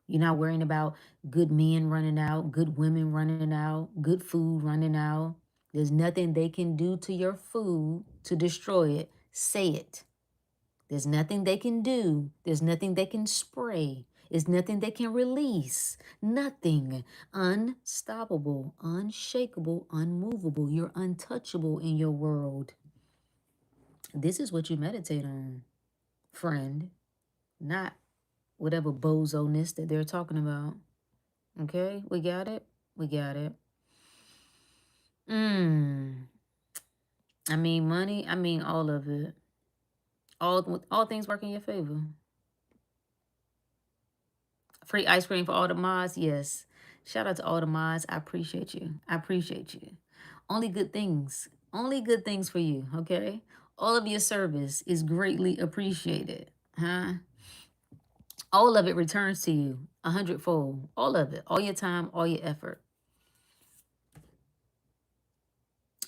You're not worrying about good men running out, good women running out, good food running out. There's nothing they can do to your food to destroy it. Say it. There's nothing they can do. There's nothing they can spray. There's nothing they can release. Nothing. Unstoppable, unshakable, unmovable. You're untouchable in your world. This is what you meditate on, friend, not whatever bozo-ness that they're talking about. Okay, we got it? We got it. I mean, money, I mean, all of it. All things work in your favor. Free ice cream for all the mods? Yes. Shout out to all the mods. I appreciate you. I appreciate you. Only good things. Only good things for you, okay? All of your service is greatly appreciated. Huh? All of it returns to you 100-fold. All of it. All your time, all your effort.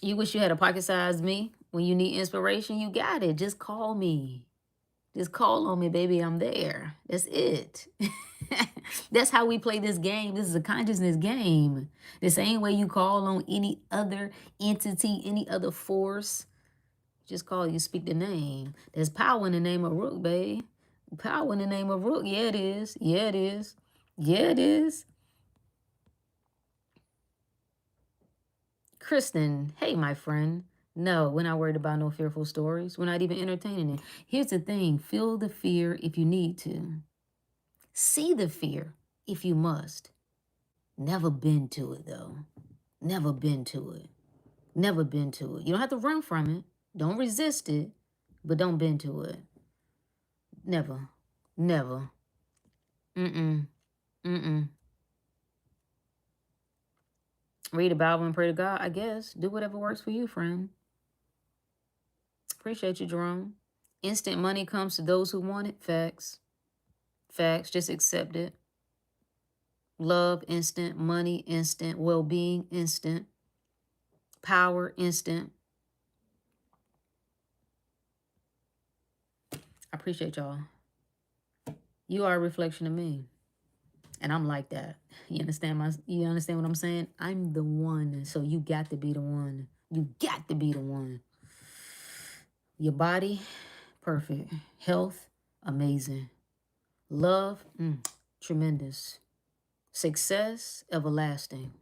You wish you had a pocket-sized me? When you need inspiration, you got it. Just call me. Just call on me, baby. I'm there. That's it. That's how we play this game. This is a consciousness game. The same way you call on any other entity, any other force. Just call, you speak the name. There's power in the name of Rook, babe. Power in the name of Rook. Yeah, it is. Yeah, it is. Yeah, it is. Kristen, hey, my friend. No, we're not worried about no fearful stories. We're not even entertaining it. Here's the thing. Feel the fear if you need to. See the fear if you must. Never been to it, though. Never been to it. Never been to it. You don't have to run from it. Don't resist it, but don't bend to it. Never. Never. Mm-mm. Mm-mm. Read the Bible and pray to God, I guess. Do whatever works for you, friend. Appreciate you, Jerome. Instant money comes to those who want it. Facts. Facts. Just accept it. Love, instant. Money, instant. Well-being, instant. Power, instant. I appreciate y'all. You are a reflection of me. And I'm like that. You understand what I'm saying? I'm the one. So you got to be the one. You got to be the one. Your body, perfect. Health, amazing. Love, tremendous. Success, everlasting.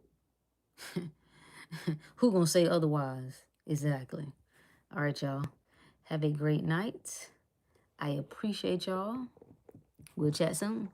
Who gonna say otherwise? Exactly. All right, y'all. Have a great night. I appreciate y'all. We'll chat soon.